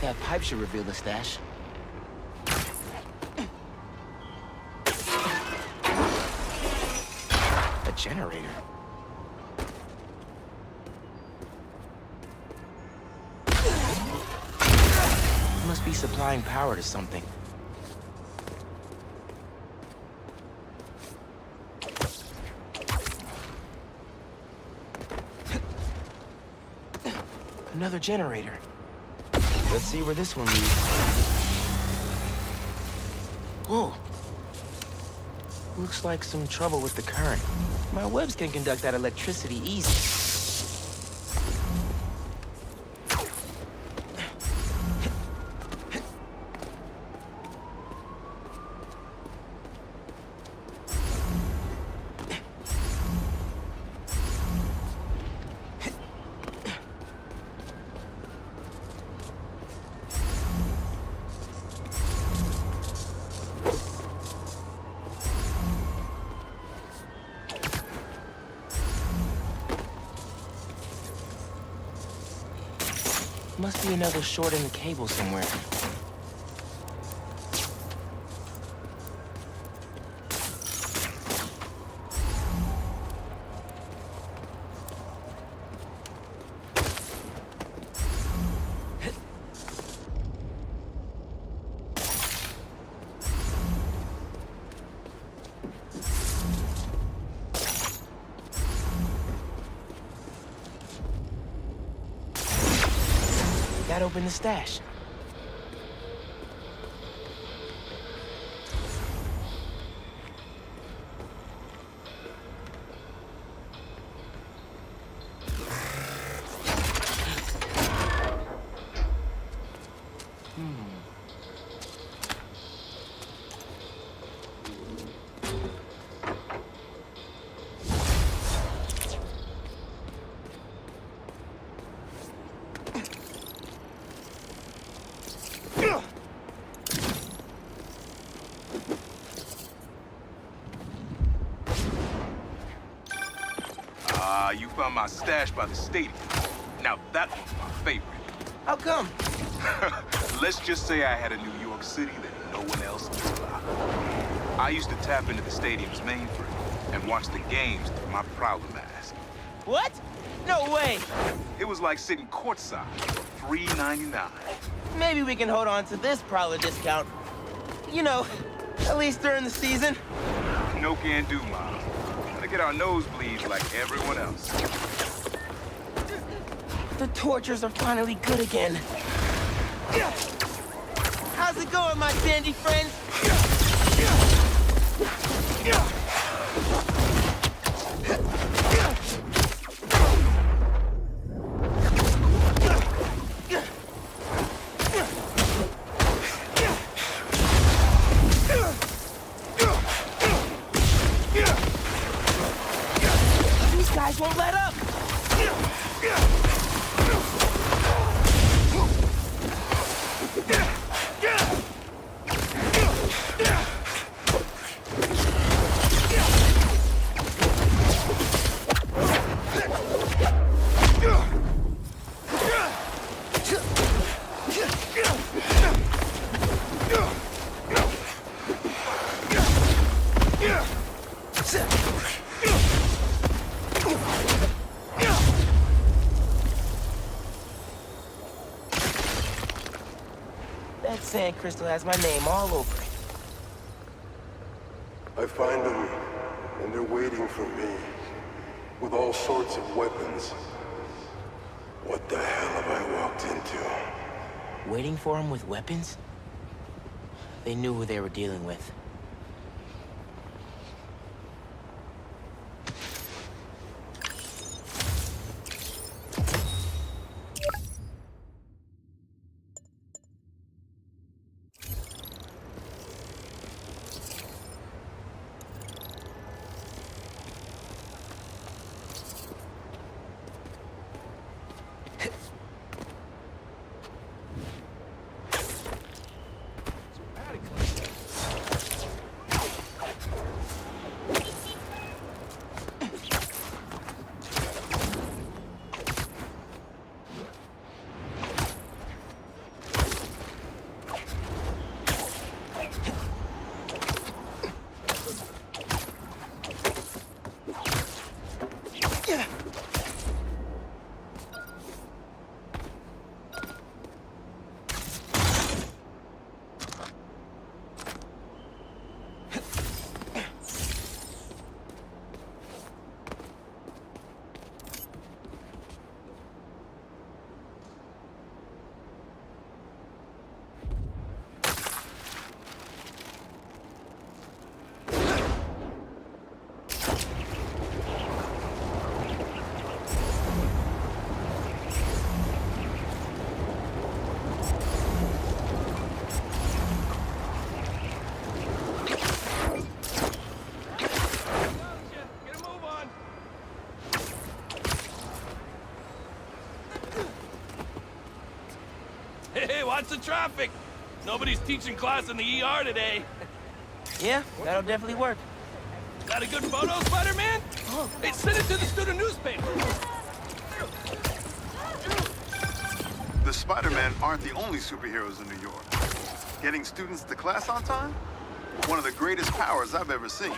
That pipe should reveal the stash. A generator. Must be supplying power to something. Another generator. Let's see where this one leads. Whoa. Looks like some trouble with the current. My webs can conduct that electricity easy. Must be another short in the cable somewhere. That opened the stash. You found my stash by the stadium. Now that one's my favorite. How come? Let's just say I had a New York City that no one else knew about. I used to tap into the stadium's mainframe and watch the games through my Prowler mask. What? No way! It was like sitting courtside for $3.99. Maybe we can hold on to this Prowler discount. You know, at least during the season. No can do, Miles. Gotta get our nosebleeds like everyone else. The tortures are finally good again. How's it going, my sandy friend? These guys won't let up. That sand crystal has my name all over it. I find them, and they're waiting for me, with all sorts of weapons. What the hell have I walked into? Waiting for him with weapons? They knew who they were dealing with. Hey, watch the traffic! Nobody's teaching class in the ER today. Yeah, that'll definitely work. Got a good photo, Spiderman? Hey, send it to the student newspaper. The Spider-Men aren't the only superheroes in New York. Getting students to class on time? One of the greatest powers I've ever seen.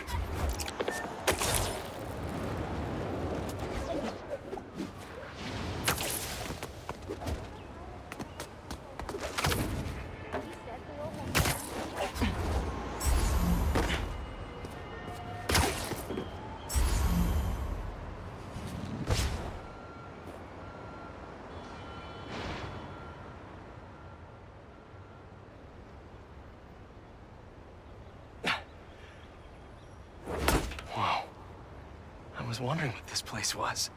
I was wondering what this place was.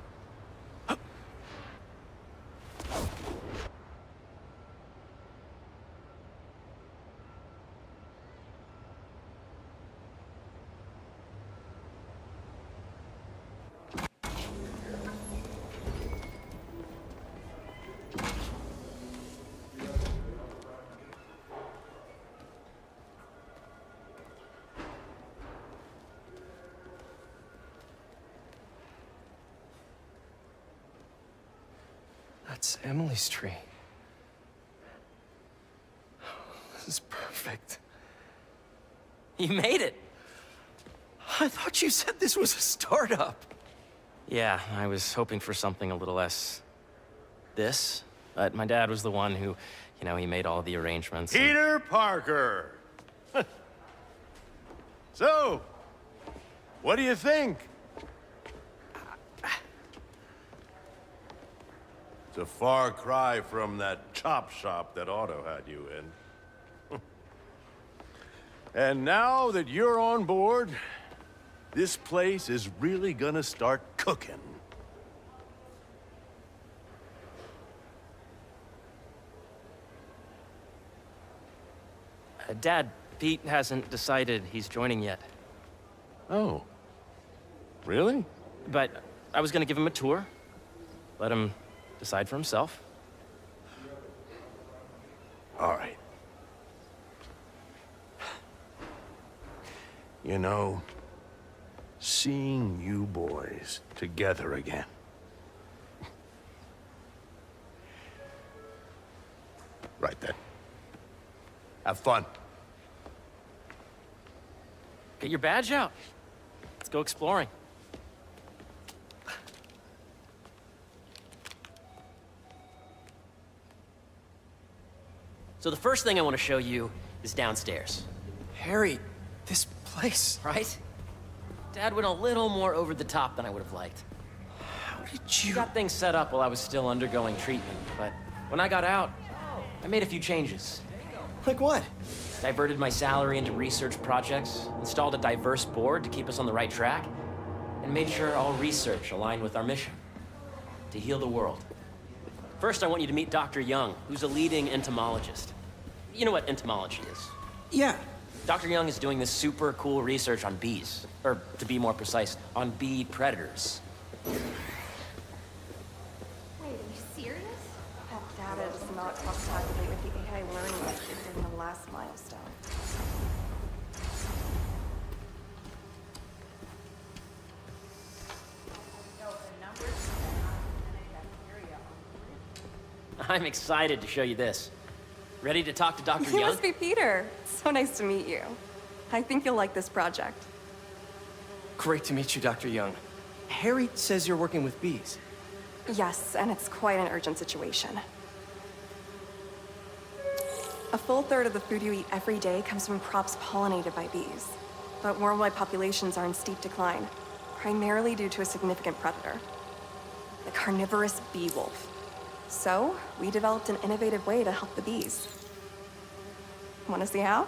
That's Emily's tree. This is perfect. You made it. I thought you said this was a startup. Yeah, I was hoping for something a little less this, but my dad was the one who, he made all the arrangements. Peter Parker. So, what do you think? It's a far cry from that chop shop that Otto had you in. And now that you're on board, this place is really gonna start cooking. Dad, Pete hasn't decided he's joining yet. Oh. Really? But I was gonna give him a tour. Let him decide for himself. All right. You know, seeing you boys together again. Right then. Have fun. Get your badge out. Let's go exploring. So the first thing I want to show you is downstairs, Harry, this place. right? Dad went a little more over the top than I would have liked. How did He you... got things set up while I was still undergoing treatment, but when I got out, I made a few changes. Like what? Diverted my salary into research projects, installed a diverse board to keep us on the right track, and made sure all research aligned with our mission, to heal the world. First, I want you to meet Dr. Young, who's a leading entomologist. You know what entomology is? Yeah. Dr. Young is doing this super cool research on bees, or to be more precise, on bee predators. Wait, are you serious? That data does not cross-tabulate with the AI learning that you did in the last milestone. I'm excited to show you this. Ready to talk to Dr. You Young? must be Peter. So nice to meet you. I think you'll like this project. Great to meet you, Dr. Young. Harry says you're working with bees. Yes, and it's quite an urgent situation. A full third of the food you eat every day comes from crops pollinated by bees. But worldwide populations are in steep decline, primarily due to a significant predator, the carnivorous bee wolf. So, we developed an innovative way to help the bees. Want to see how?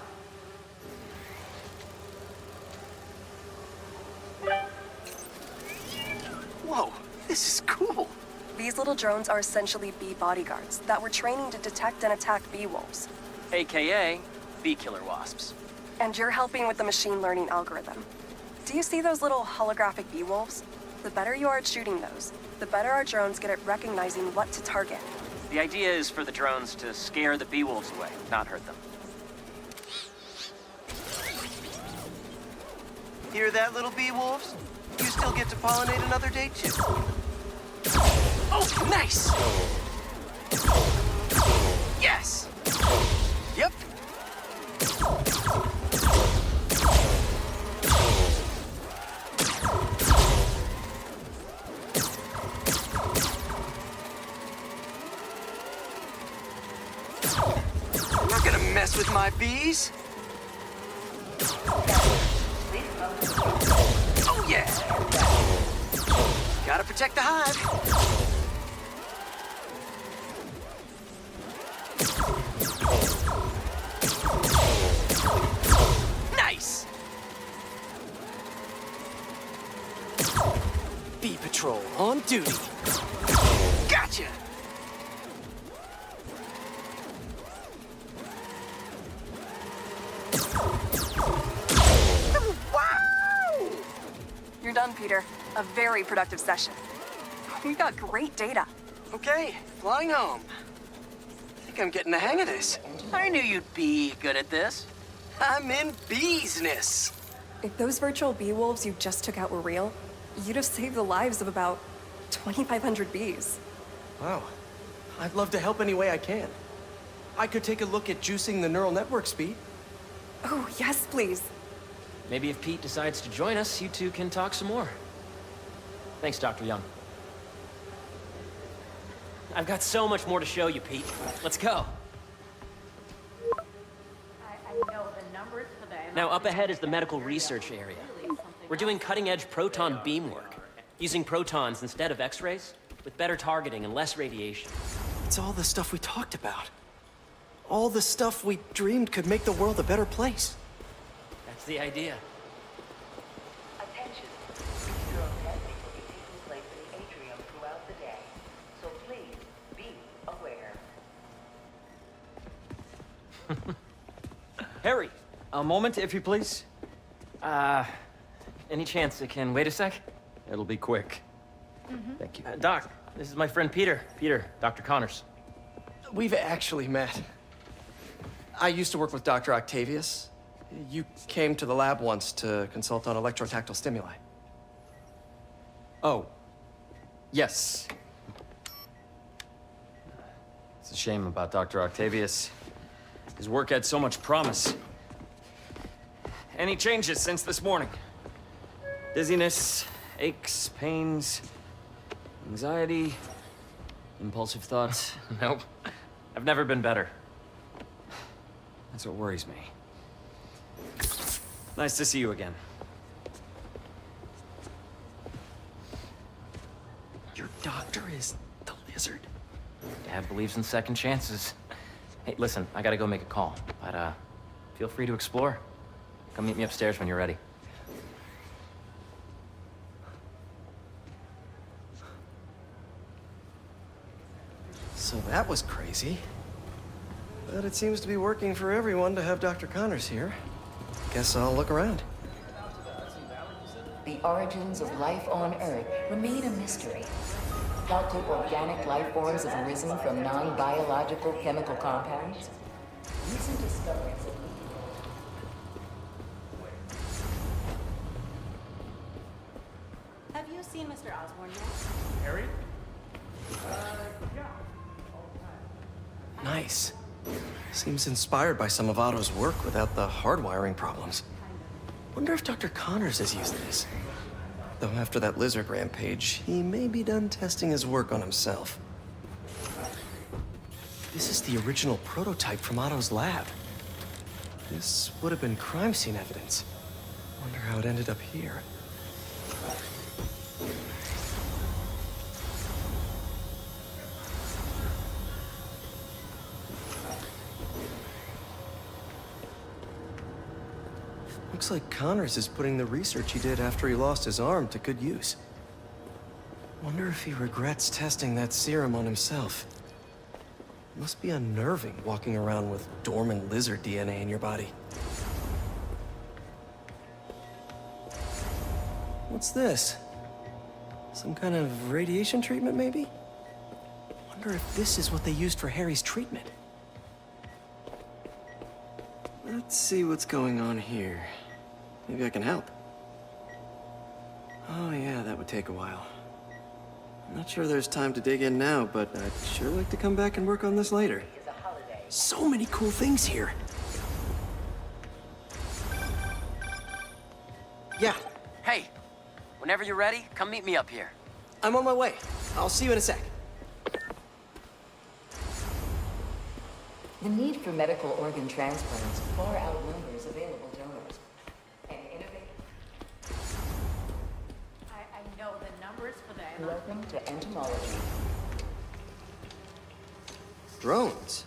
Whoa, this is cool. These little drones are essentially bee bodyguards that we're training to detect and attack bee wolves. AKA bee killer wasps. And you're helping with the machine learning algorithm. Do you see those little holographic bee wolves? The better you are at shooting those, the better our drones get at recognizing what to target. The idea is for the drones to scare the bee wolves away, not hurt them. Hear that, little bee wolves? You still get to pollinate another day, too. Oh, nice! Yes! Yep. You're not gonna mess with my bees. Oh, yeah! Gotta protect the hive. Nice! Bee Patrol on duty. Gotcha! Wow! You're done, Peter. A very productive session. We got great data. Okay, flying home. I think I'm getting the hang of this. I knew you'd be good at this. I'm in business. If those virtual bee wolves you just took out were real, you'd have saved the lives of about 2,500 bees. Wow. I'd love to help any way I can. I could take a look at juicing the neural network speed. Oh, yes, please. Maybe if Pete decides to join us, you two can talk some more. Thanks, Dr. Young. I've got so much more to show you, Pete. Let's go. Now, up ahead is the medical research area. We're doing cutting-edge proton beam work, using protons instead of X-rays. with better targeting and less radiation. It's all the stuff we talked about. All the stuff we dreamed could make the world a better place. That's the idea. Attention. Procedural testing will be taking place in the atrium throughout the day, so please be aware. Harry, a moment, if you please. Any chance it can wait a sec? It'll be quick. Thank you. Doc, this is my friend Peter. Peter, Dr. Connors. We've actually met. I used to work with Dr. Octavius. You came to the lab once to consult on electrotactile stimuli. Oh. Yes. It's a shame about Dr. Octavius. His work had so much promise. Any changes since this morning? Dizziness, aches, pains, anxiety, impulsive thoughts? Nope. I've never been better. That's what worries me. Nice to see you again. Your doctor is the lizard. Dad believes in second chances. Hey, listen, I gotta go make a call, but feel free to explore. Come meet me upstairs when you're ready. So that was crazy. But it seems to be working for everyone to have Dr. Connors here. Guess I'll look around. The origins of life on Earth remain a mystery. How could organic life forms have arisen from non-biological chemical compounds? Recent discoveries of Have you seen Mr. Osborn yet? Harry? Nice. Seems inspired by some of Otto's work without the hardwiring problems. Wonder if Dr. Connors has used this. Though after that lizard rampage, he may be done testing his work on himself. This is the original prototype from Otto's lab. This would have been crime scene evidence. Wonder how it ended up here. Looks like Connors is putting the research he did after he lost his arm to good use. Wonder if he regrets testing that serum on himself. Must be unnerving walking around with dormant lizard DNA in your body. What's this? Some kind of radiation treatment, maybe? Wonder if this is what they used for Harry's treatment. Let's see what's going on here. Maybe I can help. Oh yeah, that would take a while. I'm not sure there's time to dig in now, but I'd sure like to come back and work on this later. So many cool things here. Yeah, Hey, whenever you're ready, come meet me up here. I'm on my way. I'll see you in a sec. The need for medical organ transplants far outnumbers available donors. And innovative. I know the numbers for that. Welcome to entomology. Drones?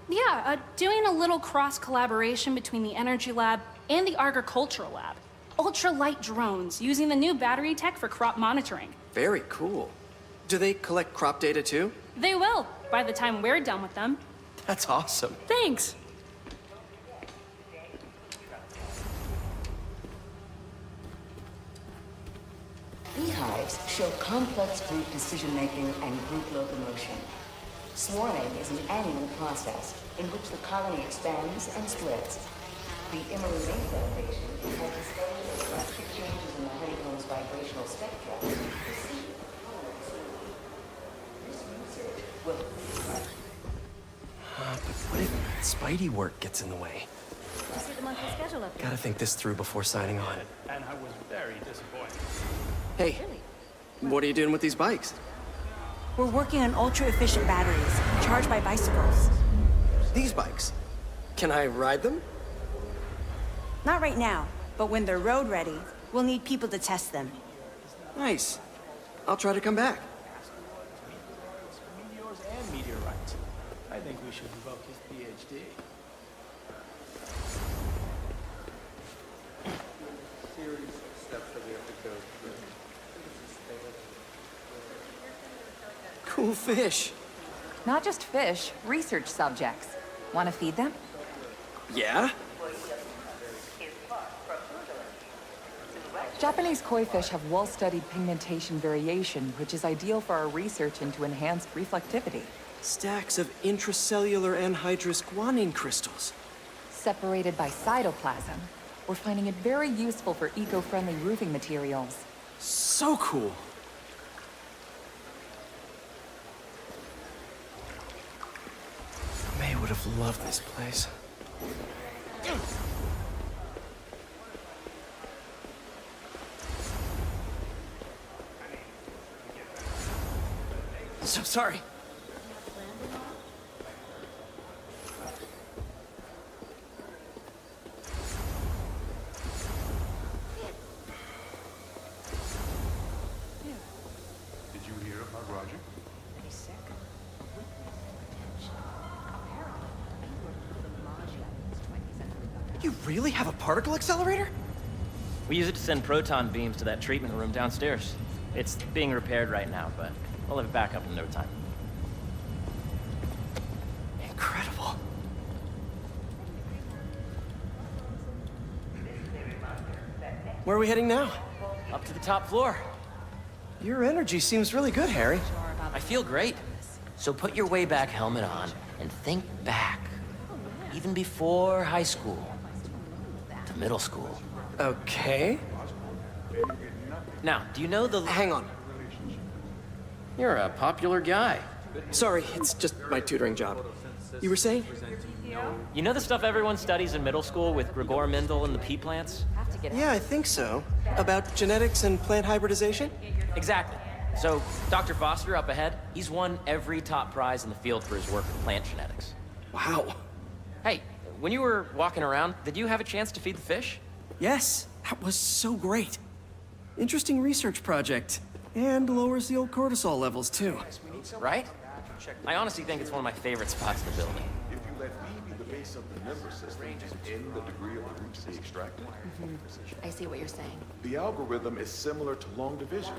Yeah, doing a little cross-collaboration between the Energy Lab and the Agricultural Lab. Ultralight drones, using the new battery tech for crop monitoring. Very cool. Do they collect crop data too? They will, by the time we're done with them. That's awesome. Thanks. Beehives show complex group decision-making and group locomotion. Swarming is an annual process in which the colony expands and splits. The Emery May Foundation has discovered that drastic changes in the honeycomb's vibrational spectra precede this research will... But what if Spidey work gets in the way? You see the monthly schedule up there? Gotta think this through before signing on. And I was very disappointed. Hey, what are you doing with these bikes? We're working on ultra-efficient batteries, charged by bicycles. These bikes? Can I ride them? Not right now, but when they're road ready, we'll need people to test them. Nice. I'll try to come back. I think we should revoke his PhD. Series of steps that we have to go through. Cool fish. Not just fish, research subjects. Want to feed them? Yeah? Japanese koi fish have well-studied pigmentation variation, which is ideal for our research into enhanced reflectivity. Stacks of intracellular anhydrous guanine crystals. Separated by cytoplasm, we're finding it very useful for eco-friendly roofing materials. So cool. May would have loved this place. So sorry. Did you hear about Roger? He's sick. You really have a particle accelerator? We use it to send proton beams to that treatment room downstairs. It's being repaired right now, but we'll have it back up in no time. Incredible. Where are we heading now? Up to the top floor. Your energy seems really good, Harry. I feel great. So put your way back helmet on and think back. Even before high school. To middle school. Okay. Now, do you know the... Hang on. You're a popular guy. Sorry, it's just my tutoring job. You were saying? You know the stuff everyone studies in middle school with Gregor Mendel and the pea plants? Yeah, I think so. About genetics and plant hybridization? Exactly. So, Dr. Foster up ahead, he's won every top prize in the field for his work with plant genetics. Wow. Hey, when you were walking around, did you have a chance to feed the fish? Yes, that was so great. Interesting research project. And lowers the old cortisol levels, too. Right? I honestly think it's one of my favorite spots in the building. If you let B be the base of the member system and N the degree of the root to be extracted, I see what you're saying. the algorithm is similar to long division,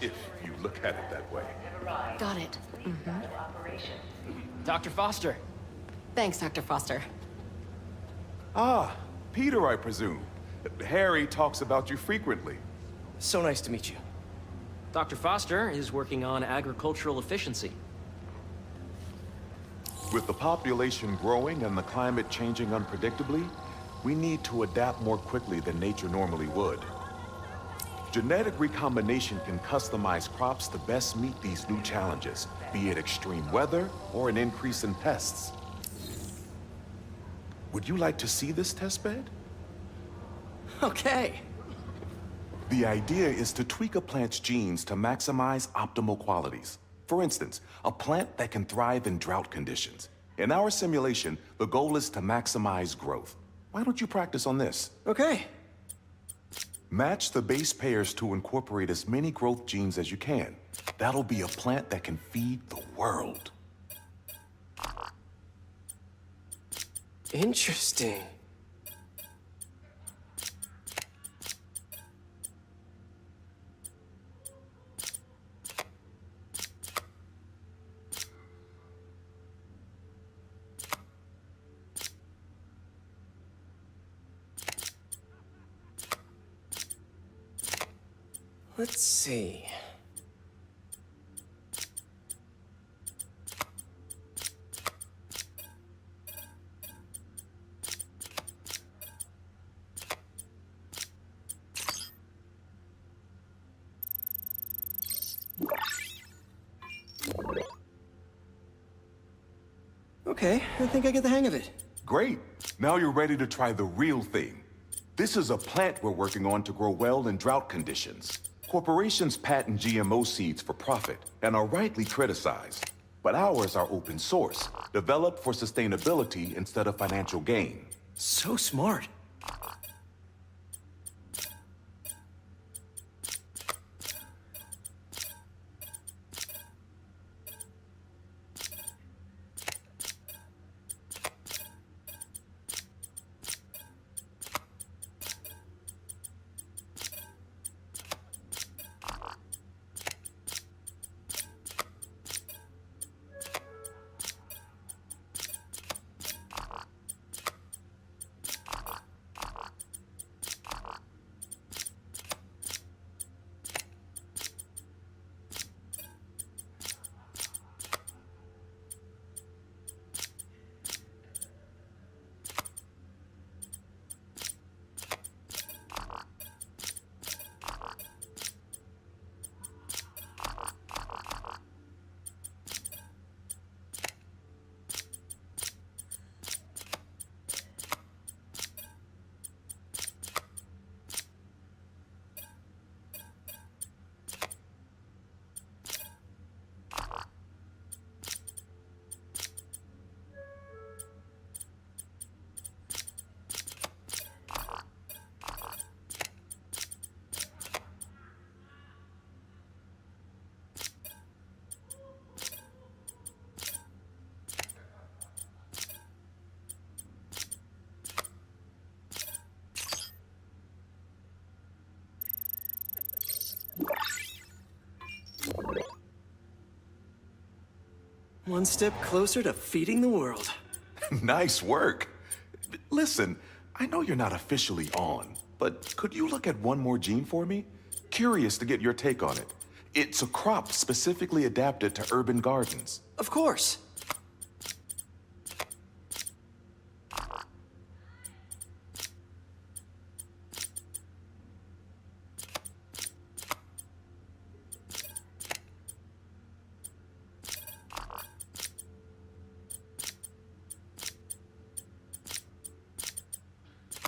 if you look at it that way. Got it. Dr. Foster. Thanks, Dr. Foster. Ah, Peter, I presume. Harry talks about you frequently. So nice to meet you. Dr. Foster is working on agricultural efficiency. With the population growing and the climate changing unpredictably, we need to adapt more quickly than nature normally would. Genetic recombination can customize crops to best meet these new challenges, be it extreme weather or an increase in pests. Would you like to see this testbed? Okay. The idea is to tweak a plant's genes to maximize optimal qualities. For instance, a plant that can thrive in drought conditions. In our simulation, the goal is to maximize growth. Why don't you practice on this? Okay. Match the base pairs to incorporate as many growth genes as you can. That'll be a plant that can feed the world. Interesting. Let's see. Okay, I think I get the hang of it. Great. Now you're ready to try the real thing. This is a plant we're working on to grow well in drought conditions. Corporations patent GMO seeds for profit and are rightly criticized. But ours are open source, developed for sustainability instead of financial gain. So smart. One step closer to feeding the world. Nice work. Listen, I know you're not officially on, but could you look at one more gene for me? Curious to get your take on it. It's a crop specifically adapted to urban gardens. Of course.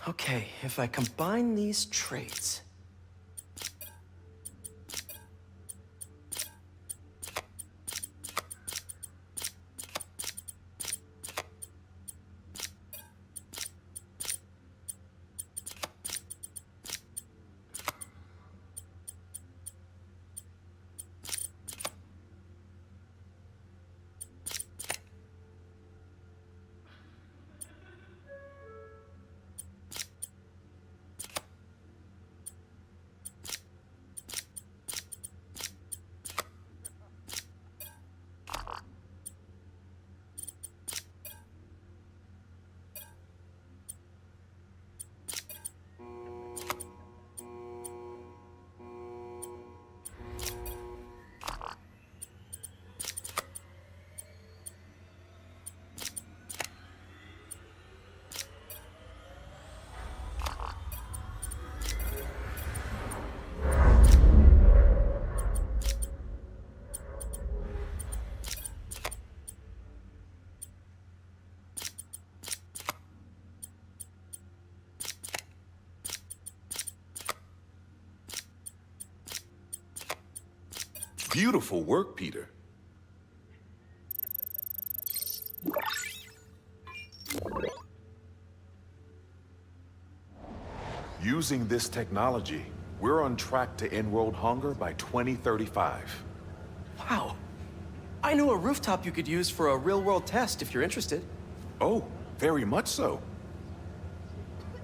Okay, if I combine these traits... Beautiful work, Peter. Using this technology, we're on track to end world hunger by 2035. Wow. I know a rooftop you could use for a real-world test if you're interested. Oh, very much so.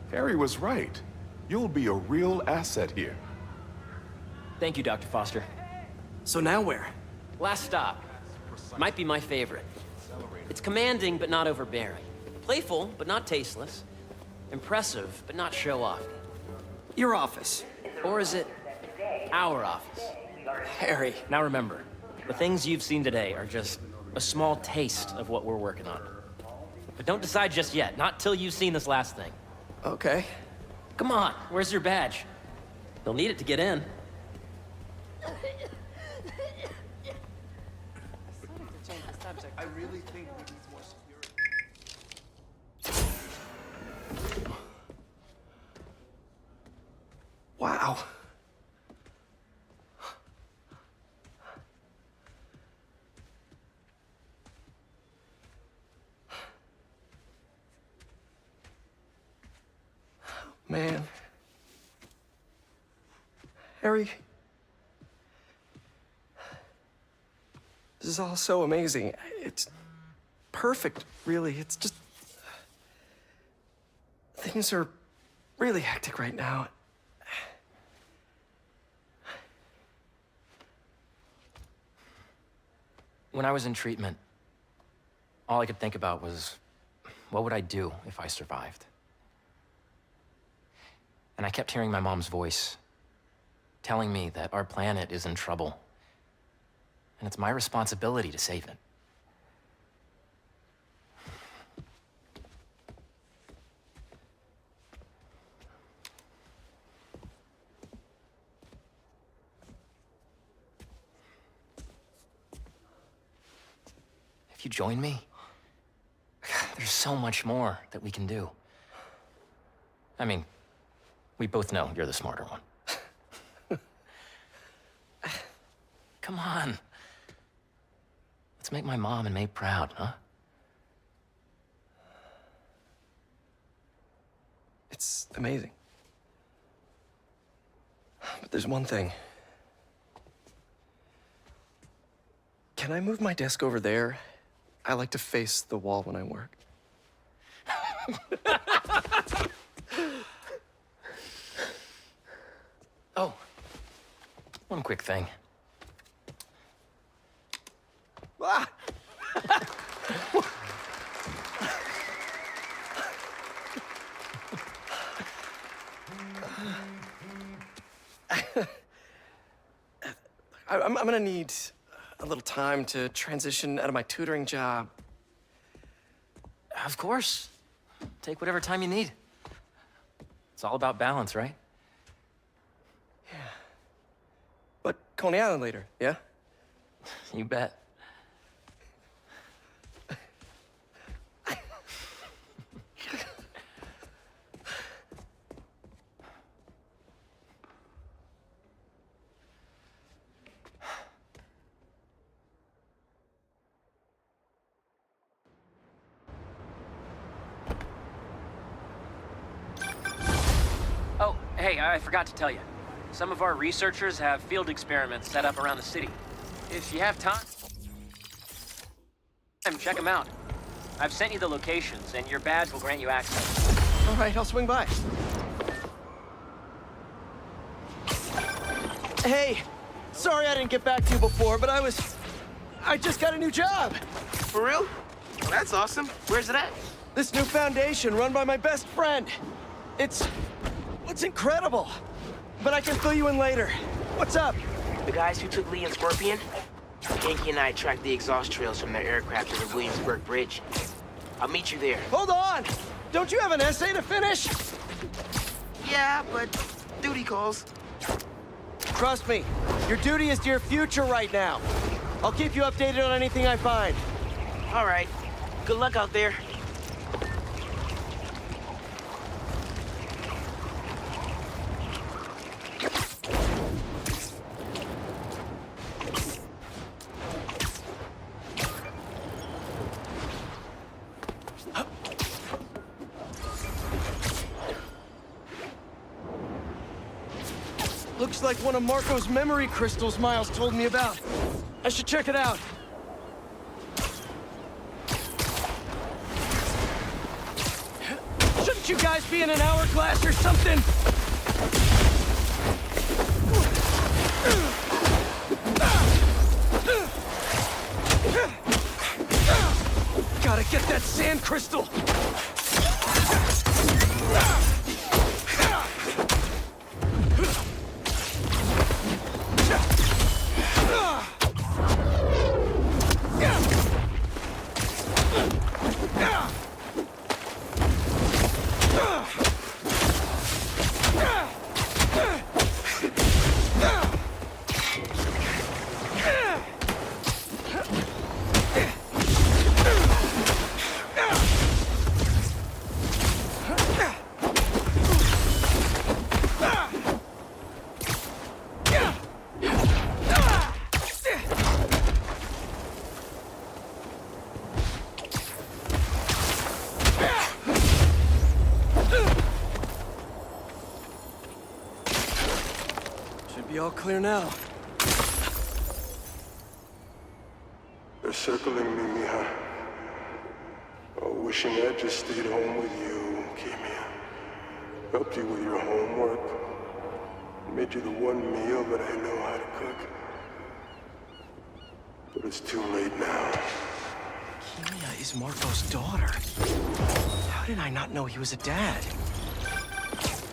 Harry was right. You'll be a real asset here. Thank you, Dr. Foster. So now where? Last stop. Might be my favorite. It's commanding, but not overbearing. Playful, but not tasteless. Impressive, but not show-off. Your office. Or is it our office? Harry. Now remember, the things you've seen today are just a small taste of what we're working on. But don't decide just yet, not till you've seen this last thing. Okay. Come on, where's your badge? You'll need it to get in. I really think we need more security. Wow. Man. Harry. This is all so amazing. It's perfect, really. It's just... Things are really hectic right now. When I was in treatment, all I could think about was, what would I do if I survived? And I kept hearing my mom's voice, telling me that our planet is in trouble. And it's my responsibility to save it. If you join me, there's so much more that we can do. I mean, we both know you're the smarter one. Come on. Let's make my mom and May proud, huh? It's amazing. But there's one thing. Can I move my desk over there? I like to face the wall when I work. Oh, one quick thing. Ah! I'm gonna need a little time to transition out of my tutoring job. Of course. Take whatever time you need. It's all about balance, right? But Coney Island later, yeah? You bet. Oh, hey, I forgot to tell you. Some of our researchers have field experiments set up around the city. If you have time, check them out. I've sent you the locations, and your badge will grant you access. All right, I'll swing by. Hey, sorry I didn't get back to you before, but I just got a new job. For real? Well, that's awesome. Where's it at? This new foundation run by my best friend. It's incredible. But I can fill you in later. What's up? The guys who took Lee and Scorpion? Yankee and I tracked the exhaust trails from their aircraft to the Williamsburg Bridge. I'll meet you there. Hold on! Don't you have an essay to finish? Yeah, but duty calls. Trust me, your duty is to your future right now. I'll keep you updated on anything I find. All right. Good luck out there. Looks like one of Marco's memory crystals Miles told me about. I should check it out. Shouldn't you guys be in an hourglass or something? Gotta get that sand crystal! Be all clear now. They're circling me, Mija. Oh, wishing I just stayed home with you, Kimia. Helped you with your homework. Made you the one meal that I know how to cook. But it's too late now. Kimia is Marco's daughter. How did I not know he was a dad?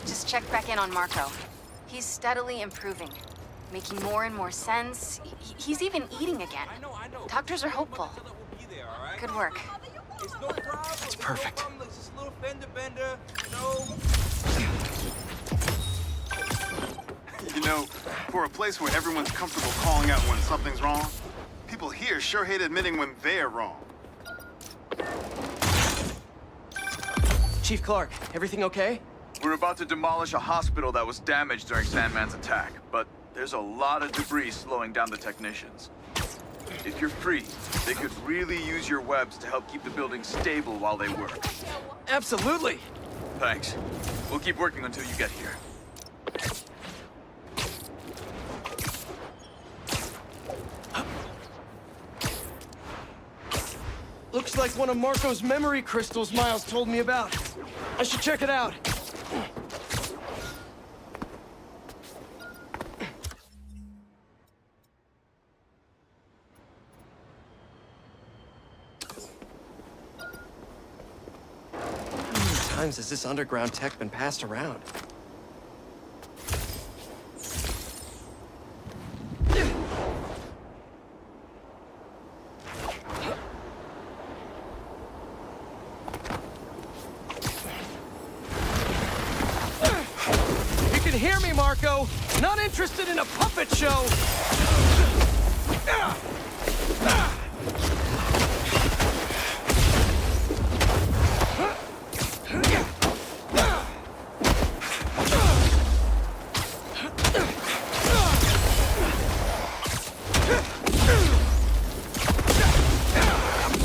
Just check back in on Marco. He's steadily improving, making more and more sense. He's even eating again. Doctors are hopeful. Good work. That's perfect. You know, for a place where everyone's comfortable calling out when something's wrong, people here sure hate admitting when they're wrong. Chief Clark, everything okay? We're about to demolish a hospital that was damaged during Sandman's attack, but there's a lot of debris slowing down the technicians. If you're free, they could really use your webs to help keep the building stable while they work. Absolutely! Thanks. We'll keep working until you get here. Looks like one of Marco's memory crystals Miles told me about. I should check it out. How many times has this underground tech been passed around? hear me, Marco. Not interested in a puppet show.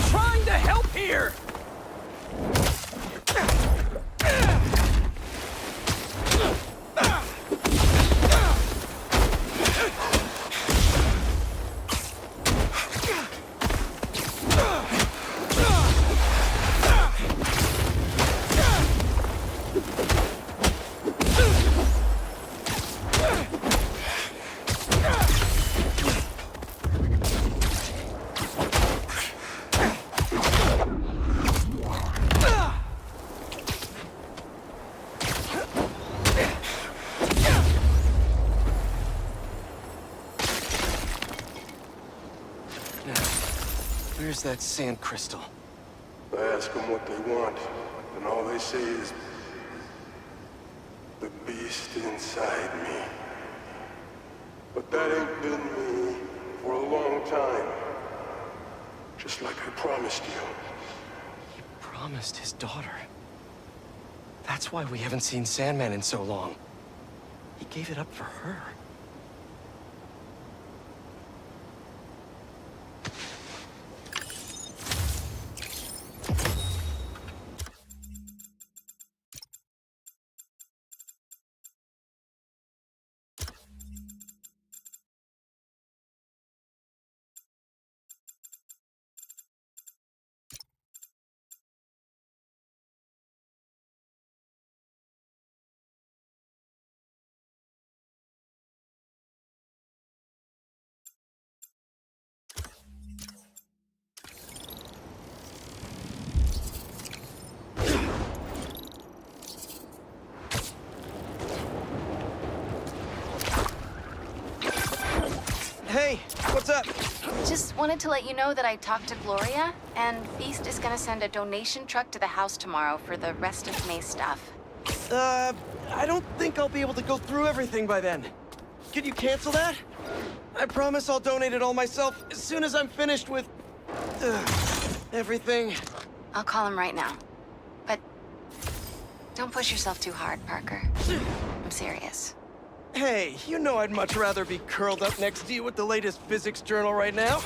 Trying to help here. Where's that sand crystal? I ask them what they want, and all they say is, the beast inside me. But that ain't been me for a long time. Just like I promised you. He promised his daughter. That's why we haven't seen Sandman in so long. He gave it up for her. Hey, what's up? Just wanted to let you know that I talked to Gloria, and Feast is gonna send a donation truck to the house tomorrow for the rest of May's stuff. I don't think I'll be able to go through everything by then. Could you cancel that? I promise I'll donate it all myself as soon as I'm finished with... everything. I'll call him right now. But don't push yourself too hard, Parker. I'm serious. Hey, you know I'd much rather be curled up next to you with the latest physics journal right now.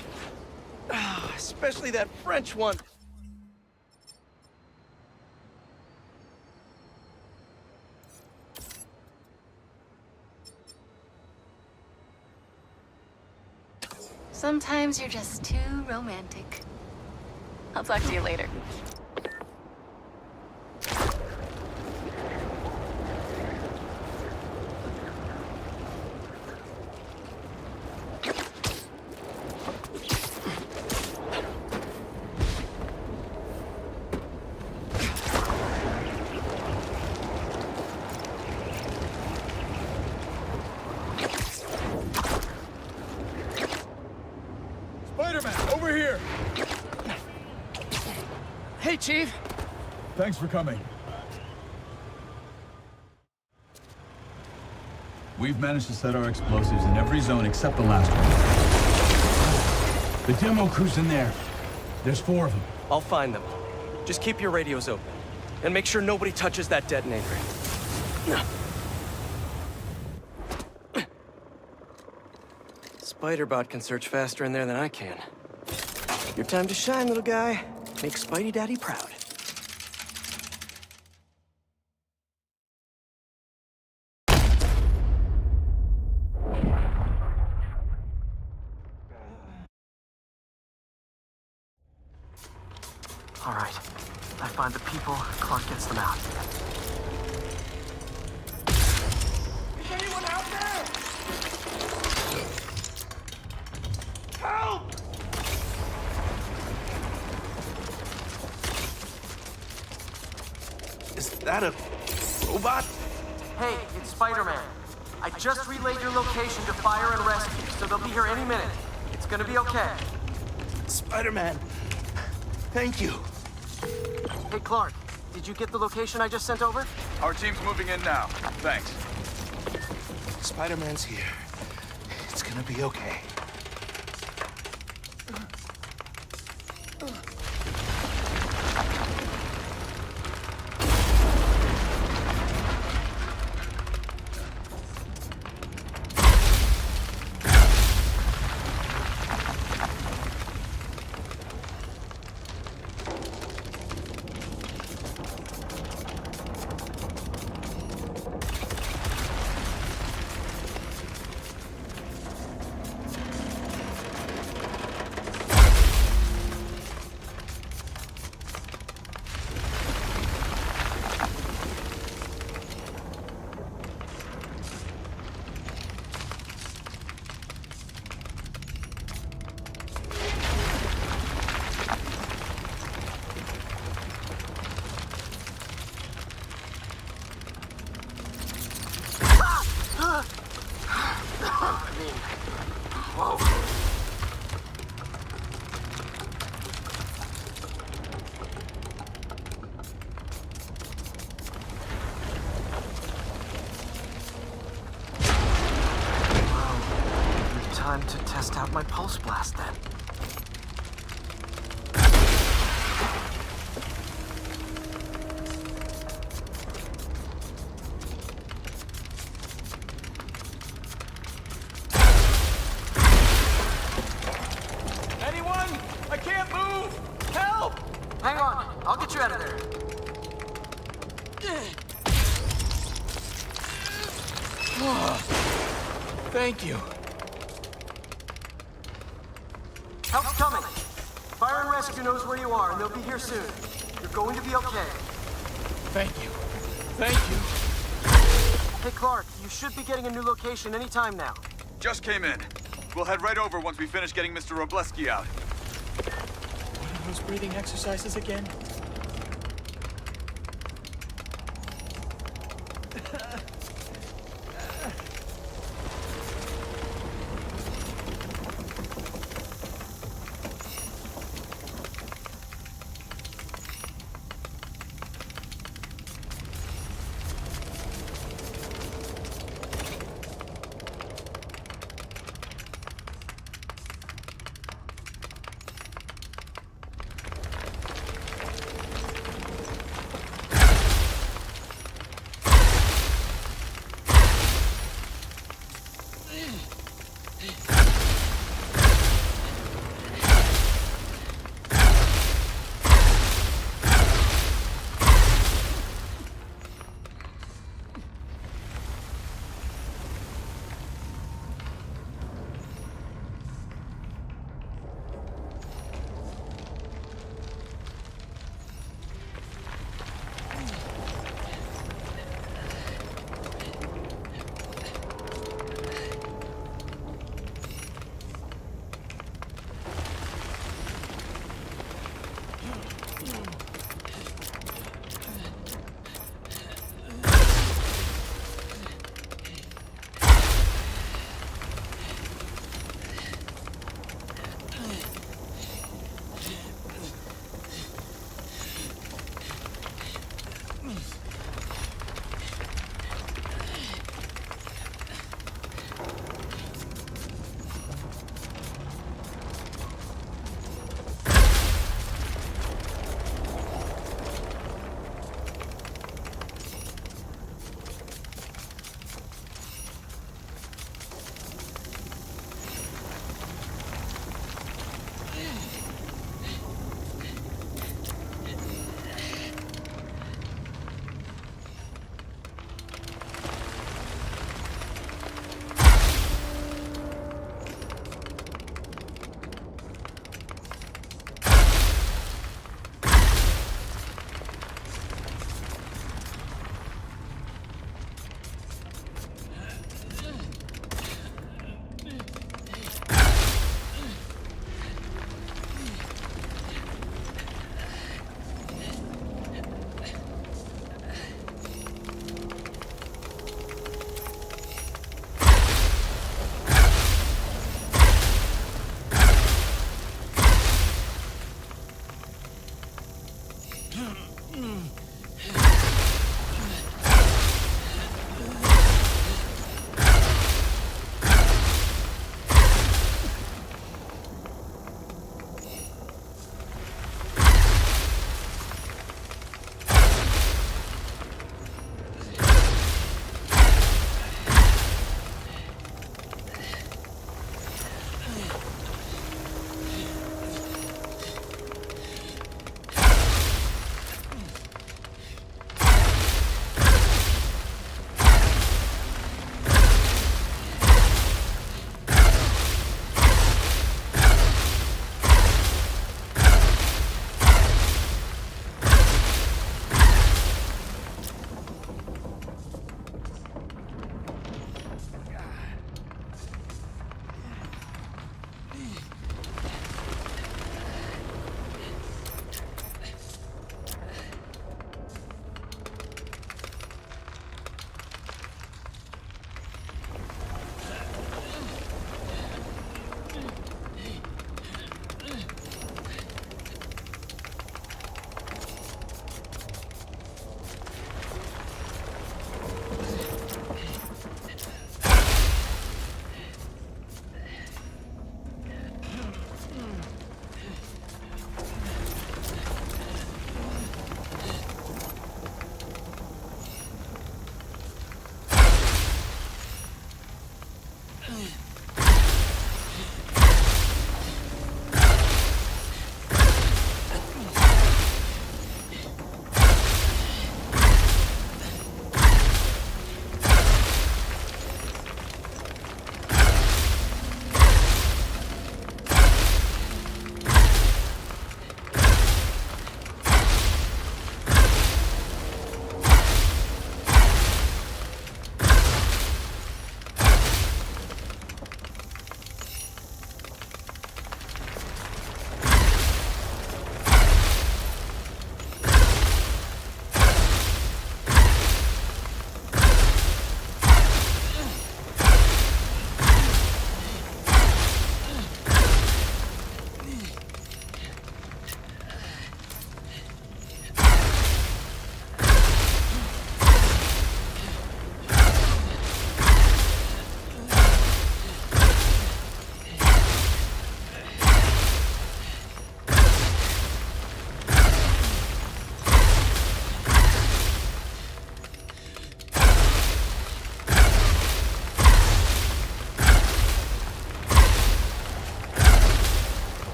Especially that French one. Sometimes you're just too romantic. I'll talk to you later. Spiderman, over here! Hey, Chief. Thanks for coming. We've managed to set our explosives in every zone except the last one. The demo crew's in there. There's 4 of them. I'll find them. Just keep your radios open. And make sure nobody touches that detonator. Spiderbot can search faster in there than I can. Your time to shine, little guy. Make Spidey Daddy proud. All right. I find the people, Clark gets them out. Is anyone out there? Help! Is that a robot? Hey, it's Spiderman. I just relayed your location to fire and rescue, so they'll be here any minute. It's gonna be okay. Spiderman, thank you. Hey, Clark, did you get the location I just sent over? Our team's moving in now. Thanks. Spider-Man's here. It's gonna be okay. Time to test out my pulse blast then. Anyone? I can't move! Help! Hang on, I'll get you out of there. Thank you. Help's coming. Fire and Rescue knows where you are, and they'll be here soon. You're going to be okay. Thank you. Thank you. Hey, Clark, you should be getting a new location anytime now. Just came in. We'll head right over once we finish getting Mr. Robleski out. What are those breathing exercises again?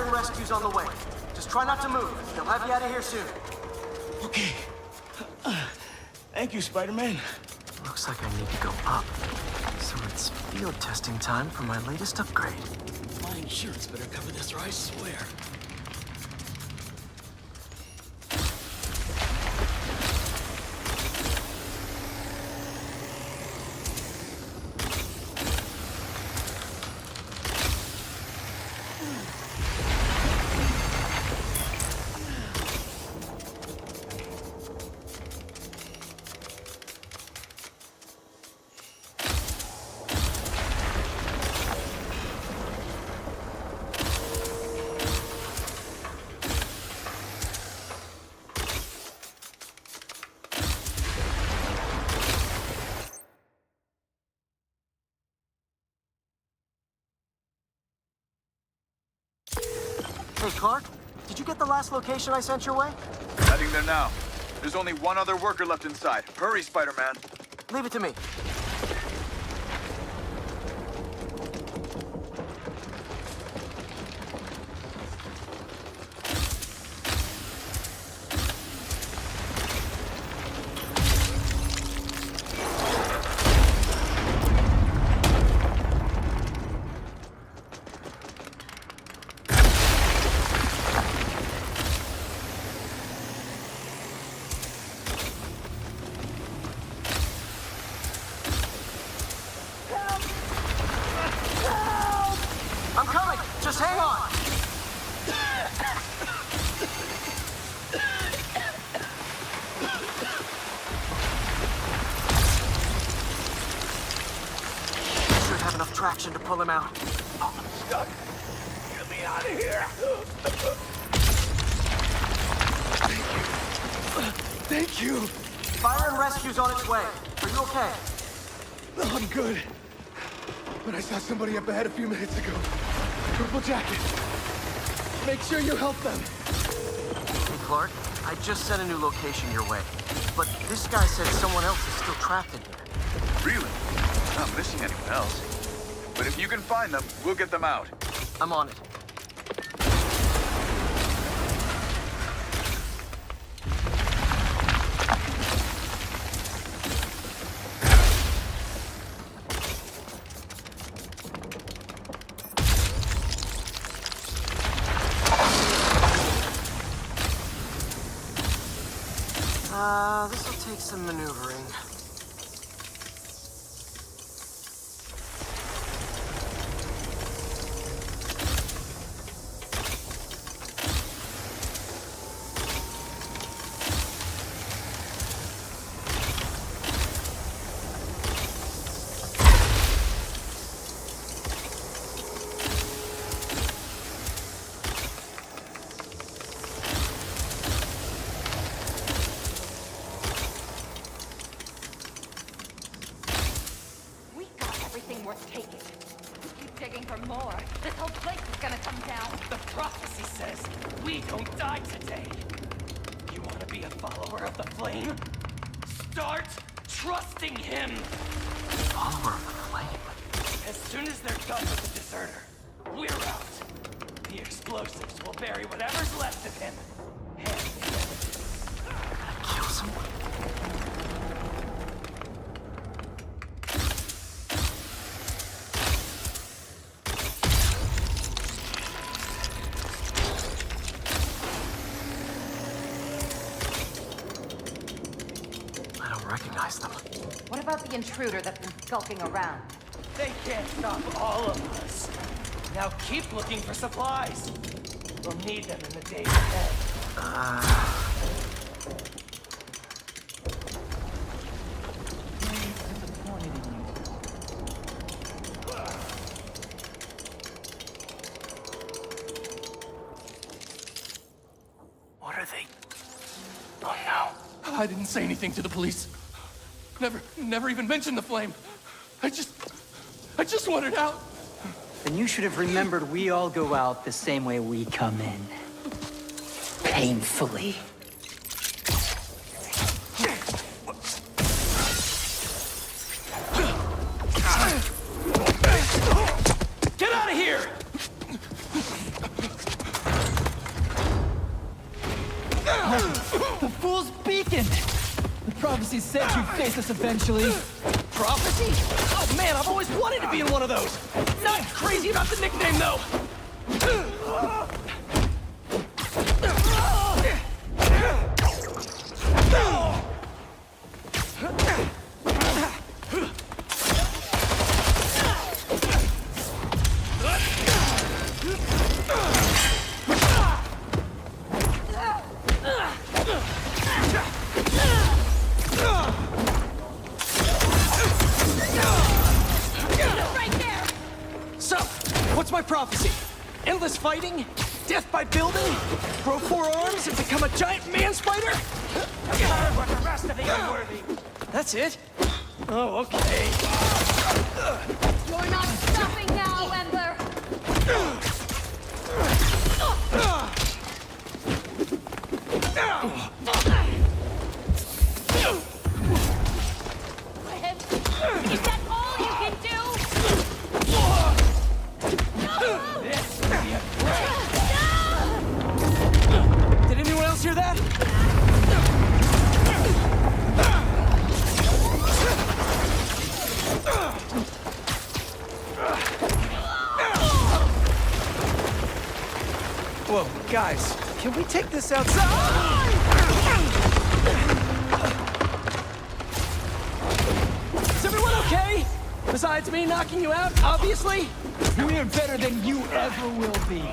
and rescue's on the way. Just try not to move. They'll have you out of here soon. Okay. Thank you, Spider-Man. Looks like I need to go up. So it's field testing time for my latest upgrade. My insurance better cover this, or I swear. Hey, Clark, did you get the last location I sent your way? Heading there now. There's only one other worker left inside. Hurry, Spider-Man. Leave it to me. I'm coming! Just hang on! Should have enough traction to pull him out. I'm stuck. Get me out of here. Thank you. Fire and rescue's on its way. Are you okay? I'm good. But I saw somebody up ahead a few minutes ago. Purple jacket. Make sure you help them. Hey, Clark, I just sent a new location your way. But this guy said someone else is still trapped in here. Really? Not missing anyone else. But if you can find them, we'll get them out. I'm on it. This'll take some maneuvering. worth taking. We keep digging for more. This whole place is gonna come down. The prophecy says we don't die today. You want to be a follower of the flame? Start trusting him. Follower of the flame? As soon as they're done with the deserter, we're out. The explosives will bury whatever's left of him. And the evidence. Kill someone? I don't recognize them. What about the intruder that's been skulking around? They can't stop all of us. Now keep looking for supplies. We'll need them in the days ahead. What are they? Oh no. I didn't say anything to the police. Never even mentioned the flame. I just wanted out. Then you should have remembered we all go out the same way we come in. Painfully. Get out of here! The fool's beacon! The prophecy said you'd face us eventually. Prophecy? Oh man, I've always wanted to be in one of those! Not crazy about the nickname, though! What's my prophecy? Endless fighting? Death by building? Grow 4 arms and become a giant man spider? But the rest of the unworthy. That's it? Oh, okay. You're not stopping now, Ember! Is that all you can do? Did anyone else hear that? Whoa, guys, can we take this outside? Is everyone okay? Besides me knocking you out, obviously? We're better than you ever will be.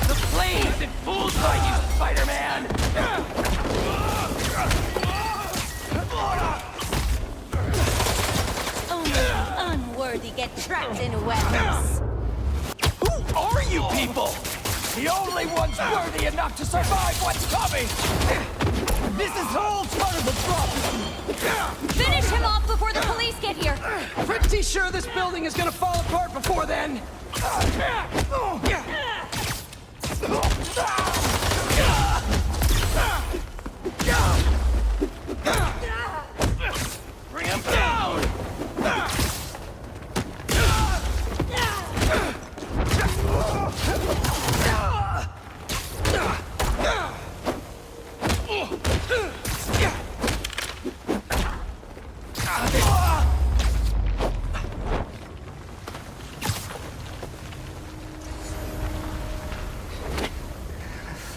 The flame isn't fooled by you, Spider-Man! Only the unworthy get trapped in webs. Who are you people? The only ones worthy enough to survive what's coming! This is all part of the prophecy! Finish him off before the police get here! Pretty sure this building is gonna fall apart before then! Bring him down!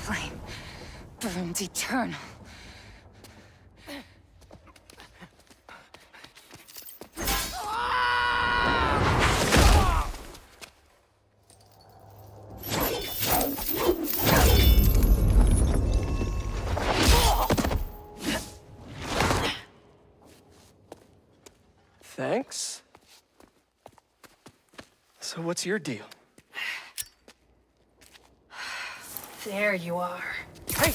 Flame burns eternal. Thanks. So what's your deal? There you are. Hey!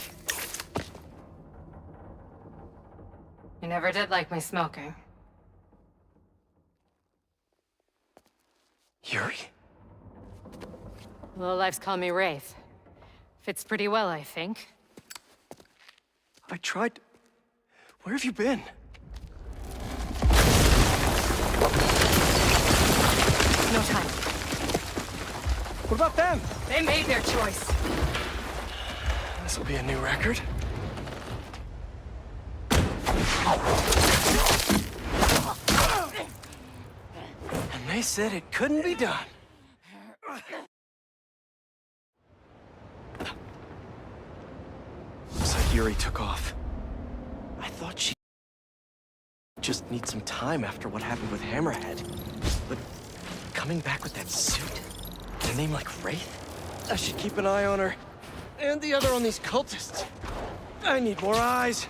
You never did like my smoking. Yuri? Lowlifes call me Wraith. Fits pretty well, I think. I tried... Where have you been? No time. What about them? They made their choice. This will be a new record. And they said it couldn't be done. Looks like Yuri took off. I thought she just needs some time after what happened with Hammerhead. But coming back with that suit, and a name like Wraith? I should keep an eye on her. And the other on these cultists. I need more eyes.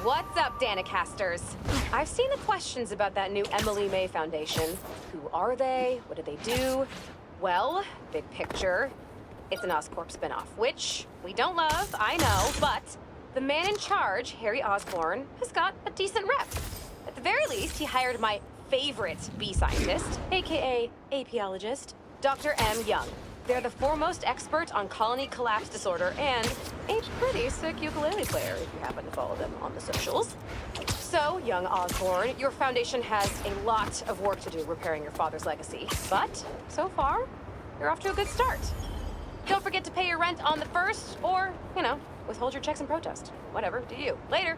What's up, Danicasters? I've seen the questions about that new Emily May Foundation. Who are they? What do they do? Well, big picture, it's an Oscorp spinoff, which we don't love, I know, but the man in charge, Harry Osborn, has got a decent rep. At the very least, he hired my favorite bee scientist, aka apiologist, Dr. M. Young. They're the foremost expert on colony collapse disorder and a pretty sick ukulele player if you happen to follow them on the socials. So, young Osborn, your foundation has a lot of work to do repairing your father's legacy. But, so far, you're off to a good start. Don't forget to pay your rent on the 1st, or, you know, withhold your checks in protest. Whatever, do you. Later.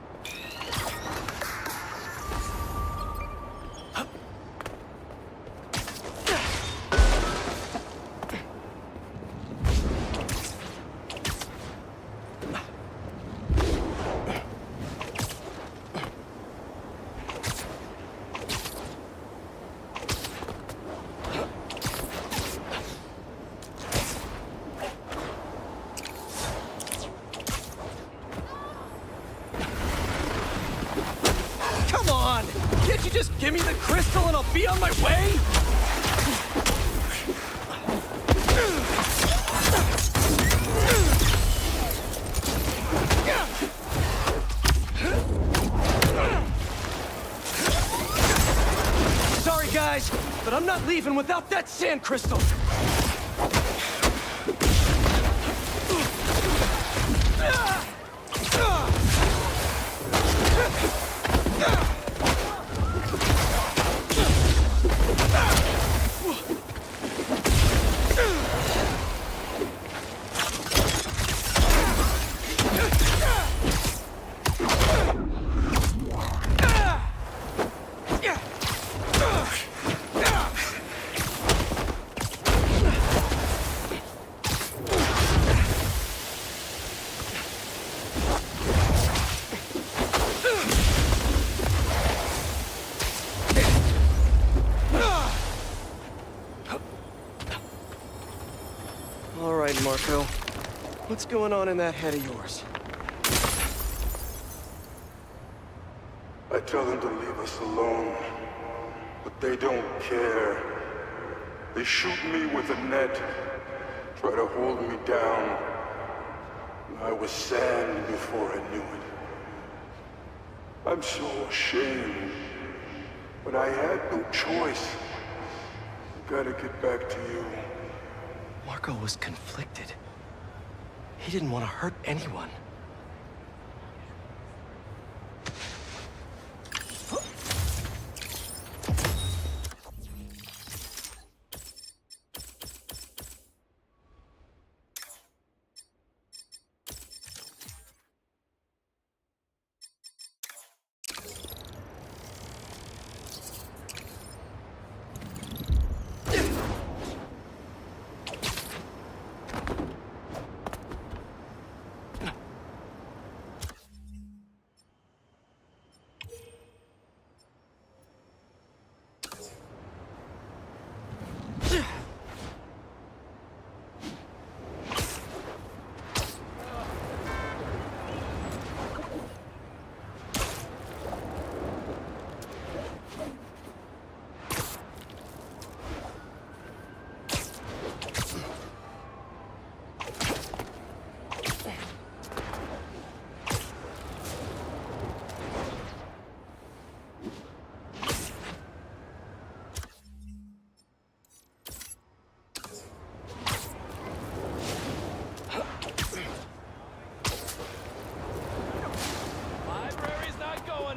Come on! Can't you just give me the crystal and I'll be on my way? Sorry, guys, but I'm not leaving without that sand crystal. All right, Marco. What's going on in that head of yours? I tell them to leave us alone, but they don't care. They shoot me with a net, try to hold me down. I was sand before I knew it. I'm so ashamed, but I had no choice. I gotta get back to you. Marco was conflicted. He didn't want to hurt anyone.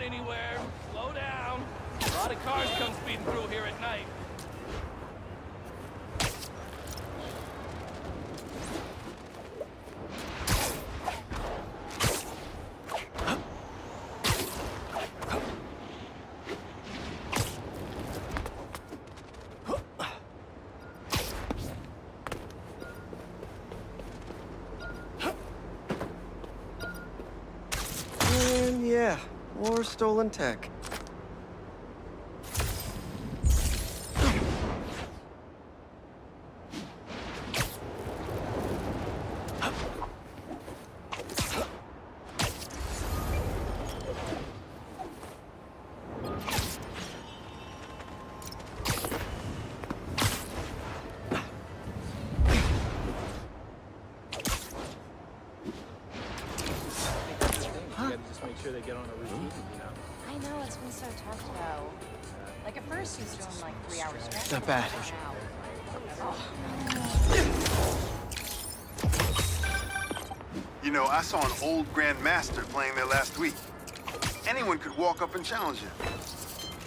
Anywhere. Slow down. A lot of cars come speeding through here at night. And yeah, more stolen tech. sure they get on a routine, you know? I know, it's been so tough though. Like at first he was doing like 3 hours stretches. Not bad. You know, I saw an old Grandmaster playing there last week. Anyone could walk up and challenge him.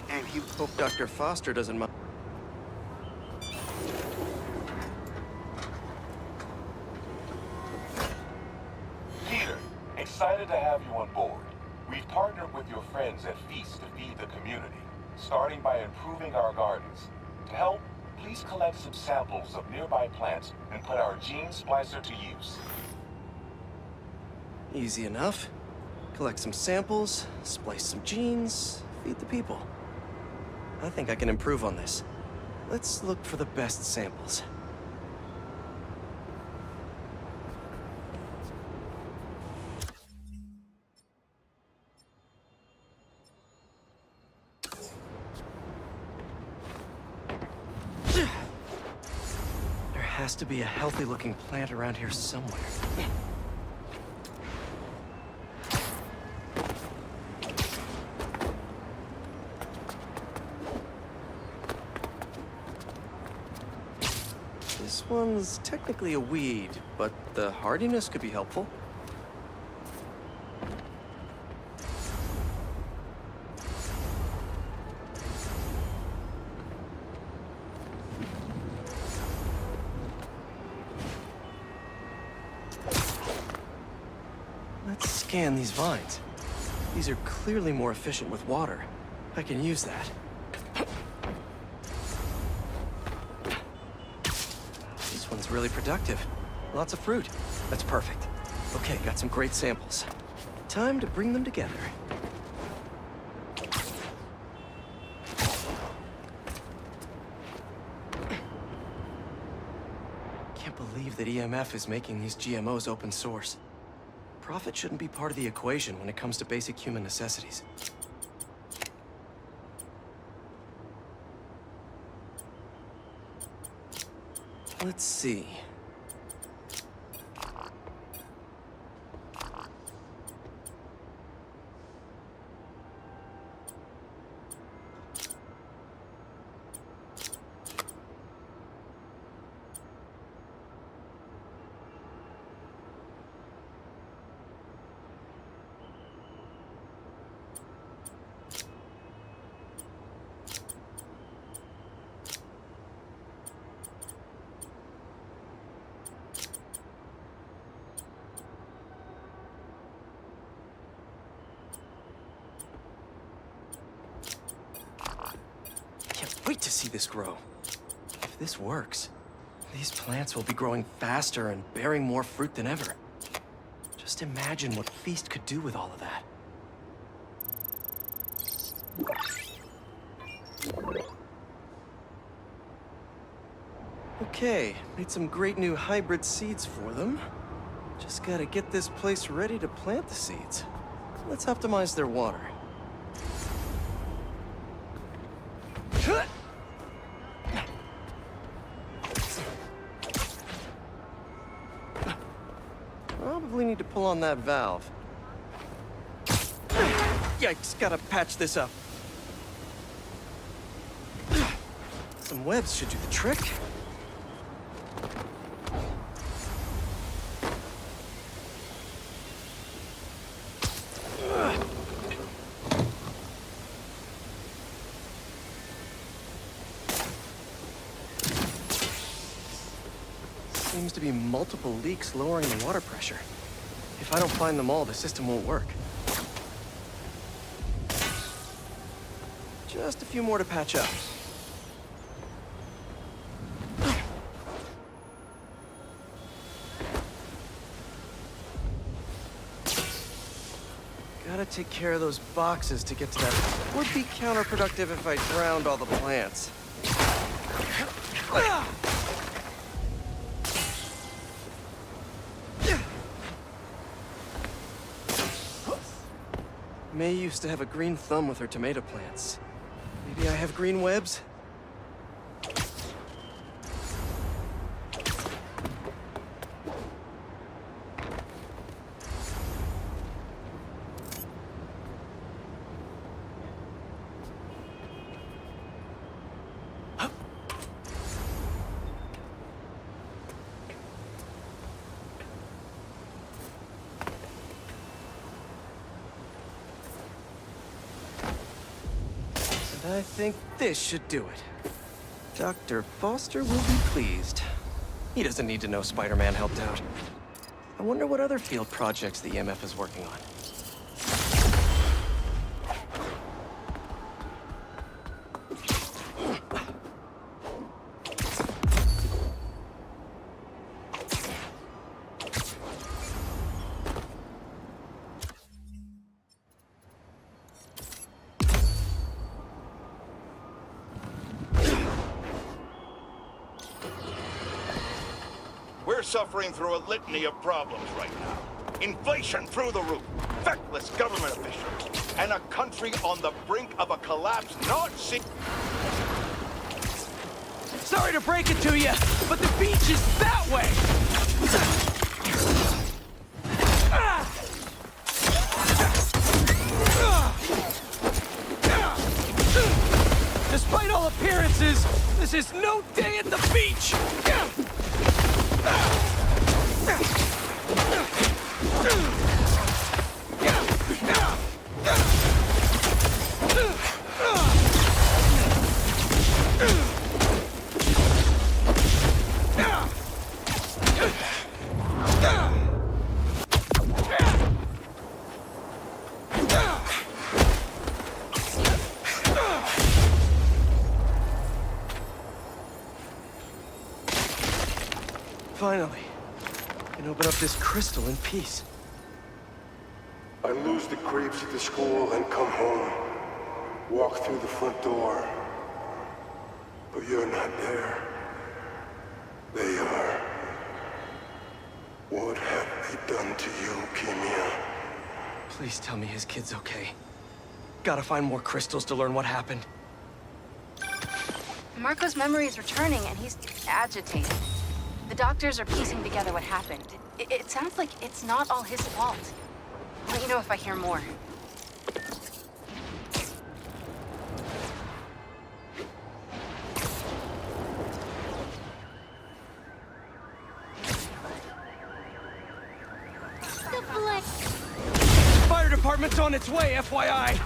And he... Hope Dr. Foster doesn't mind. Peter, excited to have you on board. We've partnered with your friends at Feast to feed the community, starting by improving our gardens. To help, please collect some samples of nearby plants and put our gene splicer to use. Easy enough. Collect some samples, splice some genes, feed the people. I think I can improve on this. Let's look for the best samples. There has to be a healthy-looking plant around here somewhere. This one's technically a weed, but the hardiness could be helpful. Let's scan these vines. These are clearly more efficient with water. I can use that. This one's really productive. Lots of fruit. That's perfect. Okay, got some great samples. Time to bring them together. Can't believe that EMF is making these GMOs open source. Profit shouldn't be part of the equation when it comes to basic human necessities. Let's see. Wait to see this grow. If this works, these plants will be growing faster and bearing more fruit than ever. Just imagine what Feast could do with all of that. Okay, made some great new hybrid seeds for them. Just gotta get this place ready to plant the seeds. Let's optimize their water. Probably need to pull on that valve. Yikes, gotta patch this up. Some webs should do the trick. Seems to be multiple leaks lowering the water pressure. If I don't find them all, the system won't work. Just a few more to patch up. Gotta take care of those boxes to get to that. Would be counterproductive if I drowned all the plants. May used to have a green thumb with her tomato plants. Maybe I have green webs? I think this should do it. Dr. Foster will be pleased. He doesn't need to know Spider-Man helped out. I wonder what other field projects the EMF is working on. We're suffering through a litany of problems right now. Inflation through the roof, feckless government officials, and a country on the brink of a collapse not seen. Sorry to break it to you, but the beach is that way! Despite all appearances, this is no day at the beach! Finally, I can open up this crystal in peace. I lose the creeps at the school and come home. Walk through the front door. But you're not there. They are. What have they done to you, Kimia? Please tell me his kid's okay. Gotta find more crystals to learn what happened. Marco's memory is returning, and he's agitated. The doctors are piecing together what happened. It sounds like it's not all his fault. I'll let you know if I hear more. Fire department's on its way, FYI!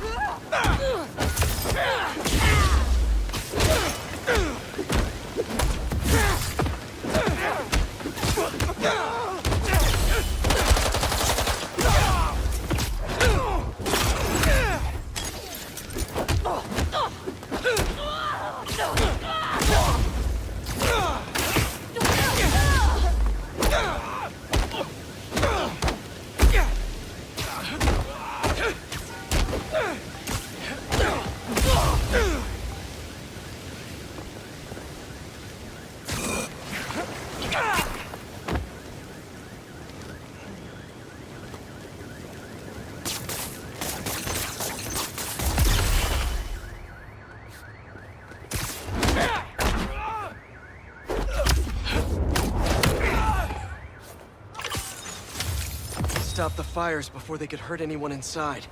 Stop the fires before they could hurt anyone inside.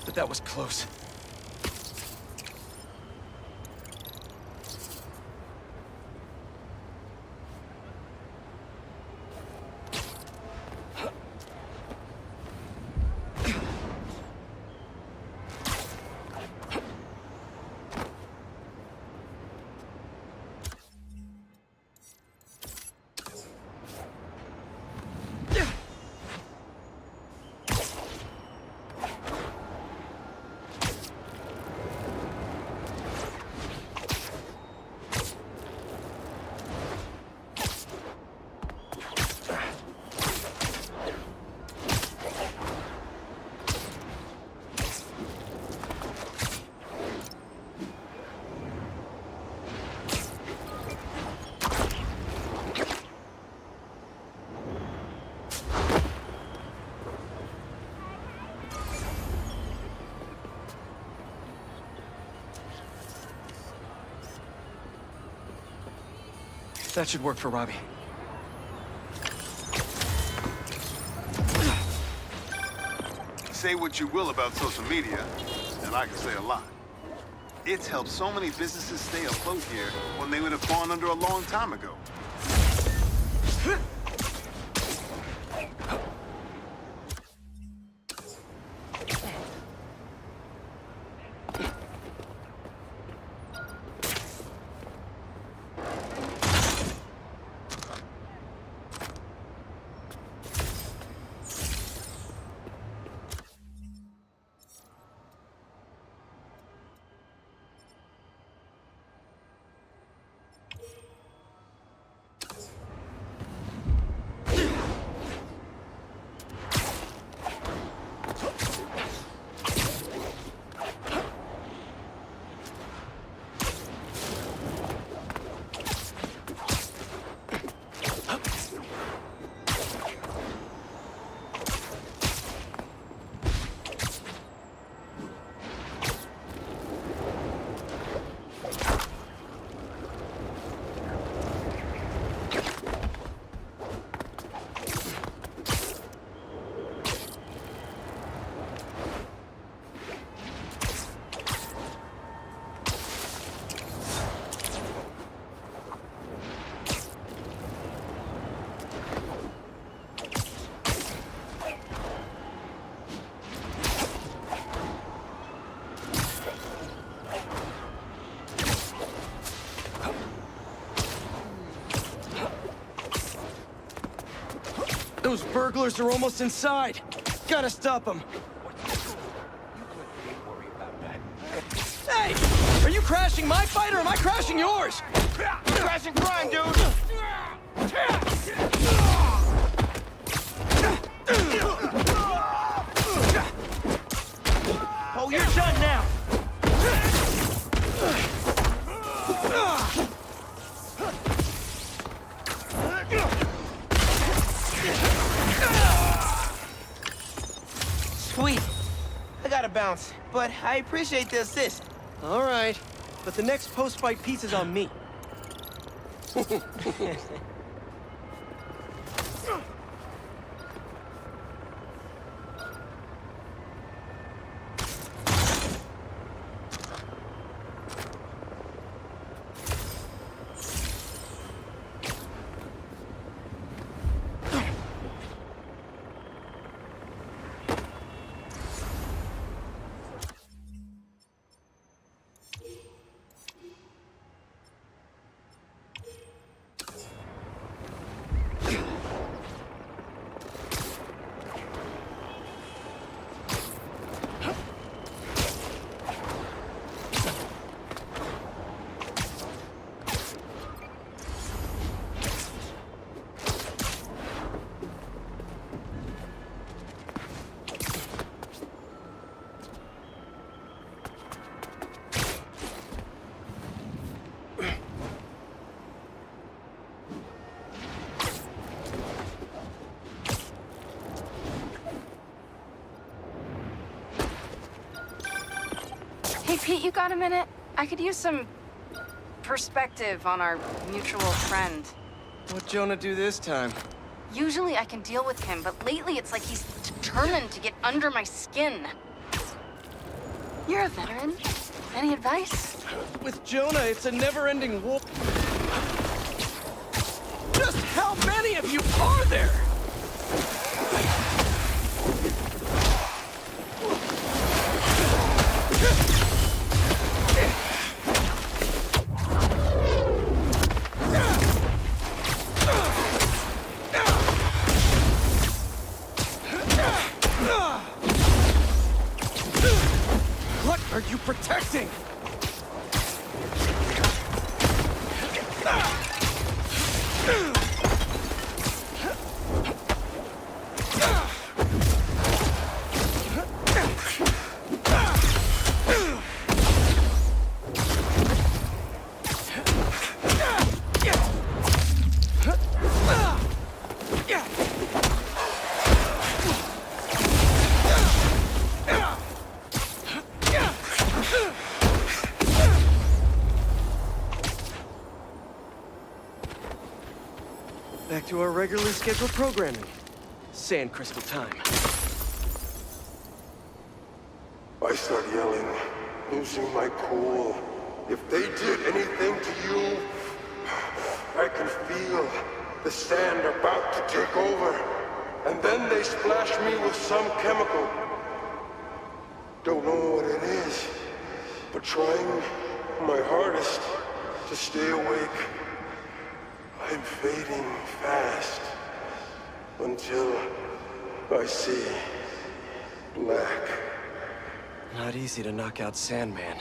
But that was close. That should work for Robbie. Say what you will about social media, and I can say a lot. It's helped so many businesses stay afloat here when they would have gone under a long time ago. Those burglars are almost inside. Gotta stop them. Hey! Are you crashing my fight or am I crashing yours? Crashing crime, dude! Oh, you're done now! Sweet. I gotta bounce, but I appreciate the assist. All right, but the next post-fight piece is on me. Hey, Pete, you got a minute? I could use some perspective on our mutual friend. What'd Jonah do this time? Usually I can deal with him, but lately it's like he's determined to get under my skin. You're a veteran. Any advice? With Jonah, it's a never-ending war. Just how many of you are there? What are you protecting? Back to our regularly scheduled programming. Sand crystal time. I start yelling, losing my cool. If they did anything to you, I can feel the sand about to take over. And then they splash me with some chemical. Don't know what it is, but trying my hardest to stay awake. I'm fading fast until I see black. Not easy to knock out Sandman.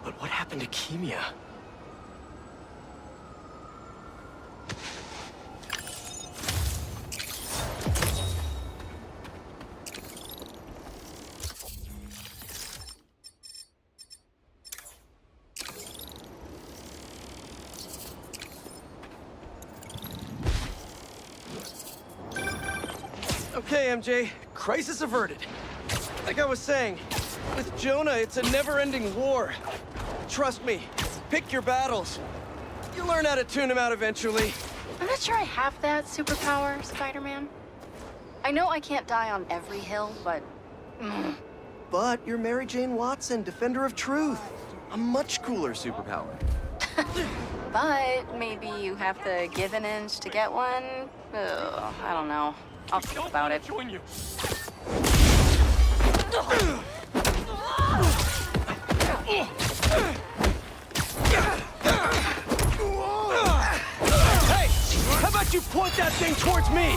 But what happened to Kimia? Okay, MJ. Crisis averted. Like I was saying, with Jonah, it's a never-ending war. Trust me, pick your battles. You'll learn how to tune him out eventually. I'm not sure I have that superpower, Spider-Man. I know I can't die on every hill, but... But you're Mary Jane Watson, Defender of Truth. A much cooler superpower. But maybe you have to give an inch to get one? Ugh, I don't know. I'll think about it. Join you. Hey! How about you point that thing towards me?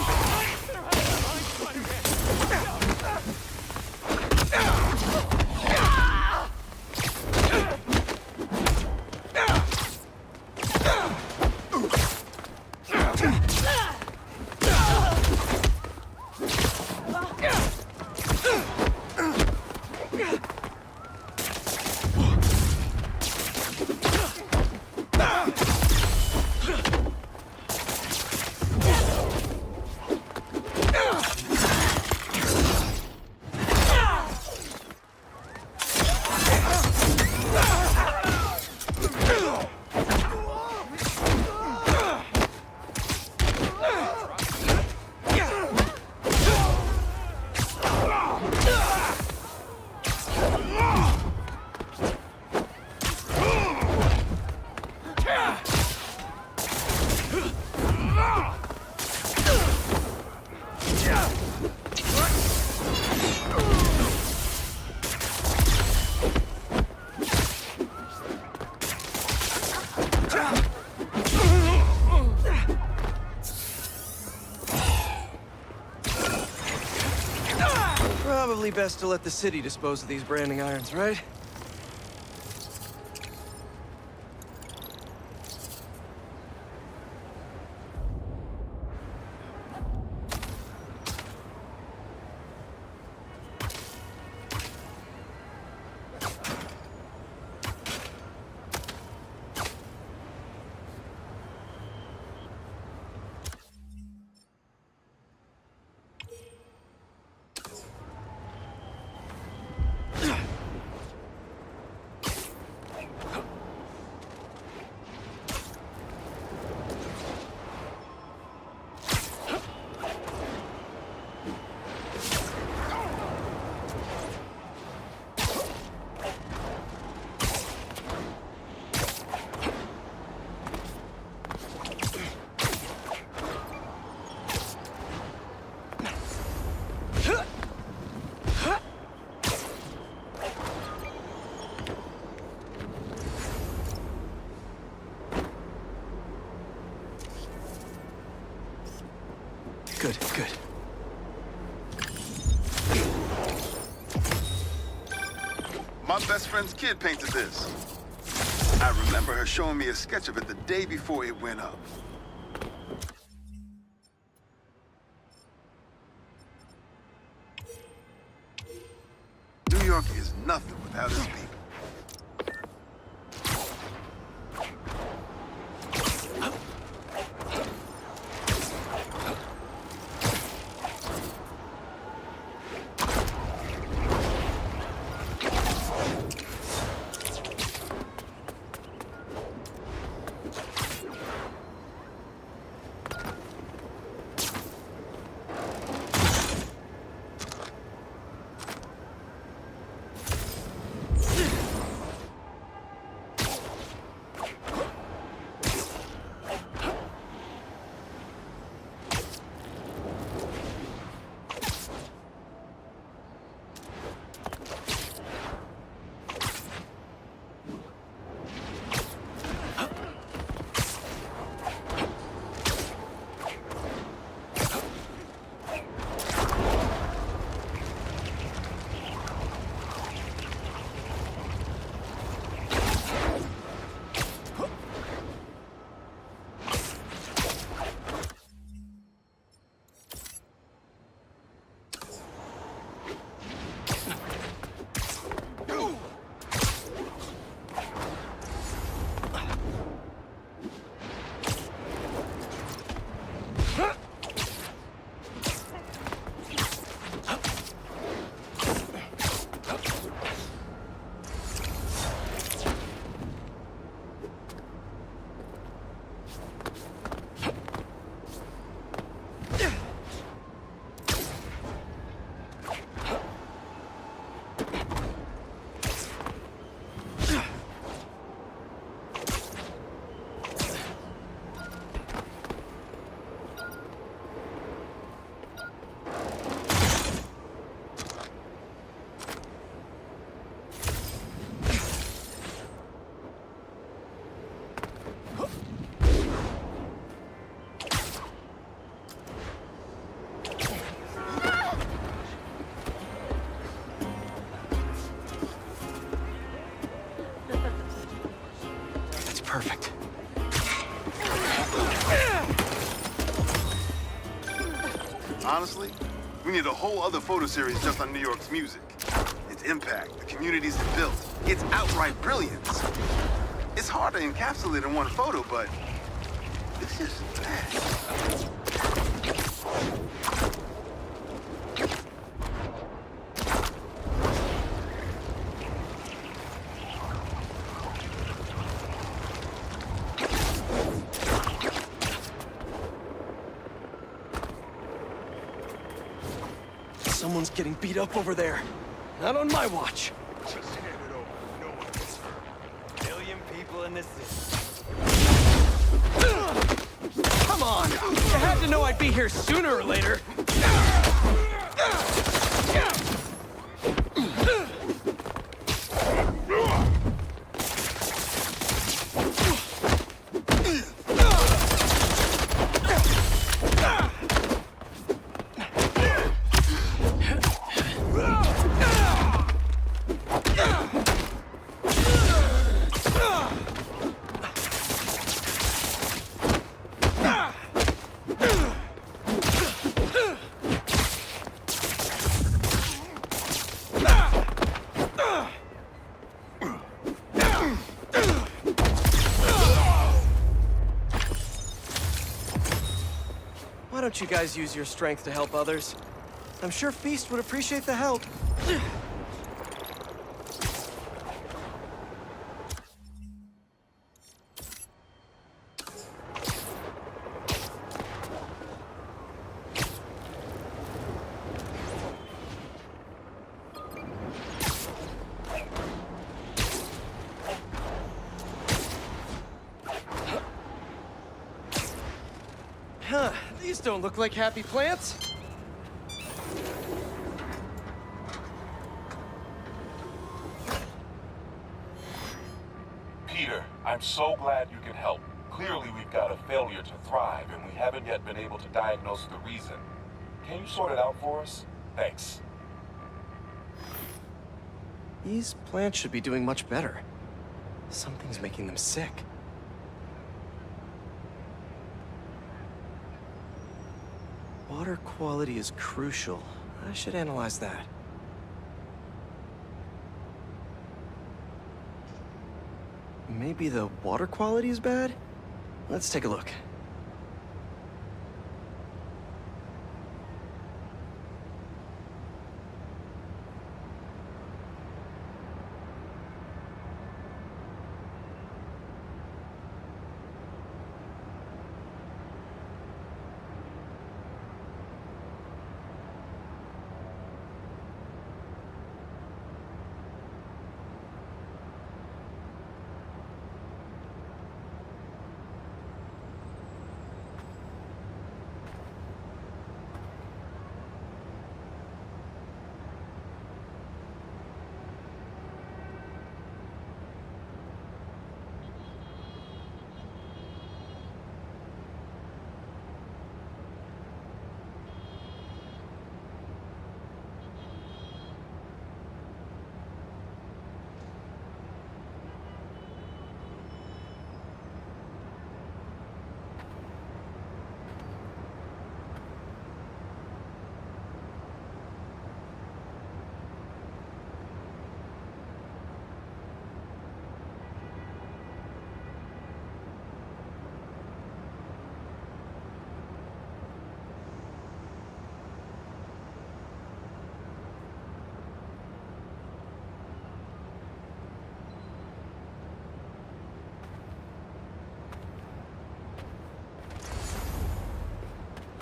Probably best to let the city dispose of these branding irons, right? Good, good. My best friend's kid painted this. I remember her showing me a sketch of it the day before it went up. New York is nothing without its people. Perfect. Honestly, we need a whole other photo series just on New York's music. Its impact, the communities it built, its outright brilliance. It's hard to encapsulate in one photo, but this is bad. Someone's getting beat up over there. Not on my watch. Just hand it over. No one gets hurt. Million people in the city. Come on! You had to know I'd be here sooner or later. you guys use your strength to help others. I'm sure Feast would appreciate the help. Huh, these don't look like happy plants. Peter, I'm so glad you can help. Clearly we've got a failure to thrive, and we haven't yet been able to diagnose the reason. Can you sort it out for us? Thanks. These plants should be doing much better. Something's making them sick. Water quality is crucial. I should analyze that. Maybe the water quality is bad? Let's take a look.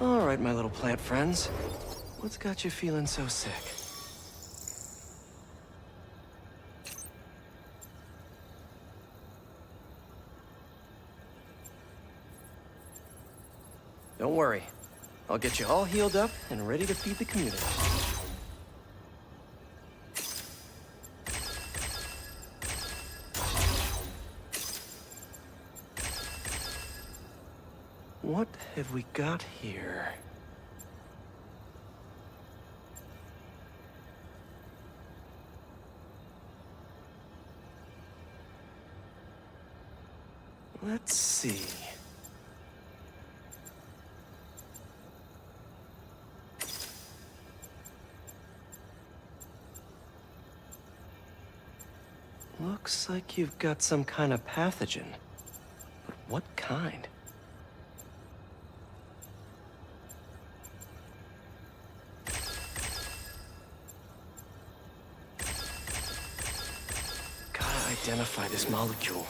All right, my little plant friends. What's got you feeling so sick? Don't worry. I'll get you all healed up and ready to feed the community. What have we got here? Let's see. Looks like you've got some kind of pathogen. But what kind? Identify this molecule.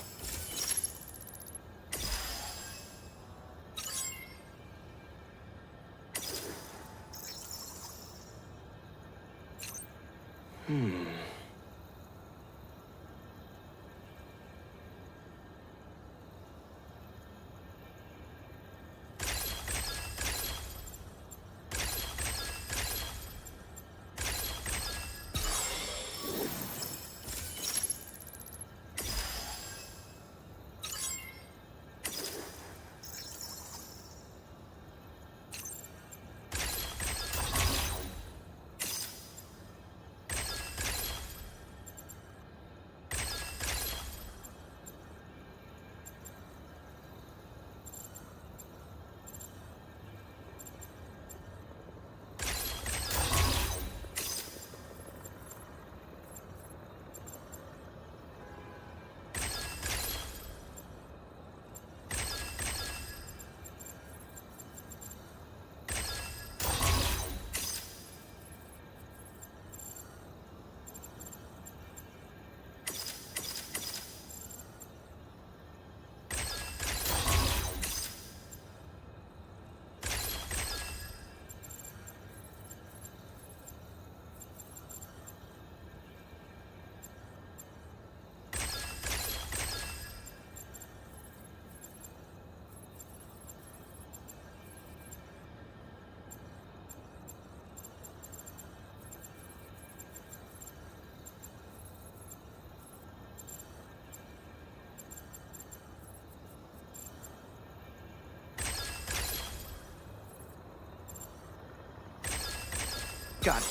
Got it.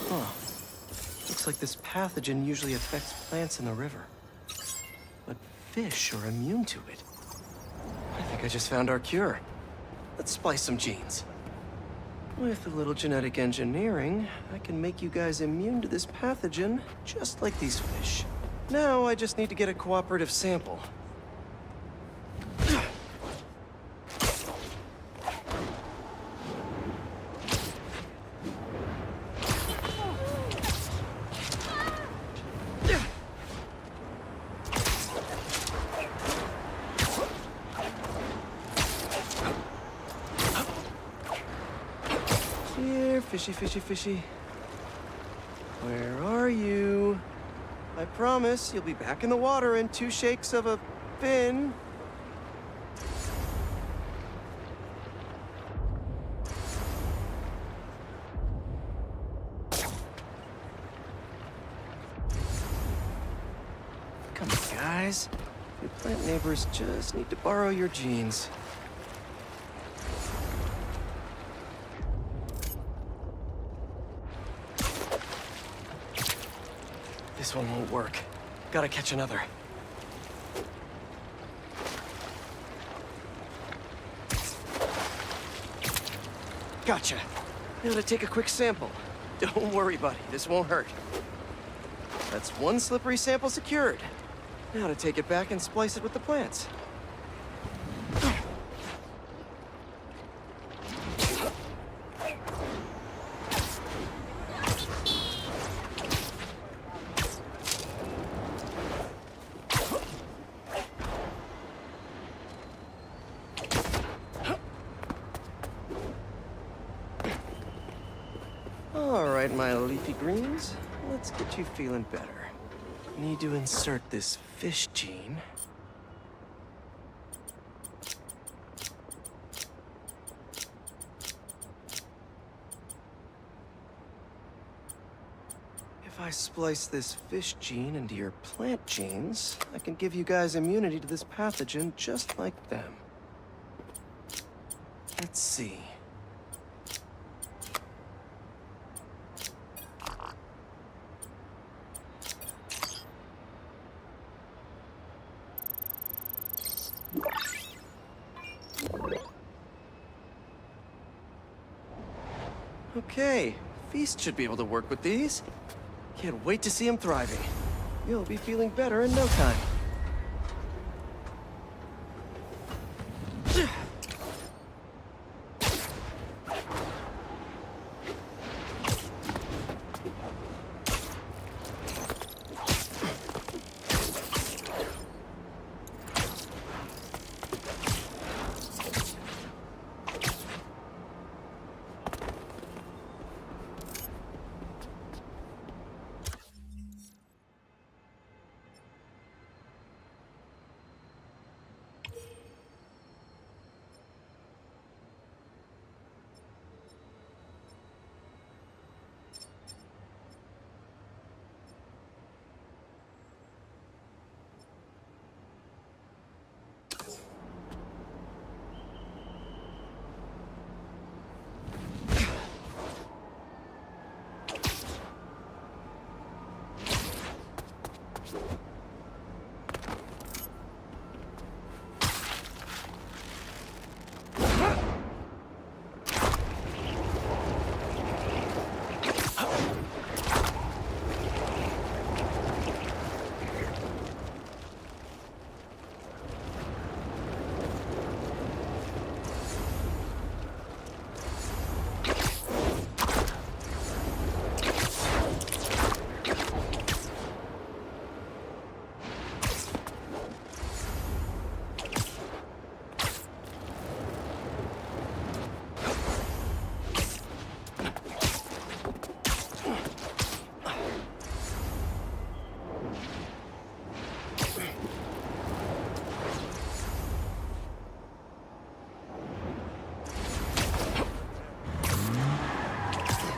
Huh. Looks like this pathogen usually affects plants in the river. But fish are immune to it. I think I just found our cure. Let's splice some genes. With a little genetic engineering, I can make you guys immune to this pathogen, just like these fish. Now I just need to get a cooperative sample. Here, fishy, fishy, fishy. Where are you? I promise you'll be back in the water in 2 shakes of a fin. Come on, guys. Your plant neighbors just need to borrow your genes. This one won't work. Gotta catch another. Gotcha. Now to take a quick sample. Don't worry, buddy. This won't hurt. That's 1 slippery sample secured. Now to take it back and splice it with the plants. All right, my leafy greens. Let's get you feeling better. Need to insert this fish gene. If I splice this fish gene into your plant genes, I can give you guys immunity to this pathogen just like them. Let's see. Okay, Feast should be able to work with these. Can't wait to see him thriving. You'll be feeling better in no time.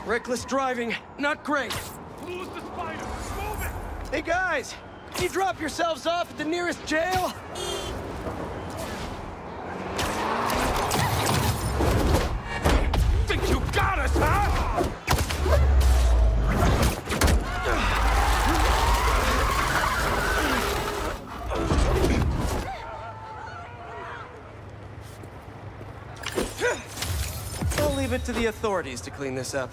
Reckless driving, not great. Lose the spider! Move it! Hey guys, can you drop yourselves off at the nearest jail? Think you got us, huh? to the authorities to clean this up.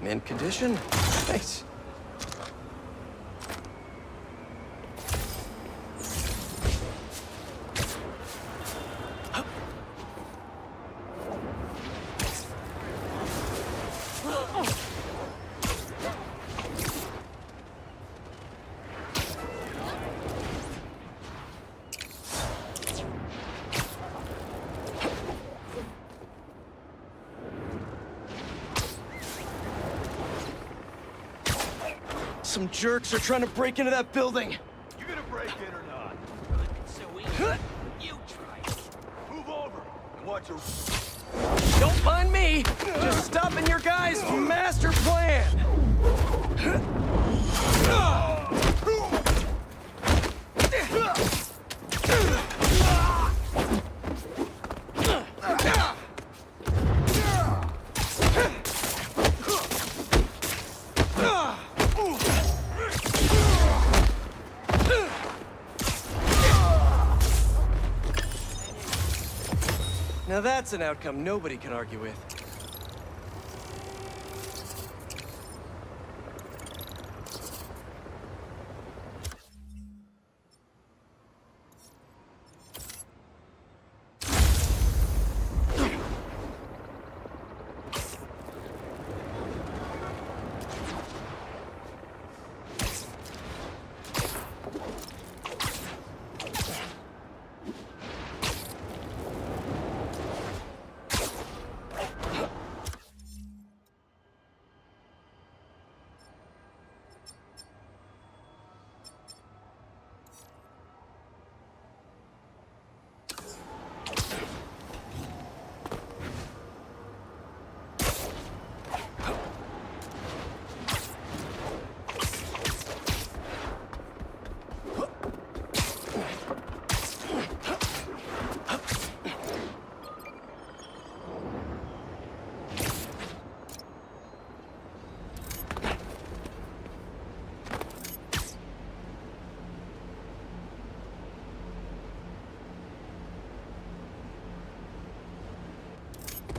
Mint condition? Nice. Some jerks are trying to break into that building. You gonna break in or not? So easy. You try it. Move over and watch your... Don't mind me! Just stopping your guys' master plan! Now that's an outcome nobody can argue with.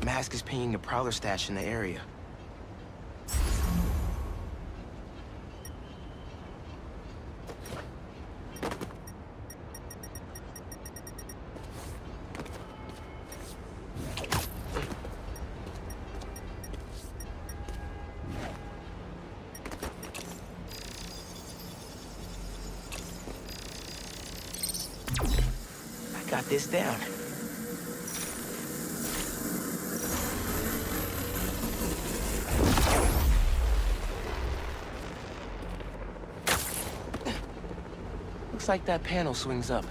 Mask is pinging a prowler stash in the area. I got this down. Looks like that panel swings up.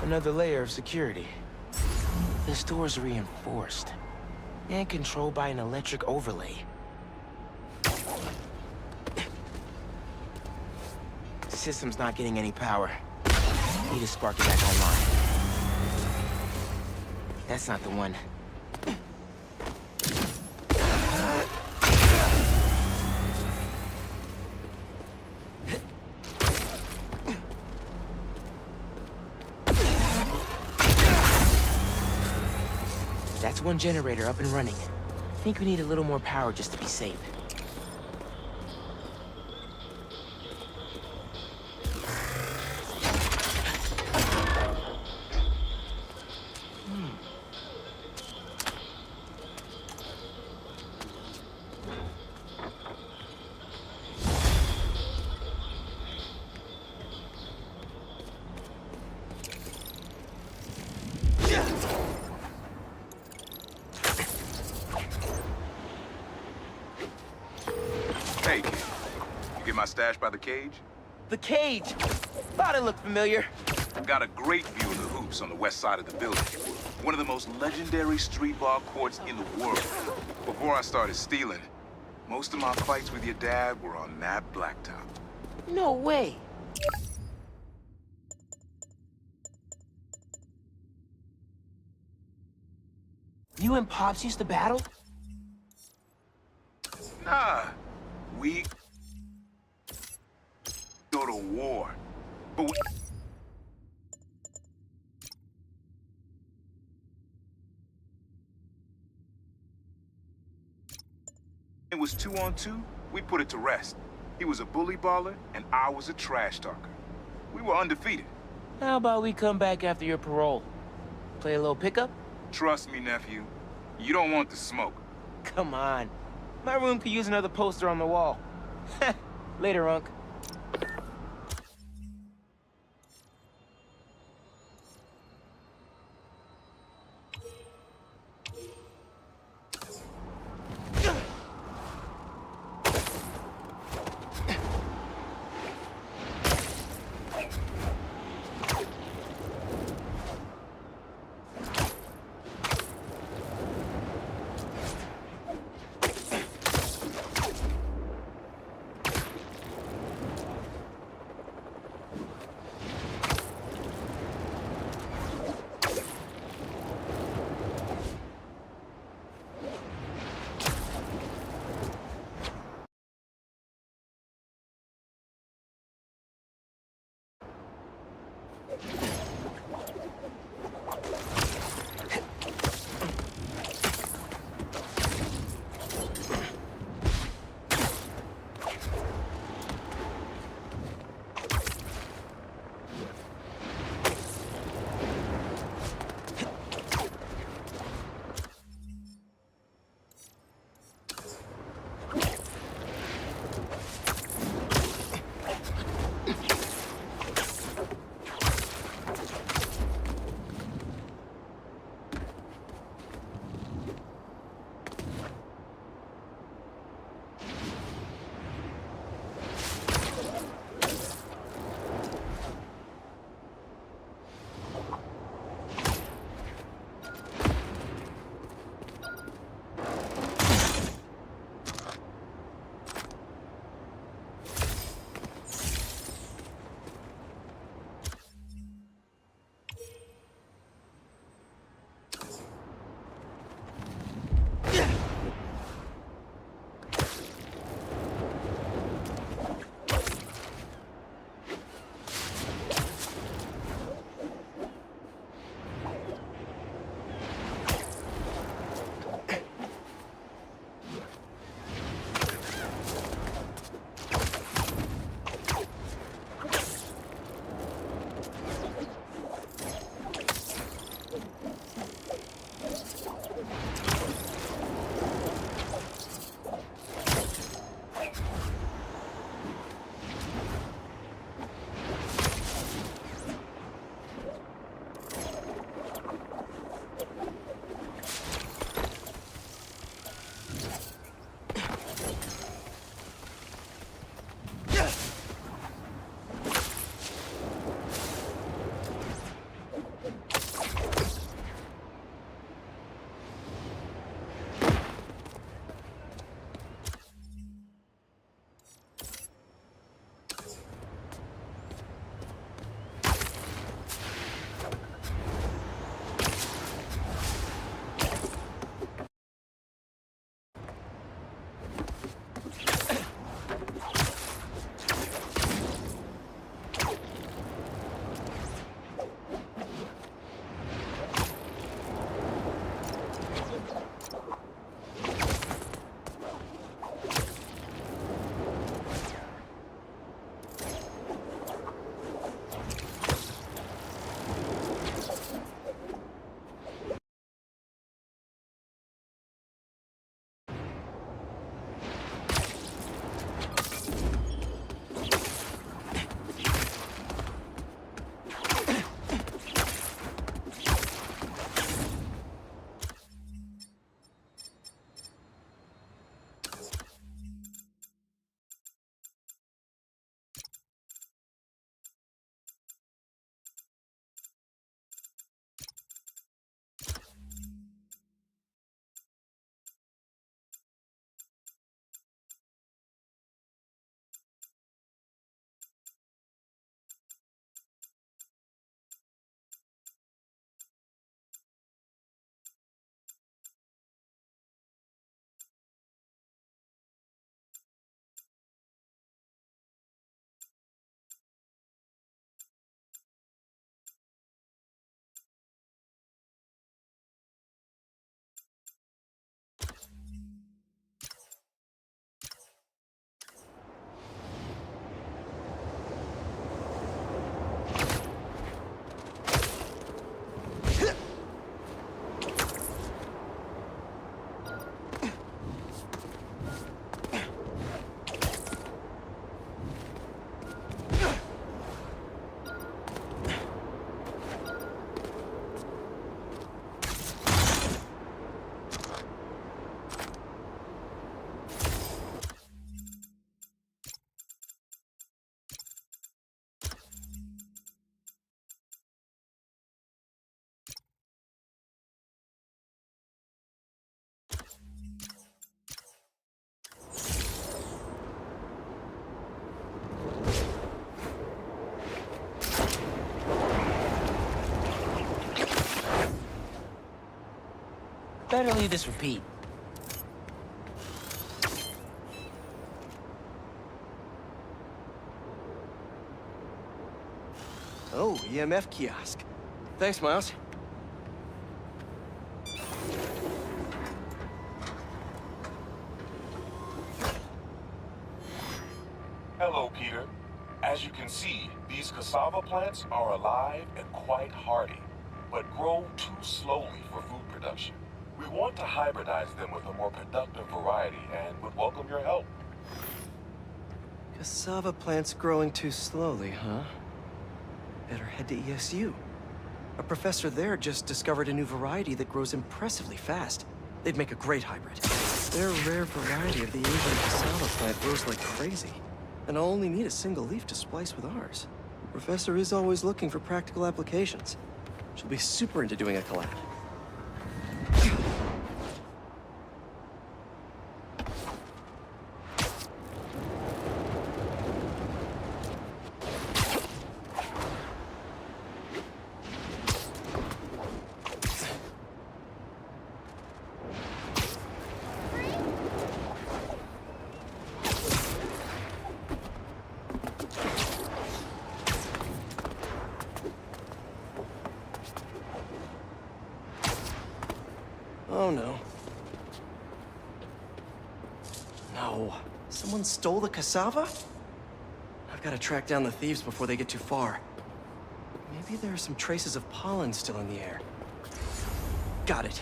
Another layer of security. This door's reinforced and controlled by an electric overlay. System's not getting any power. Need to spark it back online. That's not the one. That's one generator up and running. I think we need a little more power just to be safe. stashed by the cage? The cage! Thought it looked familiar. Got a great view of the hoops on the west side of the building. One of the most legendary street ball courts in the world. Before I started stealing, most of my fights with your dad were on that blacktop. No way. You and Pops used to battle? Nah, we go to war. But it was 2-on-2, we put it to rest. He was a bully baller, and I was a trash talker. We were undefeated. How about we come back after your parole? Play a little pickup? Trust me, nephew. You don't want the smoke. Come on. My room could use another poster on the wall. Later, Unc. Better leave this for Pete. Oh, EMF kiosk. Thanks, Miles. Hello, Peter. As you can see, these cassava plants are alive and quite hardy, but grow too slowly for food production. We want to hybridize them with a more productive variety and would welcome your help. Cassava plants growing too slowly, huh? Better head to ESU. A professor there just discovered a new variety that grows impressively fast. They'd make a great hybrid. Their rare variety of the Asian cassava plant grows like crazy, and I'll only need a single leaf to splice with ours. The professor is always looking for practical applications. She'll be super into doing a collab. Oh no. No. Someone stole the cassava? I've got to track down the thieves before they get too far. Maybe there are some traces of pollen still in the air. Got it.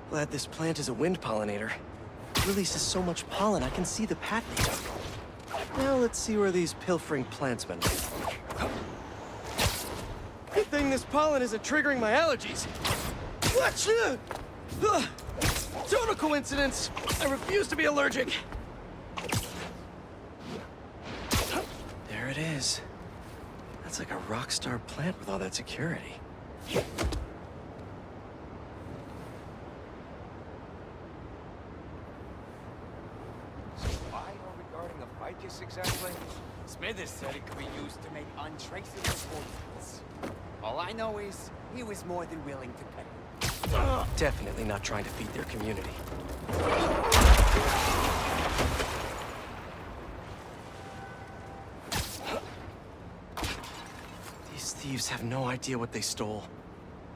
Glad this plant is a wind pollinator. It releases so much pollen I can see the path they took. Now let's see where these pilfering plantsmen are. Good thing this pollen isn't triggering my allergies. Whatcha? Total coincidence. I refuse to be allergic. There it is. That's like a rock star plant with all that security. So why are we guarding a ficus exactly? Smithers said it could be used to make untraceable poisons. All I know is he was more than willing to pay. Definitely not trying to feed their community. These thieves have no idea what they stole.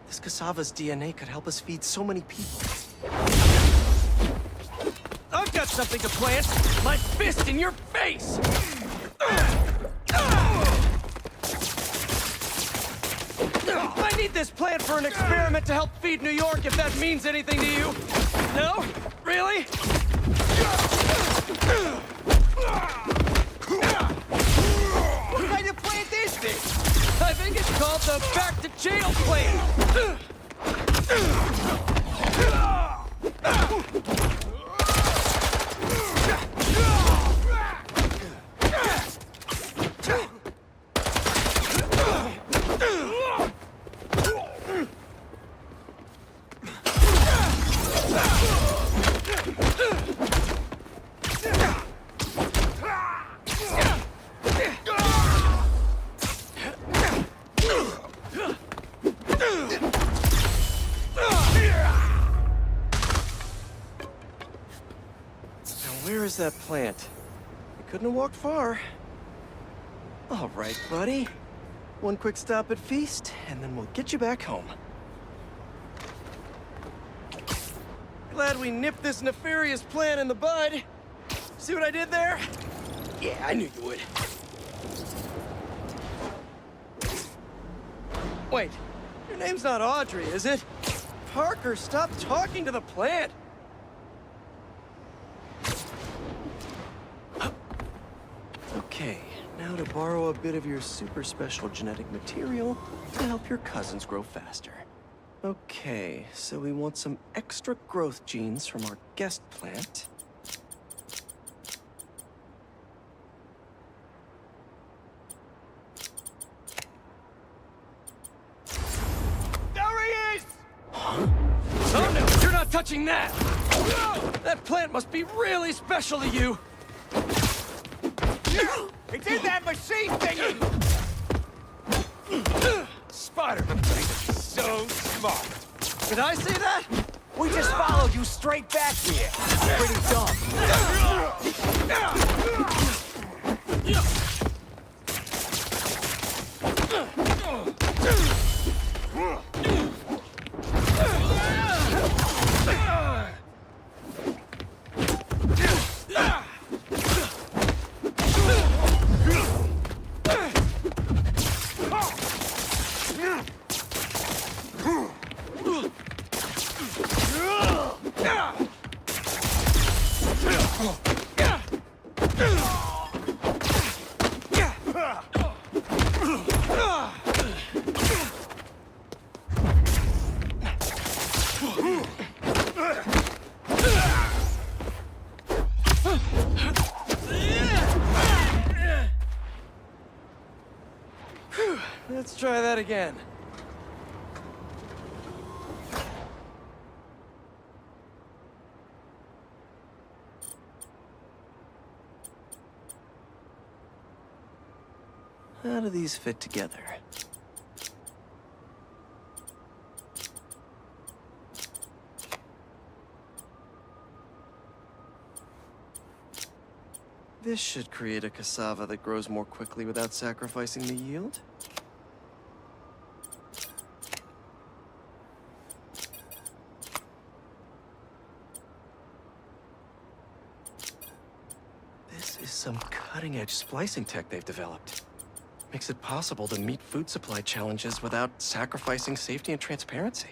This cassava's DNA could help us feed so many people. I've got something to plant! My fist in your face! I need this plant for an experiment to help feed New York, if that means anything to you. No? Really? What kind of plant is this? I think it's called the back to jail plant. Where is that plant? You couldn't have walked far. All right, buddy. One quick stop at Feast, and then we'll get you back home. Glad we nipped this nefarious plan in the bud. See what I did there? Yeah, I knew you would. Wait, your name's not Audrey, is it? Parker, stop talking to the plant! Okay, now to borrow a bit of your super special genetic material to help your cousins grow faster. Okay, so we want some extra growth genes from our guest plant. There he is! Huh? Oh no, you're not touching that! That plant must be really special to you! It's in that machine thingy! Spiderman is so smart. Did I say that? We just followed you straight back here. Pretty dumb. Let's try that again. How do these fit together? This should create a cassava that grows more quickly without sacrificing the yield. This is some cutting-edge splicing tech they've developed. Makes it possible to meet food supply challenges without sacrificing safety and transparency.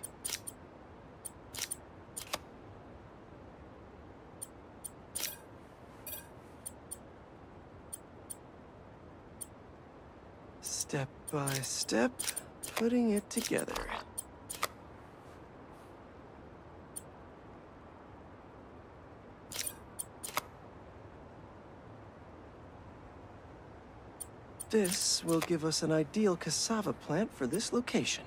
Step by step, putting it together. This will give us an ideal cassava plant for this location.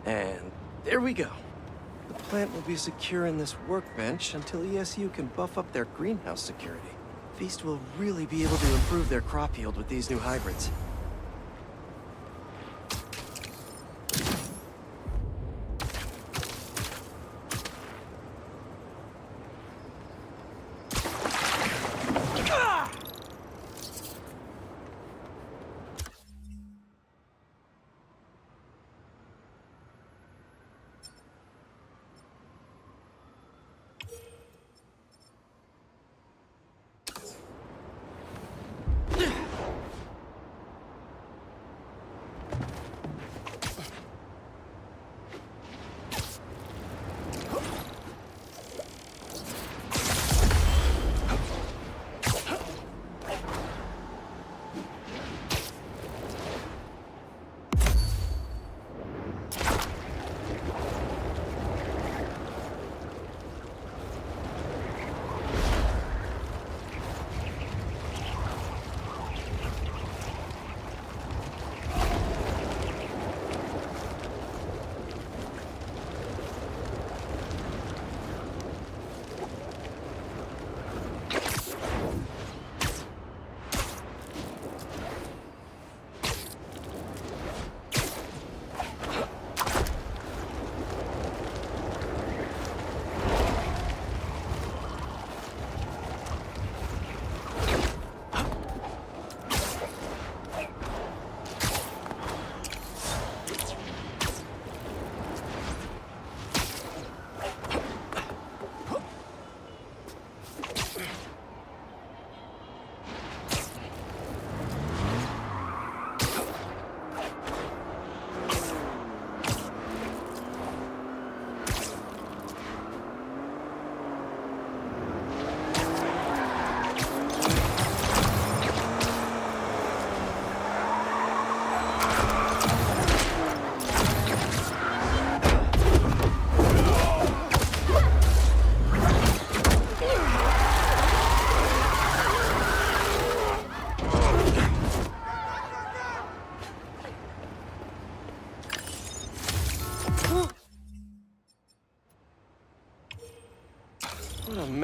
And there we go. The plant will be secure in this workbench until ESU can buff up their greenhouse security. Feast will really be able to improve their crop yield with these new hybrids.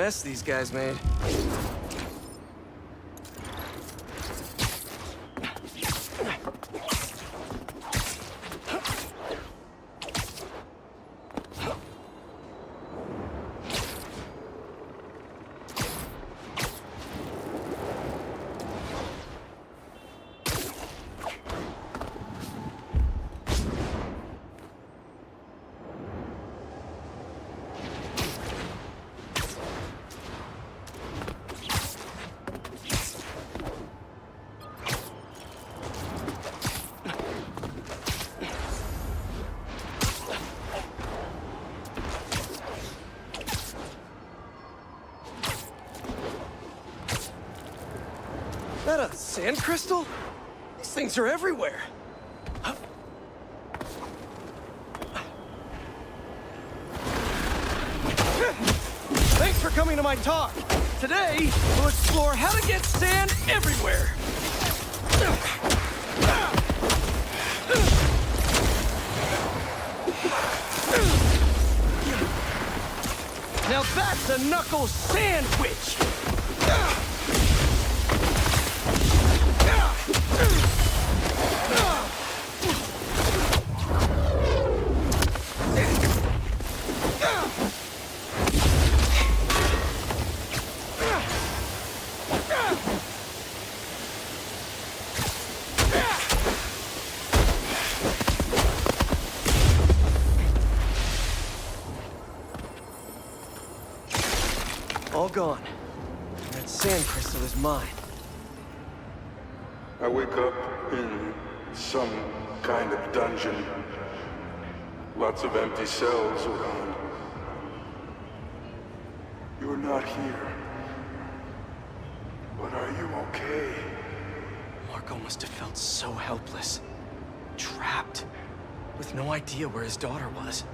mess these guys made. That a sand crystal? These things are everywhere. Thanks for coming to my talk. Today, we'll explore how to get sand everywhere. Now that's a knuckle sandwich! All gone. That sand crystal is mine. I wake up in some kind of dungeon. Lots of empty cells around. You're not here. But are you okay? Marco must have felt so helpless. Trapped. With no idea where his daughter was.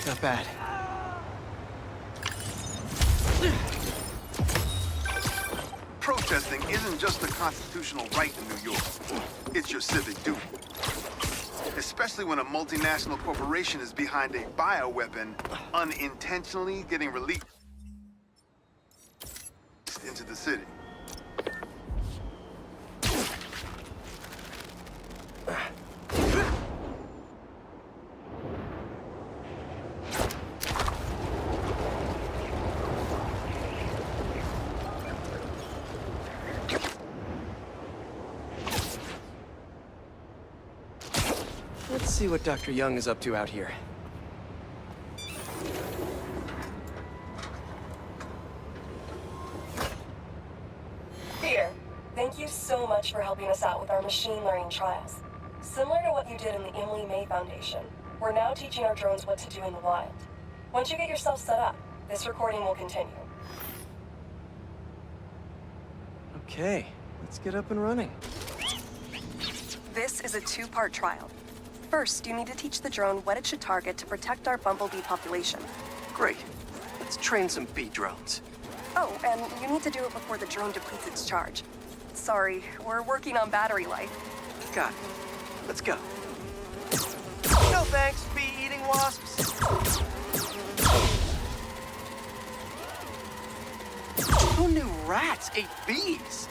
Not bad. Protesting isn't just a constitutional right in New York. It's your civic duty. Especially when a multinational corporation is behind a bioweapon unintentionally getting released into the city. Let's see what Dr. Young is up to out here. Peter, thank you so much for helping us out with our machine learning trials. Similar to what you did in the Emily May Foundation, we're now teaching our drones what to do in the wild. Once you get yourself set up, this recording will continue. Okay, let's get up and running. This is a two-part trial. First, you need to teach the drone what it should target to protect our bumblebee population. Great. Let's train some bee drones. Oh, and you need to do it before the drone depletes its charge. Sorry, we're working on battery life. Got it. Let's go. No thanks, bee-eating wasps. Who knew rats ate bees?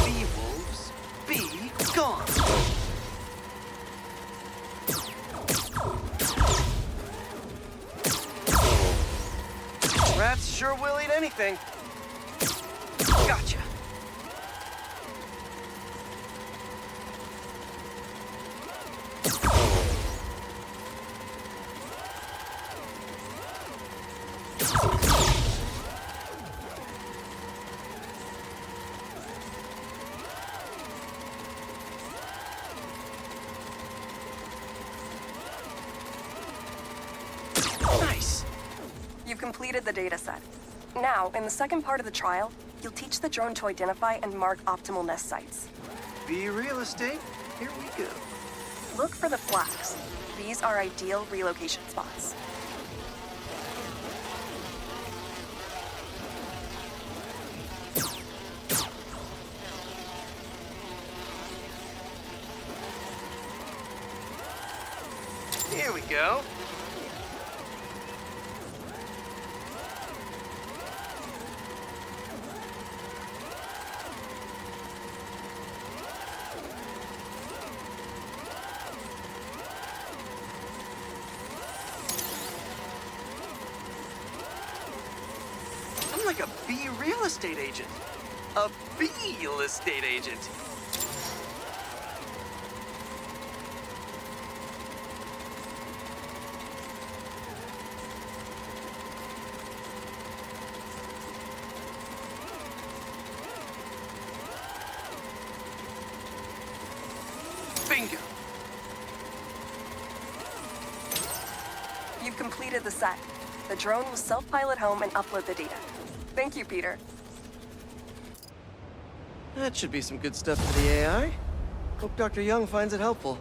Bee wolves, bee gone. Rats sure will eat anything. Gotcha. Nice. You've completed the data set. Now, in the second part of the trial, you'll teach the drone to identify and mark optimal nest sites. Bee real estate, here we go. Look for the flags. These are ideal relocation spots. Here we go. I'm like a bee real estate agent. A bee real estate agent. Bingo. You've completed the set. The drone will self-pilot home and upload the data. Thank you, Peter. That should be some good stuff for the AI. Hope Dr. Young finds it helpful.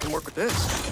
can work with this.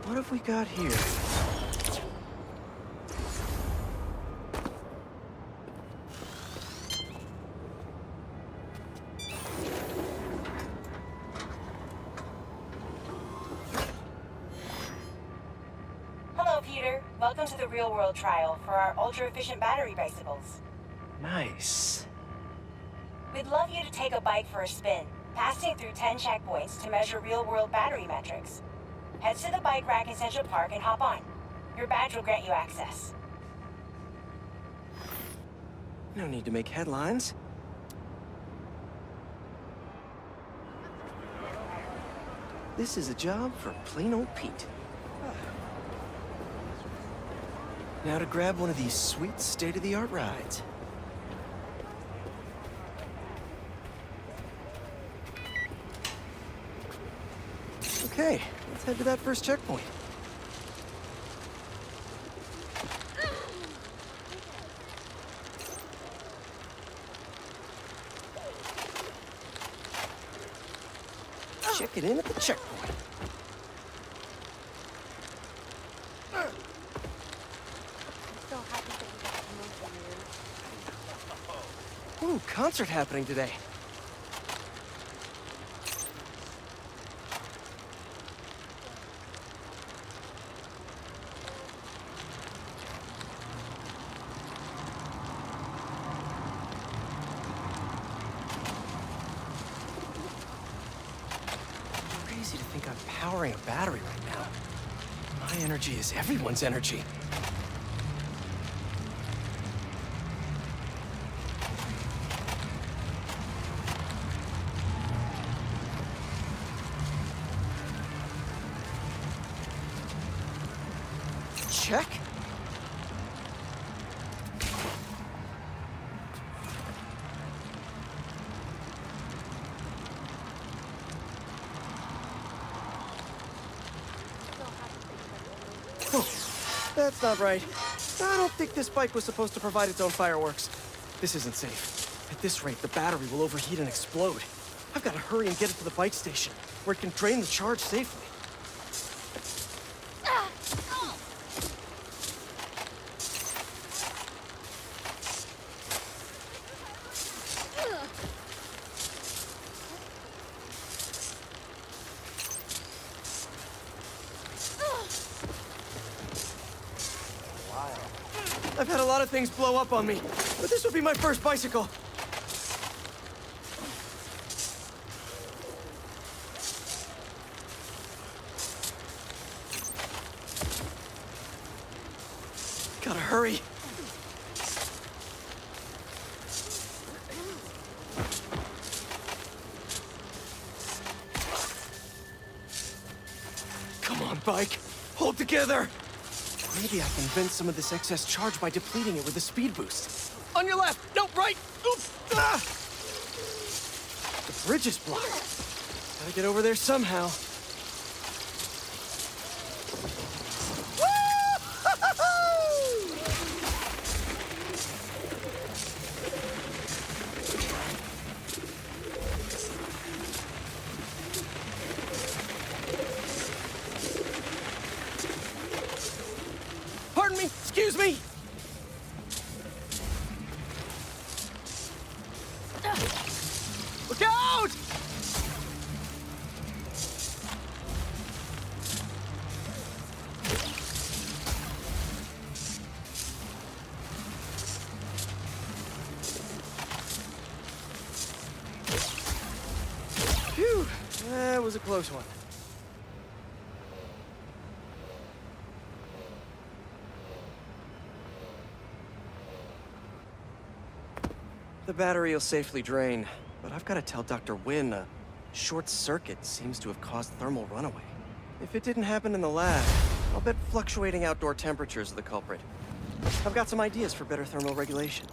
What have we got here? Hello, Peter. Welcome to the real-world trial for our ultra-efficient battery bicycles. Nice. We'd love you to take a bike for a spin, passing through 10 checkpoints to measure real-world battery metrics. Head to the bike rack in Central Park and hop on. Your badge will grant you access. No need to make headlines. This is a job for plain old Pete. Now to grab one of these sweet state-of-the-art rides. Okay, let's head to that first checkpoint. Check it in at the checkpoint. Ooh, concert happening today. Crazy to think I'm powering a battery right now. My energy is everyone's energy. Check. Oh, that's not right. I don't think this bike was supposed to provide its own fireworks. This isn't safe. At this rate, the battery will overheat and explode. I've got to hurry and get it to the bike station, where it can drain the charge safely. I've had a lot of things blow up on me, but this would be my first bicycle. Gotta hurry. Come on, bike. Hold together. Maybe I can vent some of this excess charge by depleting it with a speed boost. On your left! No, right! Oops! Ah! The bridge is blocked. Gotta get over there somehow. Woo! Excuse me? Look out! Phew, that was a close one. The battery will safely drain, but I've got to tell Dr. Wynn a short circuit seems to have caused thermal runaway. If it didn't happen in the lab, I'll bet fluctuating outdoor temperatures are the culprit. I've got some ideas for better thermal regulation.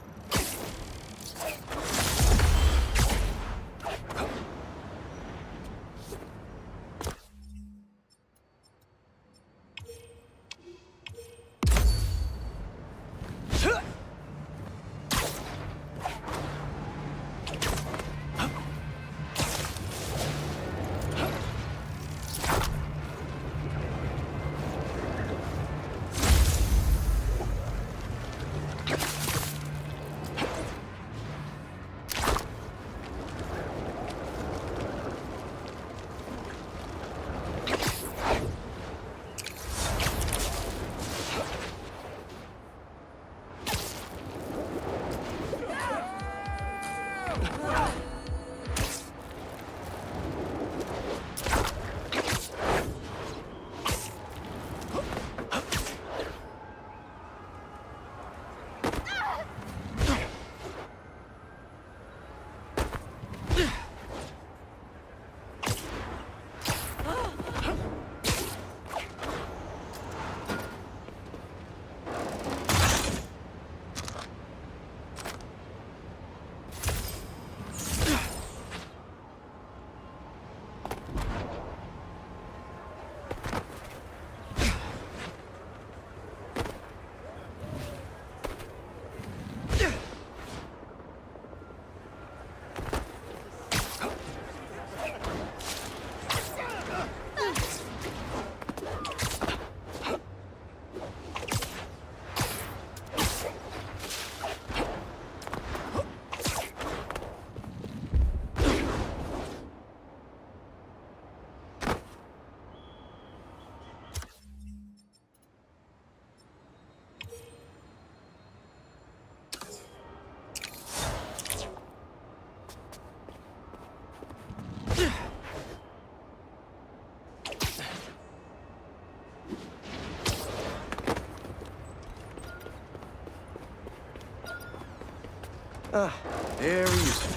Ah, very useful.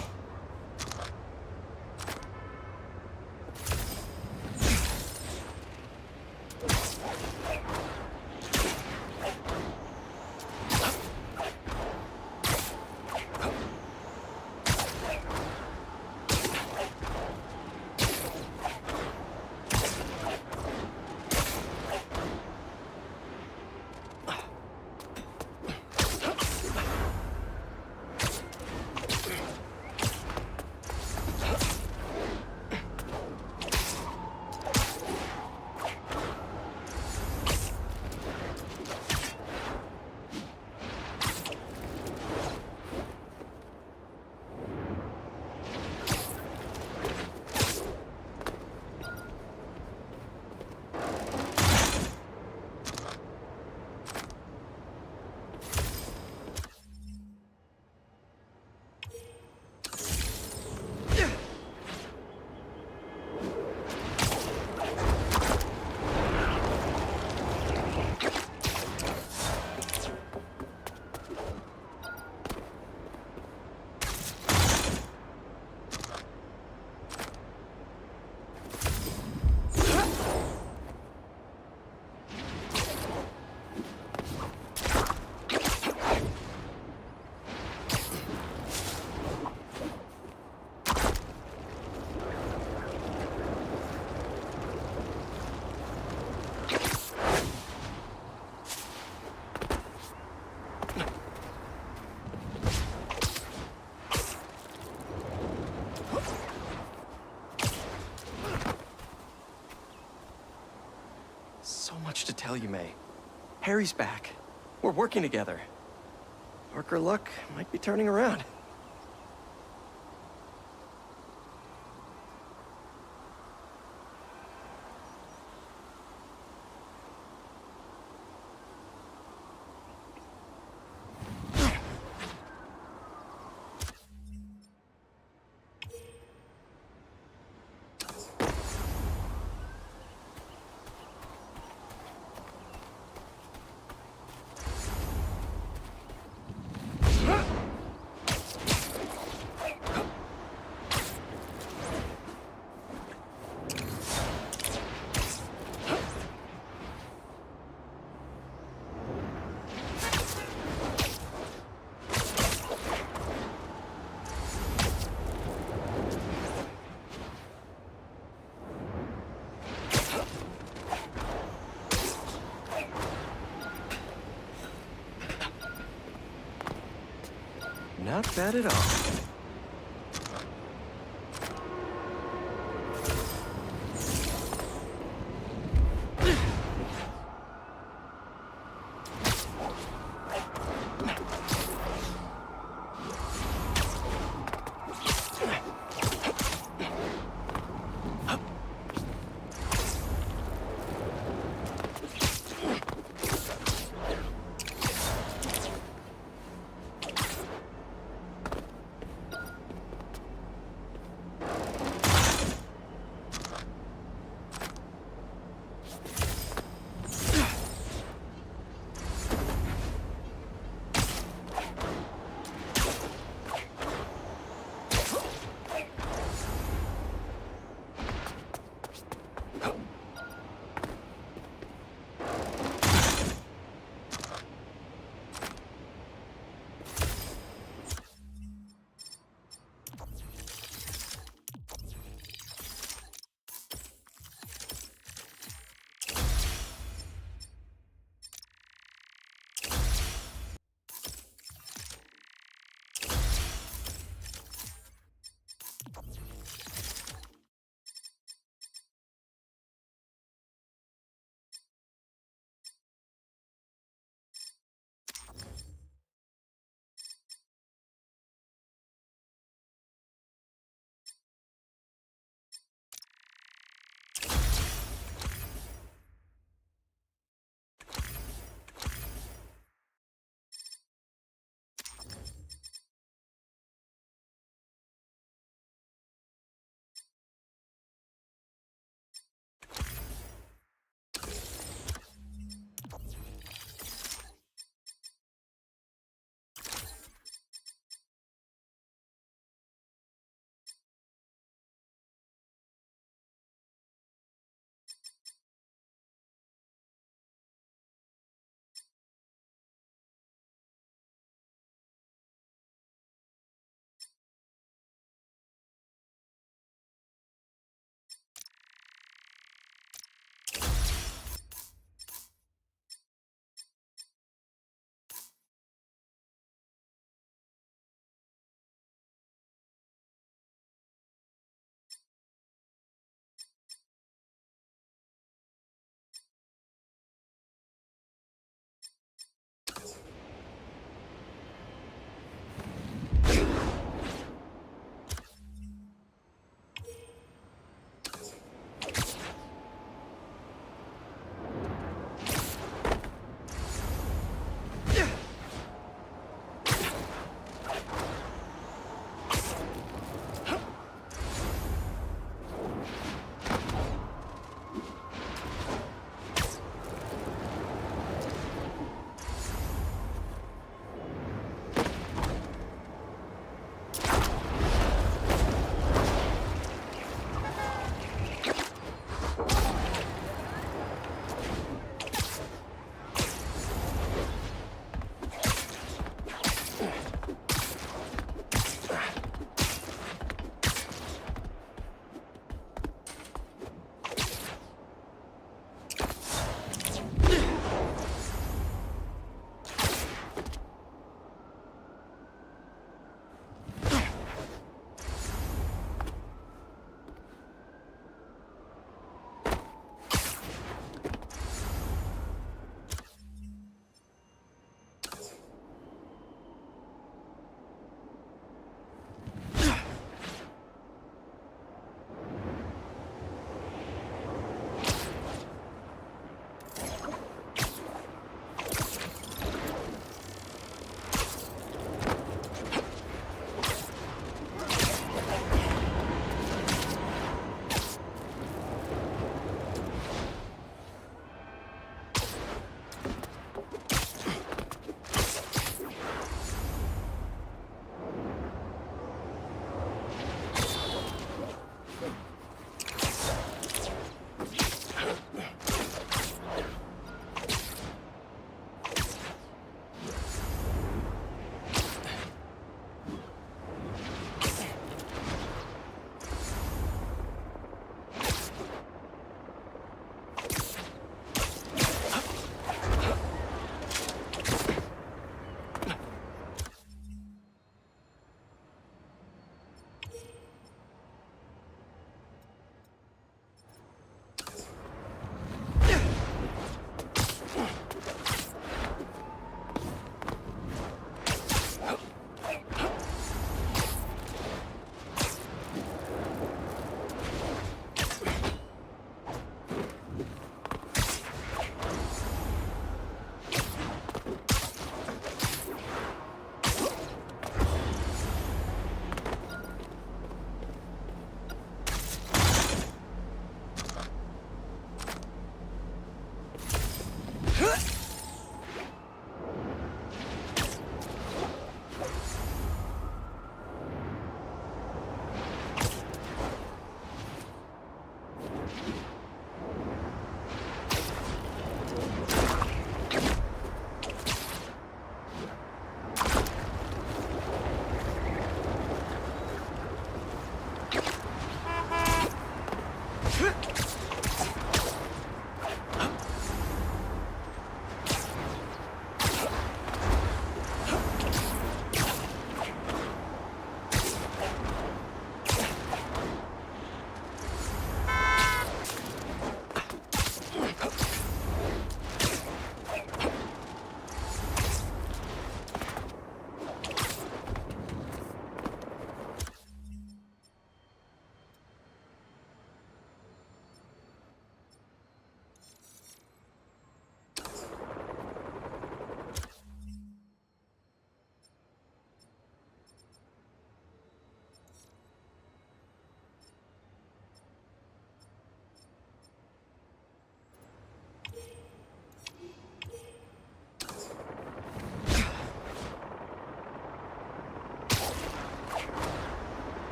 So much to tell you, May. Harry's back. We're working together. Parker luck might be turning around. Not bad at all.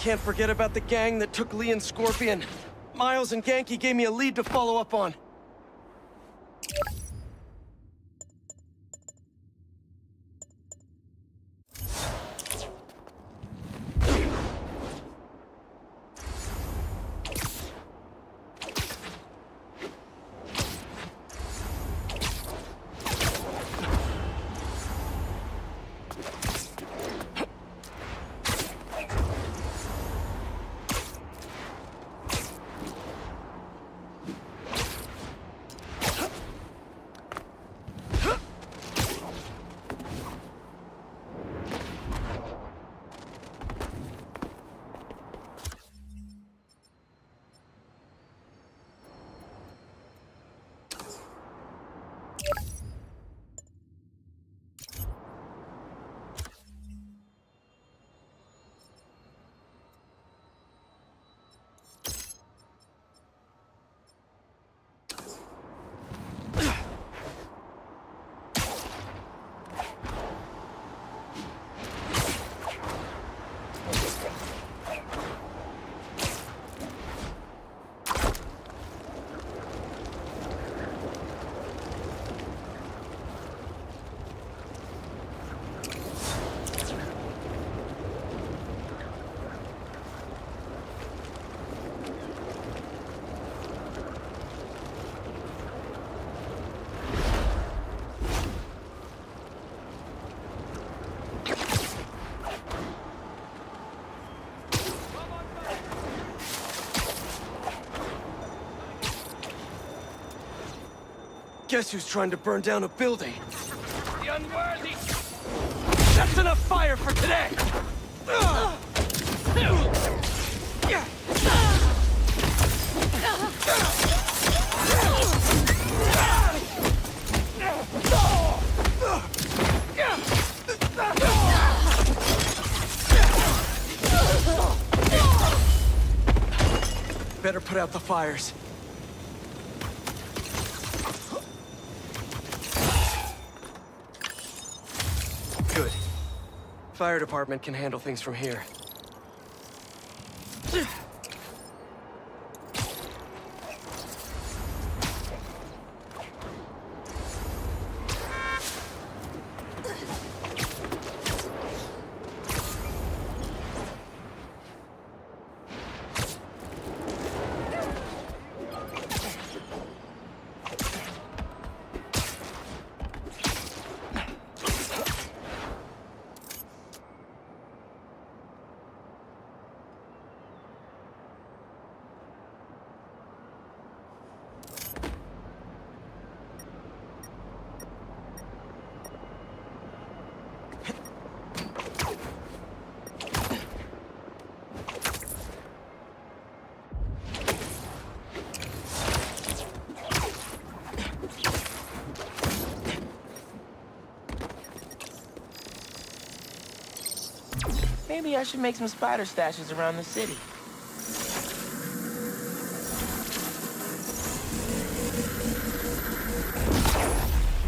can't forget about the gang that took Lee and Scorpion. Miles and Genki gave me a lead to follow up on. Guess who's trying to burn down a building? The unworthy! That's enough fire for today! Better put out the fires. Good. Fire department can handle things from here. Maybe I should make some spider stashes around the city.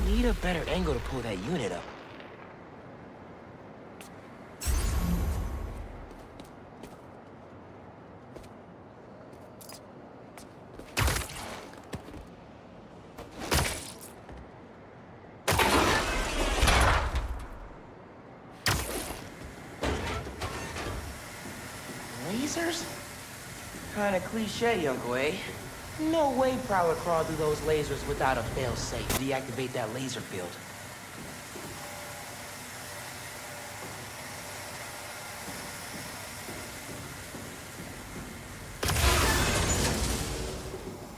Need a better angle to pull that unit up. Lasers? Kinda cliche, Uncle A. No way Prowler crawled through those lasers without a fail-safe to deactivate that laser field.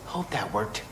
Hope that worked.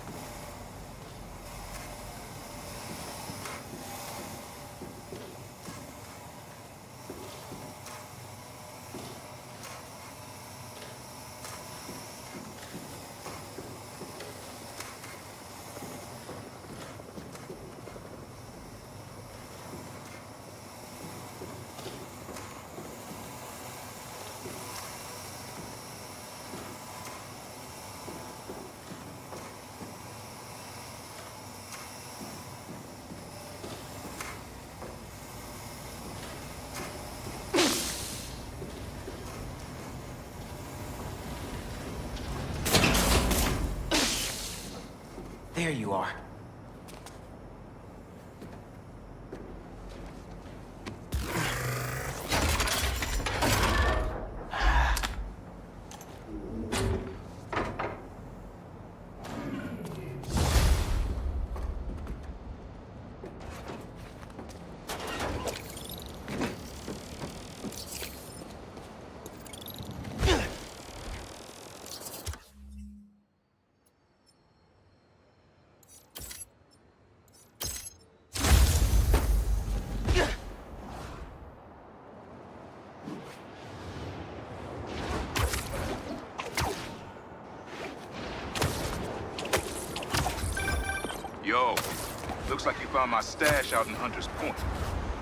There you are. Yo, looks like you found my stash out in Hunter's Point.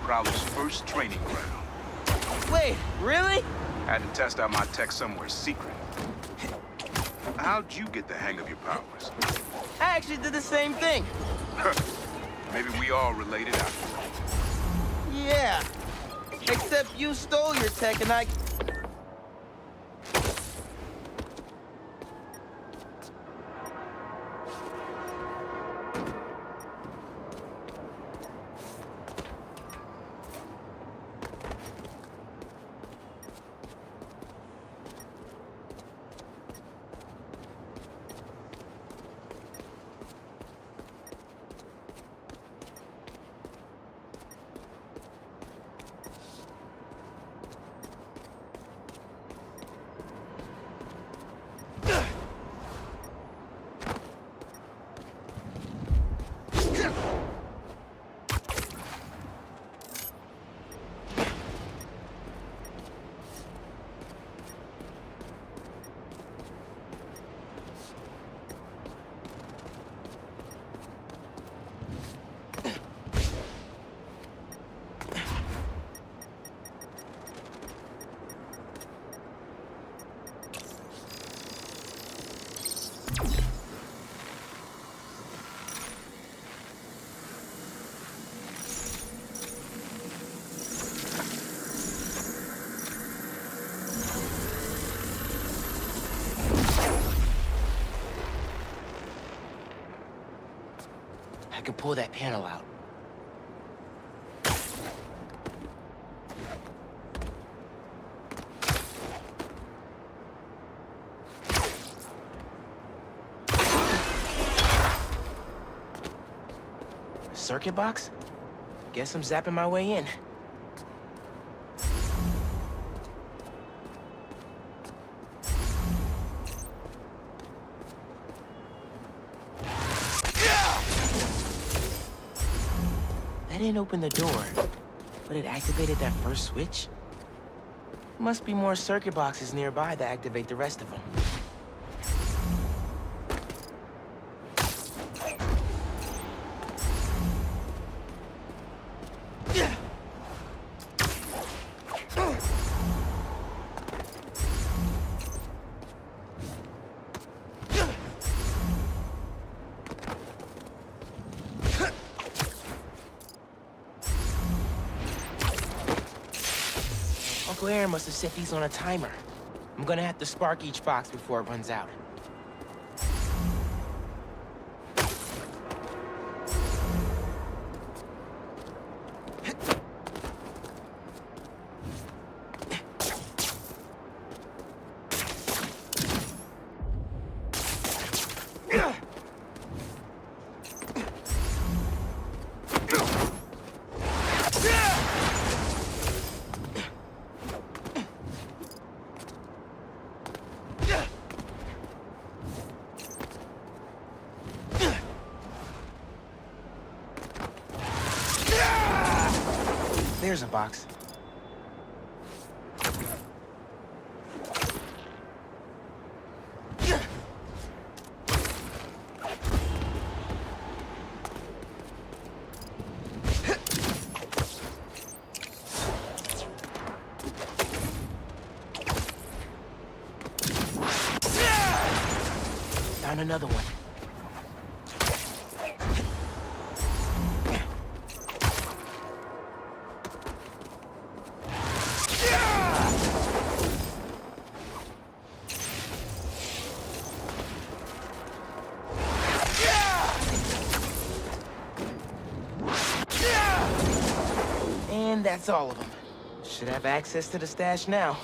Prowler's first training ground. Wait, really? Had to test out my tech somewhere secret. How'd you get the hang of your powers? I actually did the same thing. Maybe we all related after all. Yeah. Except you stole your tech and I... I can pull that panel out. Circuit box? Guess I'm zapping my way in. That didn't open the door, but it activated that first switch. Must be more circuit boxes nearby that activate the rest of them. Uncle Aaron must have set these on a timer. I'm gonna have to spark each box before it runs out. There's a box. Found another one. And that's all of them. Should have access to the stash now.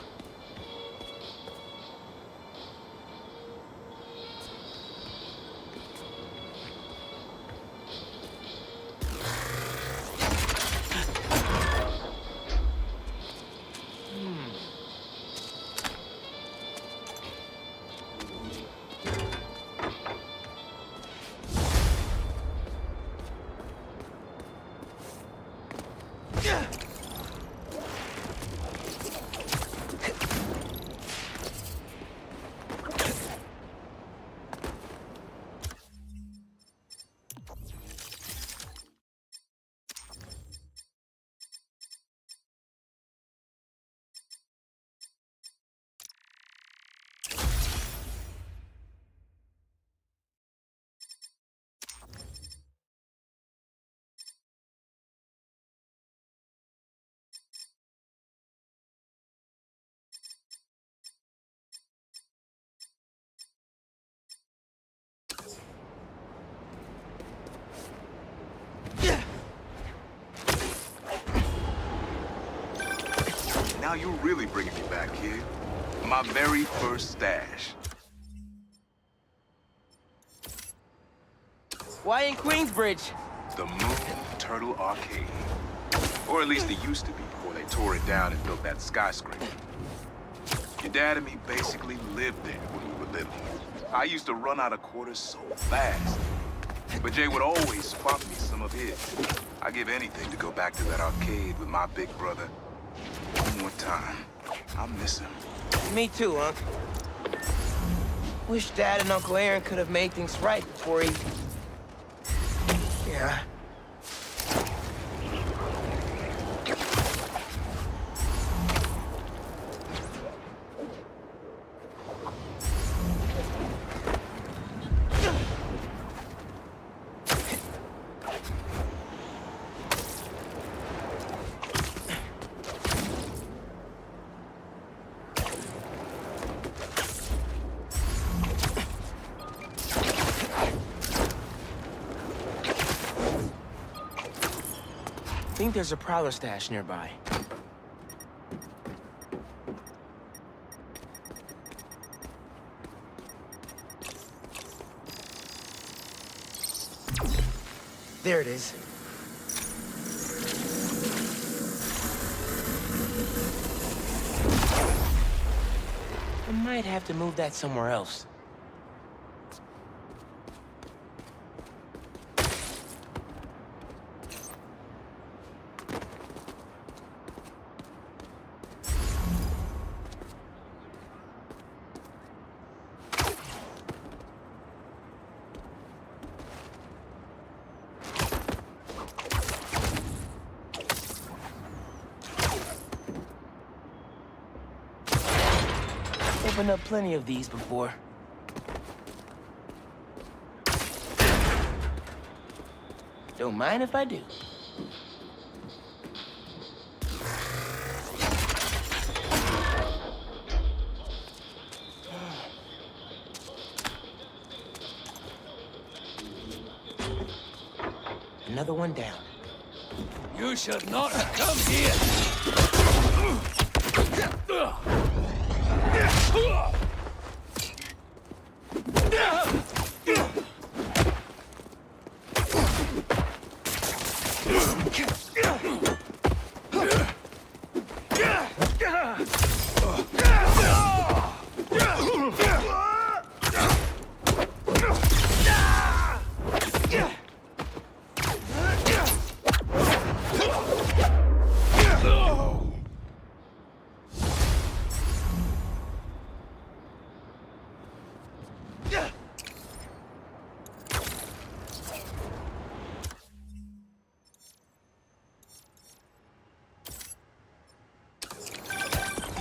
Now you're really bringing me back, kid. My very first stash. Why in Queensbridge? The Moon Turtle Arcade. Or at least it used to be before they tore it down and built that skyscraper. Your dad and me basically lived there when we were little. I used to run out of quarters so fast. But Jay would always spot me some of his. I'd give anything to go back to that arcade with my big brother. One more time. I miss him. Me too, Unc. Wish Dad and Uncle Aaron could have made things right before he... Yeah. I think there's a Prowler stash nearby. There it is. I might have to move that somewhere else. Opened up plenty of these before. Don't mind if I do. Another one down. You should not have come here!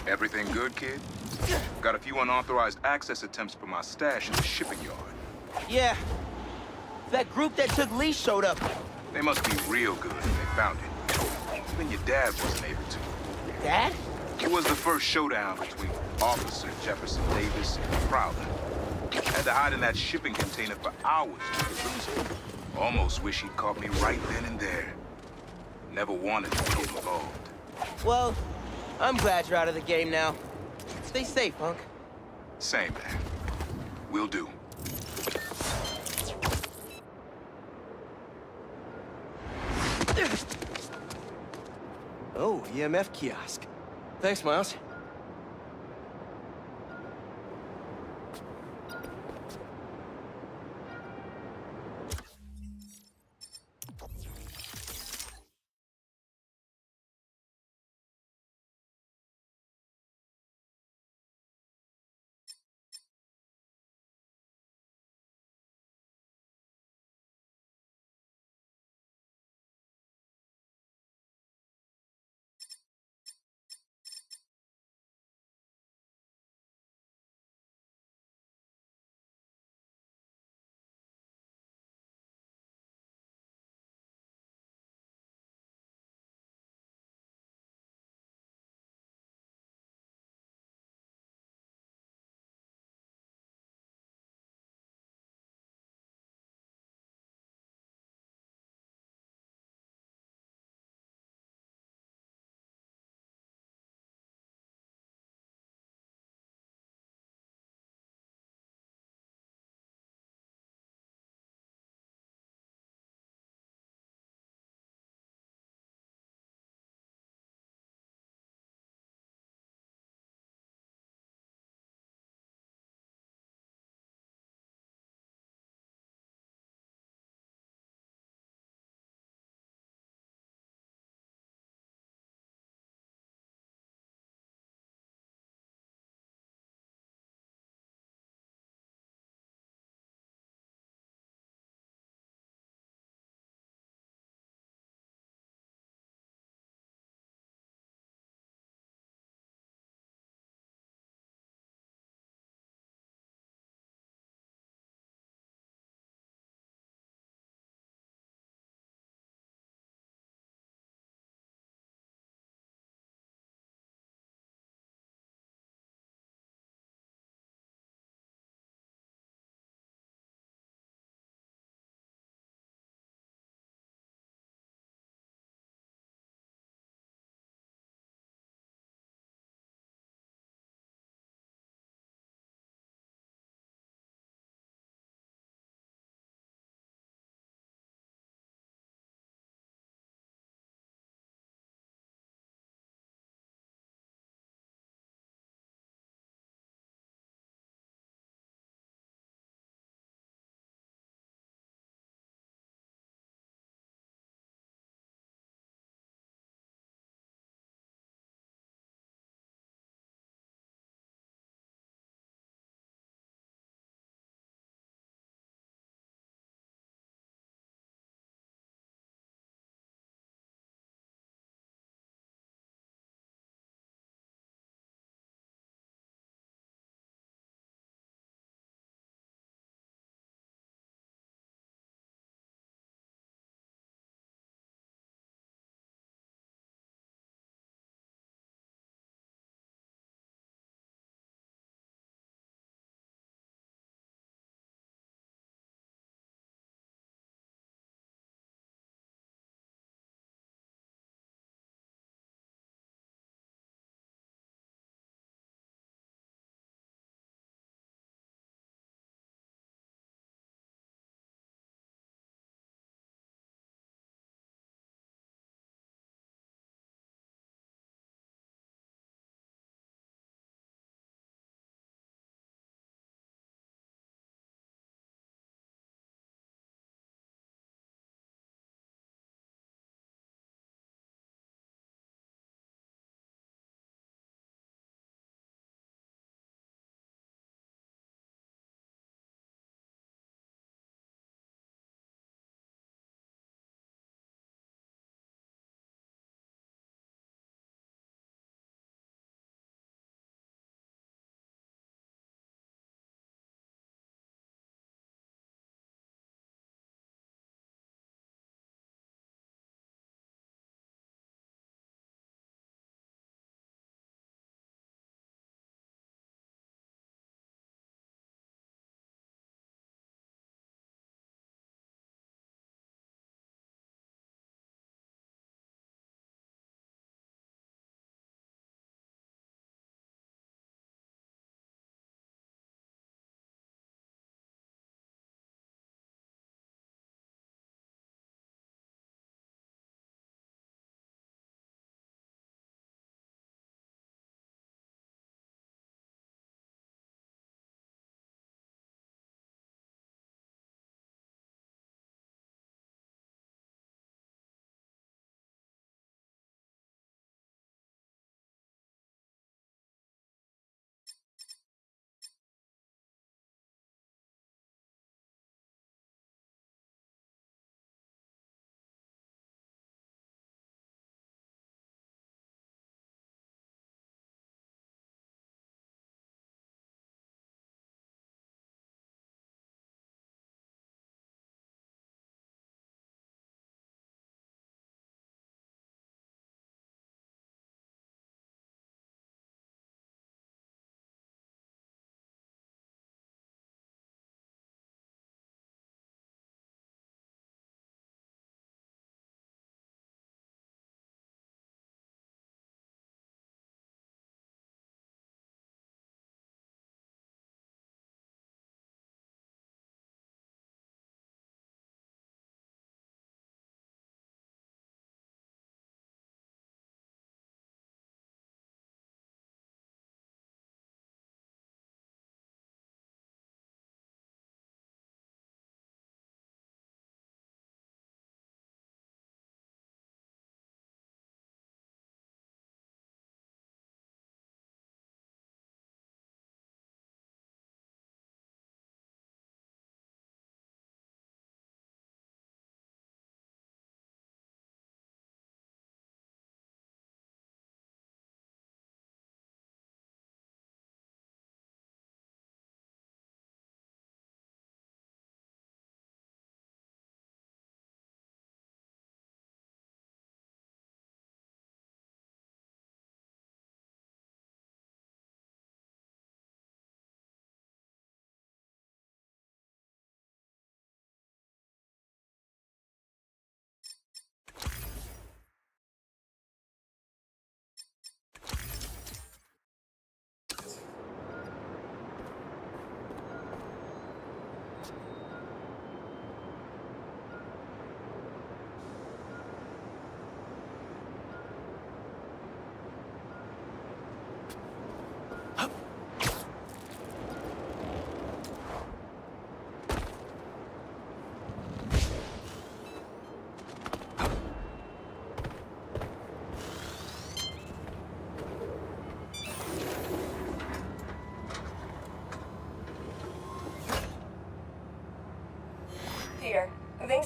Everything good, kid? Got a few unauthorized access attempts for my stash in the shipping yard. Yeah. That group that took Lee showed up. They must be real good if they found it. Even your dad wasn't able to. Dad? It was the first showdown between Officer Jefferson Davis and Prowler. Had to hide in that shipping container for hours to lose him. Almost wish he'd caught me right then and there. Never wanted to get involved. Well, I'm glad you're out of the game now. Stay safe, punk. Same, man. Will do. Oh, EMF kiosk. Thanks, Miles.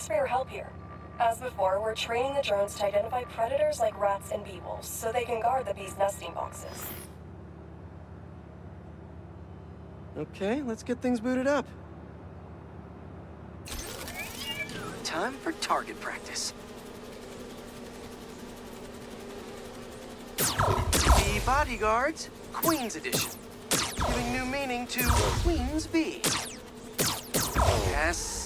Thanks for your help here. As before, we're training the drones to identify predators like rats and bee wolves, so they can guard the bees' nesting boxes. Okay, let's get things booted up. Time for target practice. Bee Bodyguards, Queen's Edition. Giving new meaning to Queen's Bee. Yes.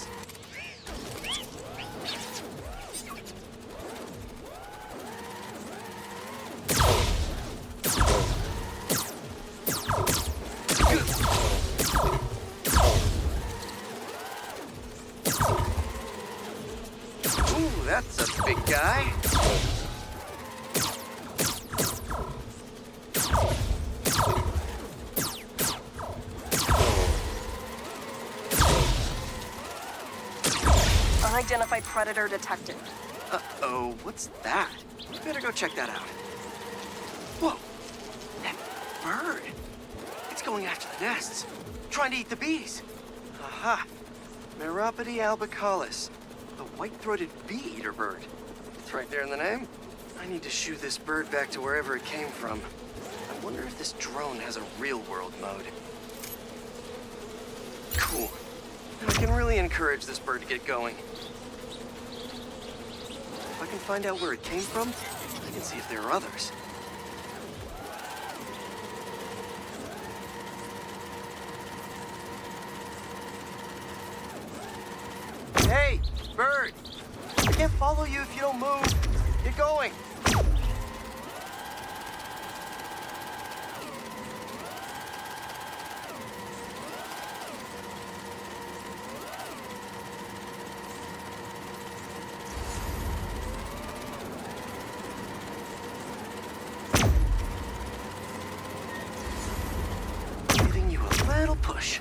Ooh, that's a big guy. Unidentified predator detected. Uh-oh, what's that? Better go check that out. Whoa, that bird. It's going after the nests, trying to eat the bees. Aha, Meropode albicollis, the white-throated bee-eater bird. It's right there in the name. I need to shoo this bird back to wherever it came from. I wonder if this drone has a real-world mode. Cool. Now I can really encourage this bird to get going. If I can find out where it came from, I can see if there are others. Hey, bird! I can't follow you if you don't move. Get going! Giving you a little push.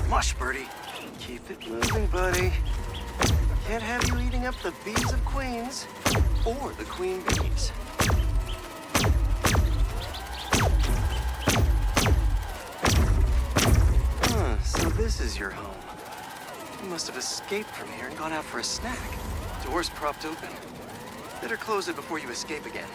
Mush, birdie. Keep it moving, buddy. Can't have you eating up the bees of queens or the queen bees. So this is your home. You must have escaped from here and gone out for a snack. Door's propped open. Better close it before you escape again.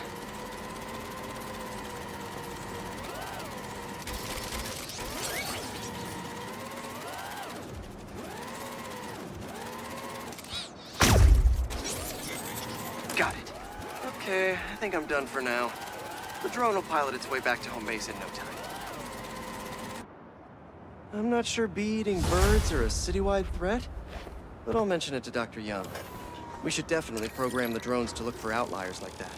Got it. Okay, I think I'm done for now. The drone will pilot its way back to home base in no time. I'm not sure bee-eating birds are a citywide threat, but I'll mention it to Dr. Young. We should definitely program the drones to look for outliers like that.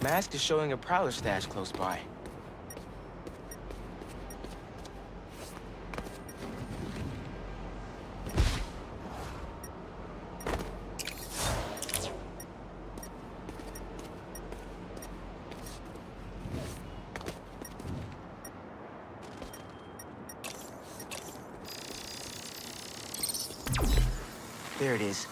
Mask is showing a prowler stash close by. There it is.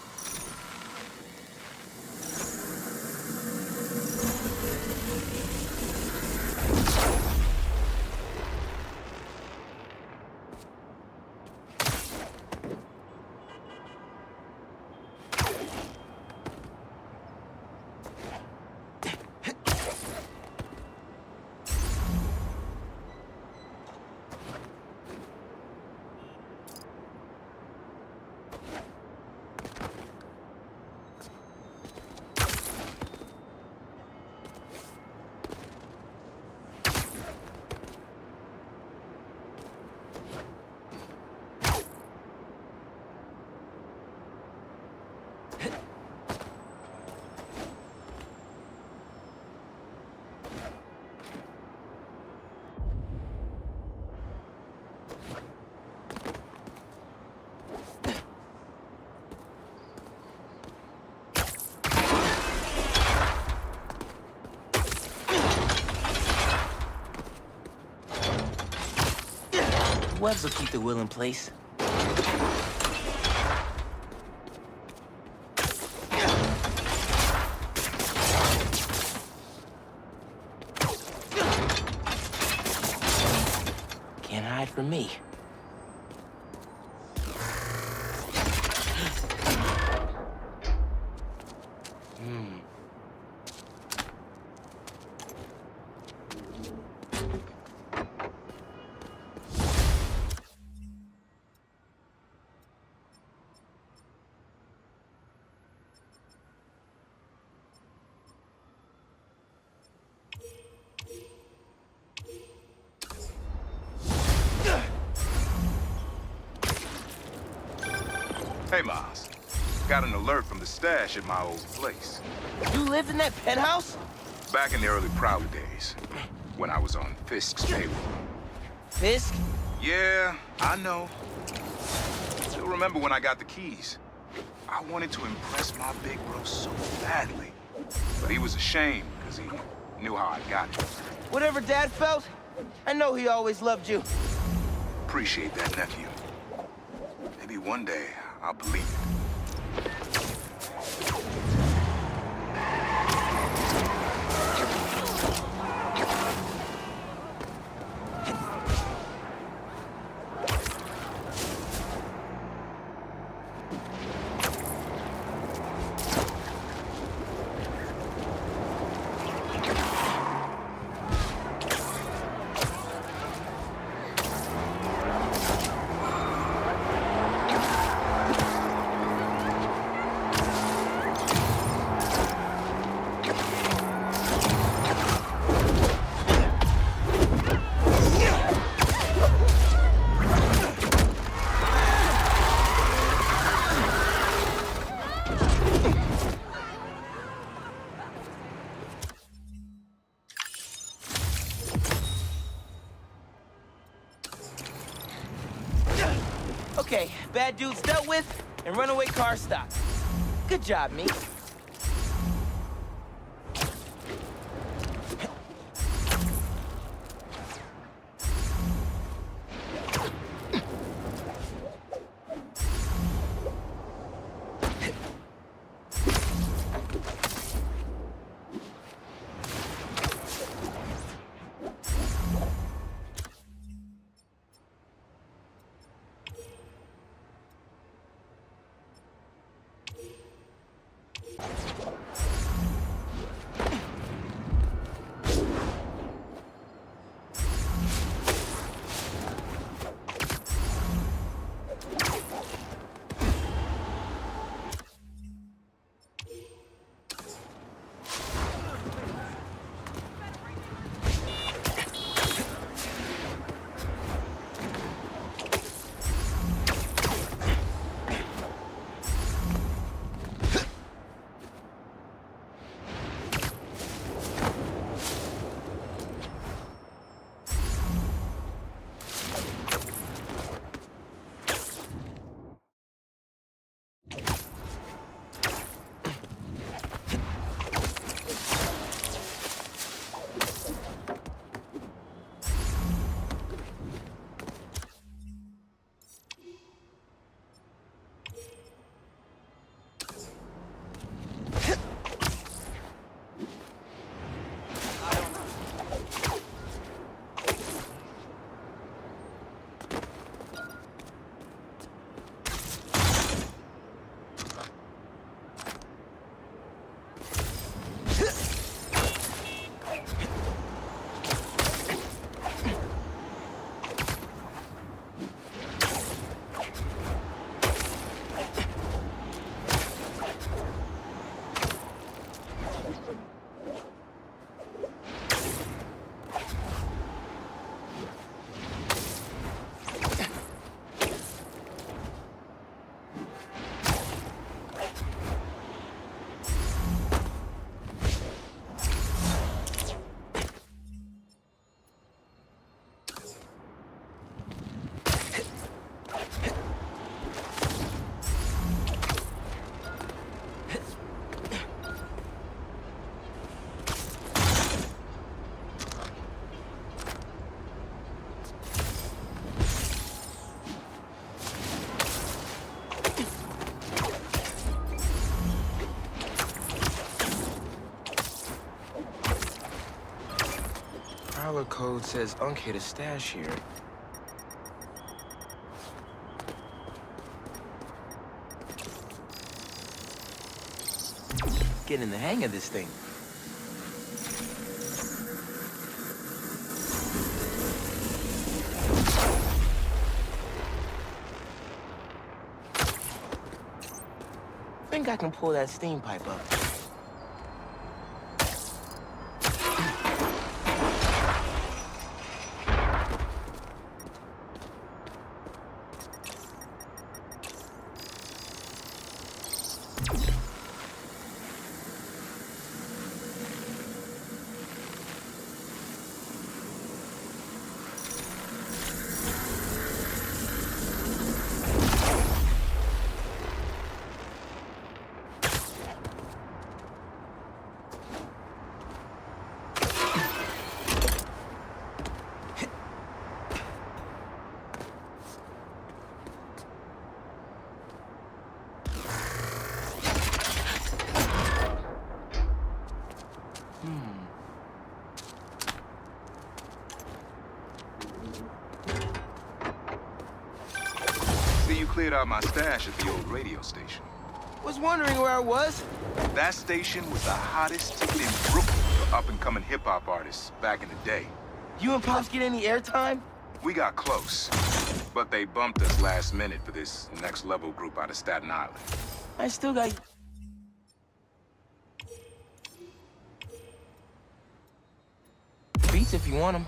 Webs will keep the wheel in place. Can't hide from me. Hey, Miles. Got an alert from the stash at my old place. You lived in that penthouse? Back in the early Prowler days, when I was on Fisk's payroll. Fisk? Yeah, I know. Still remember when I got the keys. I wanted to impress my big bro so badly. But he was ashamed because he knew how I got it. Whatever Dad felt, I know he always loved you. Appreciate that, nephew. Maybe one day I'll believe it. Okay, bad dudes dealt with, and runaway car stopped. Good job, me. code says Unk hid a stash here. Getting the hang of this thing. Think I can pull that steam pipe up. See, you cleared out my stash at the old radio station. Was wondering where I was. That station was the hottest ticket in Brooklyn for up-and-coming hip-hop artists back in the day. You and Pops get any airtime? We got close, but they bumped us last minute for this next-level group out of Staten Island. I still got... beats if you want them.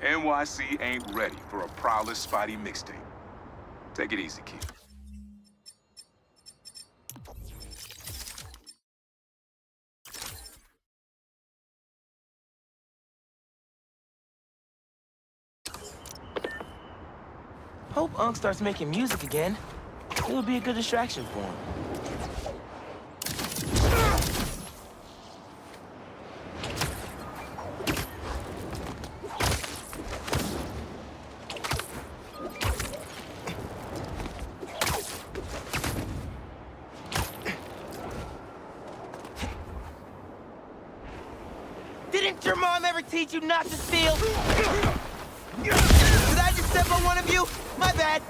NYC ain't ready for a Prowler Spidey mixtape. Take it easy, kid. Hope Unk starts making music again. It would be a good distraction for him. Didn't your mom ever teach you not to steal? Did I just step on one of you? My bad.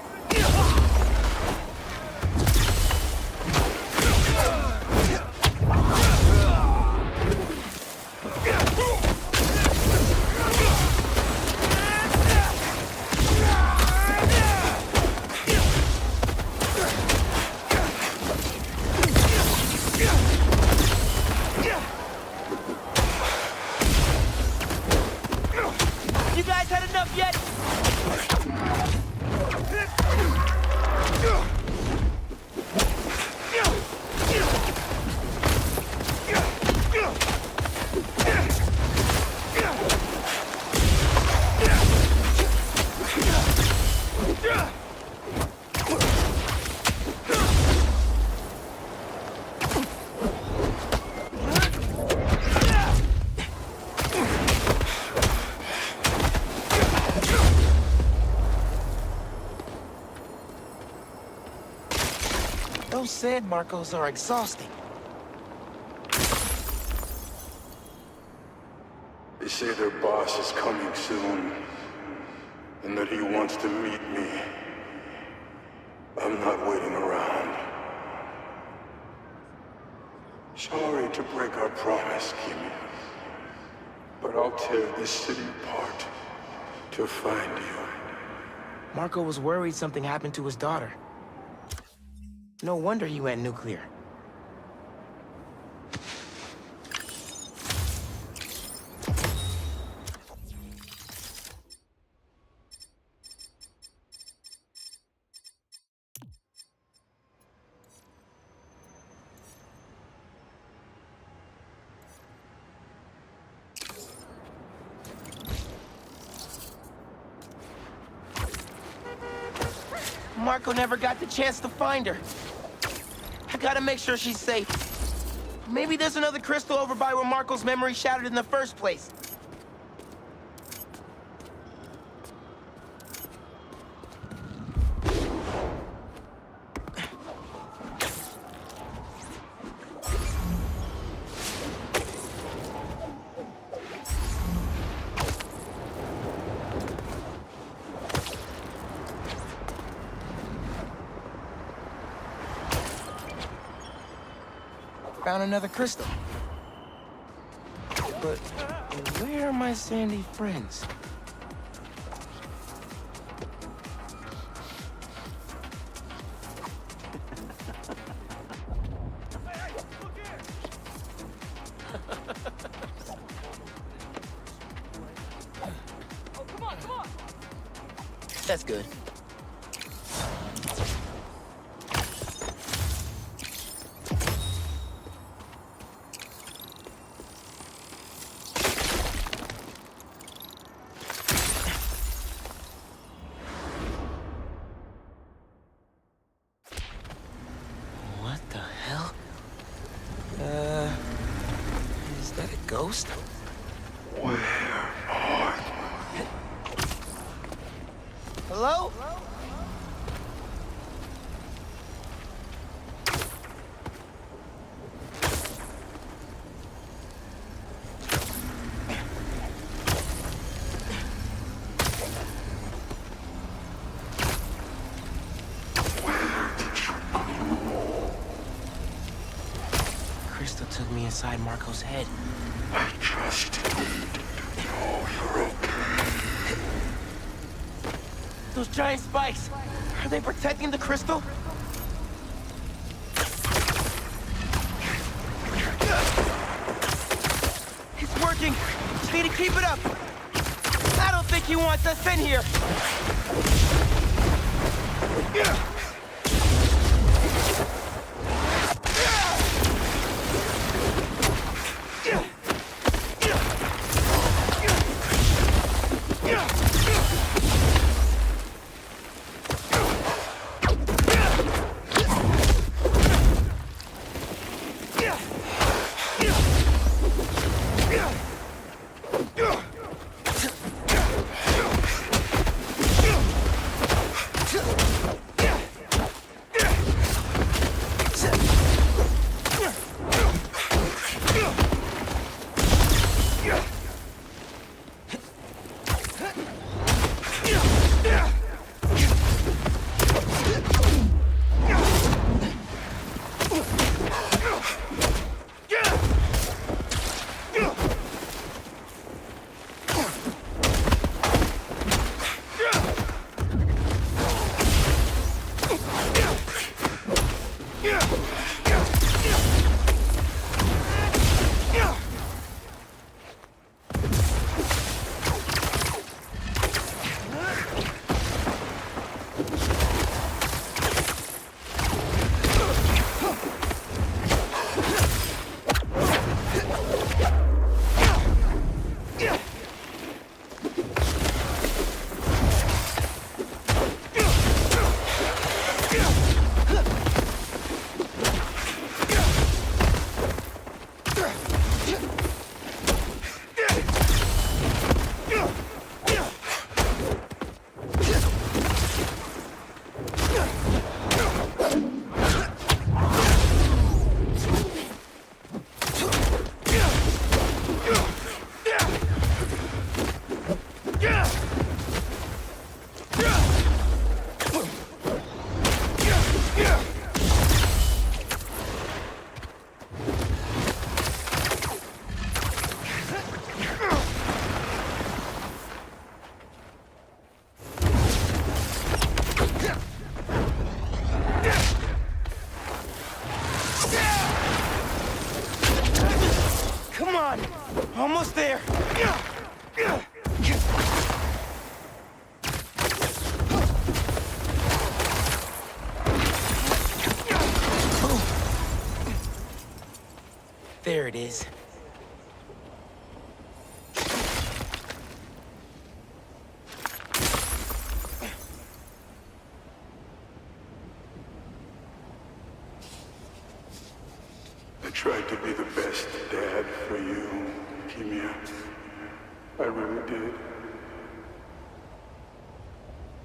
You guys had enough yet? Those sand Marcos are exhausting. They say their boss is coming soon, and that he wants to meet me. I'm not waiting around. Sorry to break our promise, Kimi, but I'll tear this city apart to find you. Marco was worried something happened to his daughter. No wonder he went nuclear. Marco never got the chance to find her. I gotta make sure she's safe. Maybe there's another crystal over by where Marco's memory shattered in the first place. Found another crystal. But where are my sandy friends? Oh, come on, come on! That's good. Is that a ghost? Where are you? Hello? Crystal took me inside Marco's head. I trusted you. Oh, you're okay. Those giant spikes, are they protecting the crystal? It's working. Just need to keep it up. I don't think he wants us in here. Come on! Almost there! There it is. I tried to be the best dad for you, Kimia. I really did.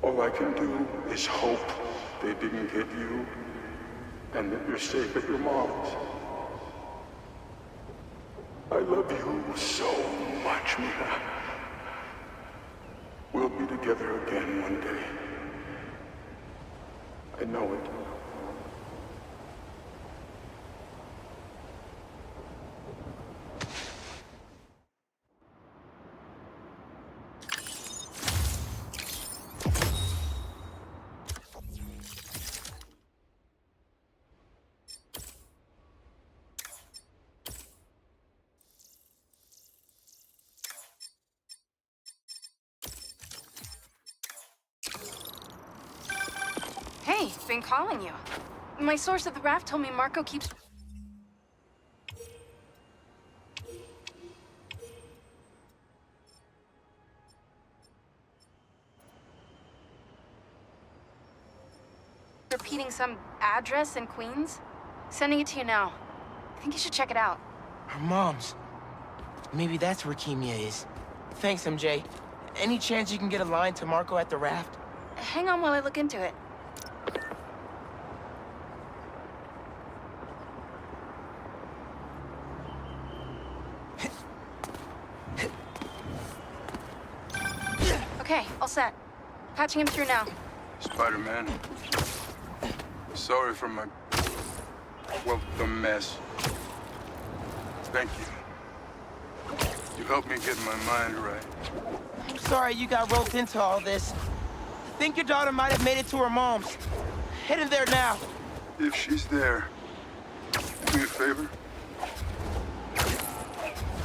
All I can do is hope they didn't get you and that you're safe at your mom's. I love you so much, Mia. We'll be together again one day. I know it. Hey, been calling you. My source at the raft told me Marco keeps... repeating some address in Queens. Sending it to you now. I think you should check it out. Her mom's. Maybe that's where Kimia is. Thanks, MJ. Any chance you can get a line to Marco at the raft? Hang on while I look into it. Okay, all set. Patching him through now. Spider-Man. Sorry for my... well, the mess. Thank you. You helped me get my mind right. I'm sorry you got roped into all this. I think your daughter might have made it to her mom's. Heading there now. If she's there, do me a favor.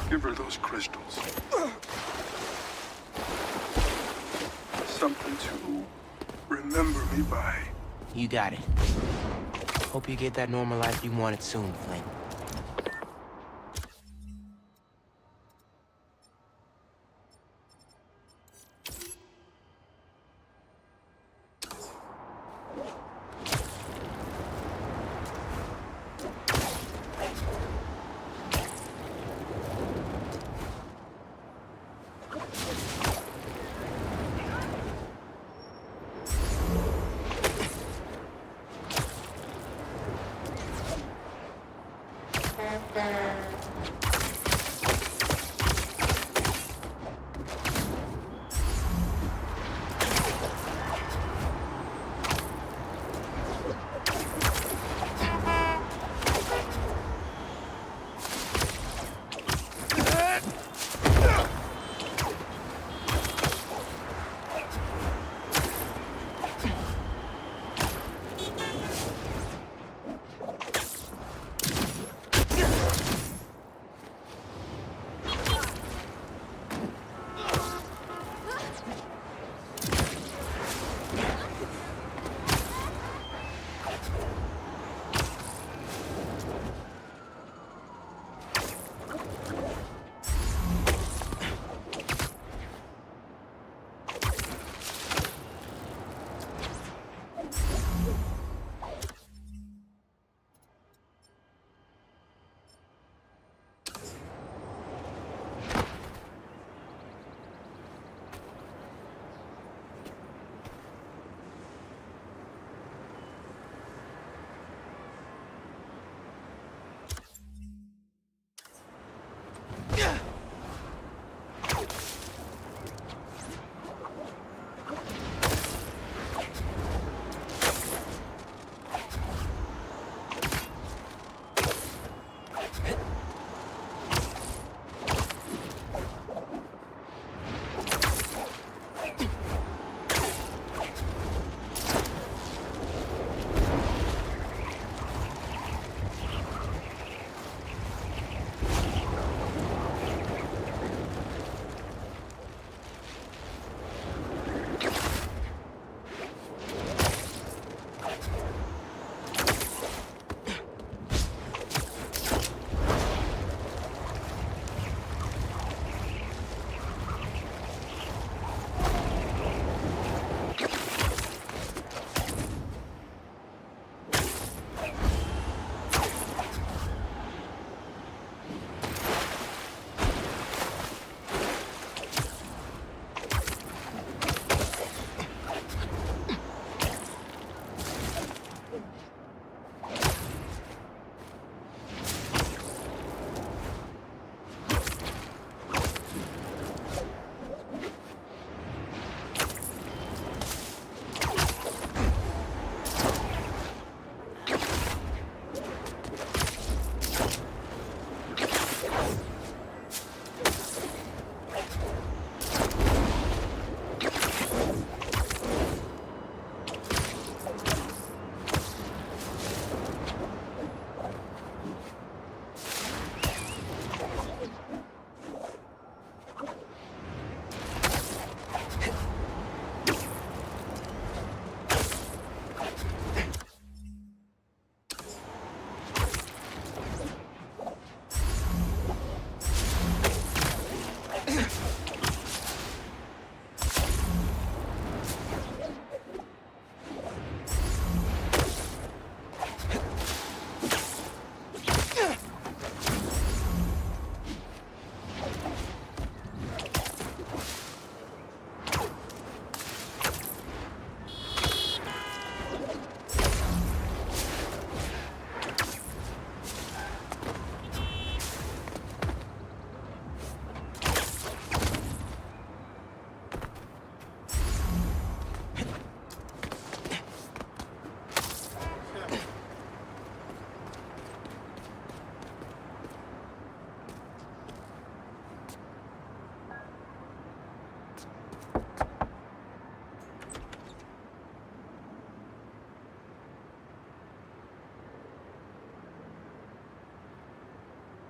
Give her those crystals. Something to remember me by. You got it. Hope you get that normal life you wanted soon, Flynn.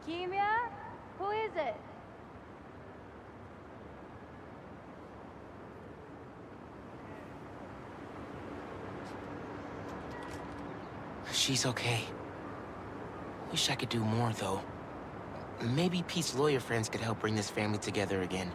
Kimia? Who is it? She's okay. Wish I could do more, though. Maybe Pete's lawyer friends could help bring this family together again.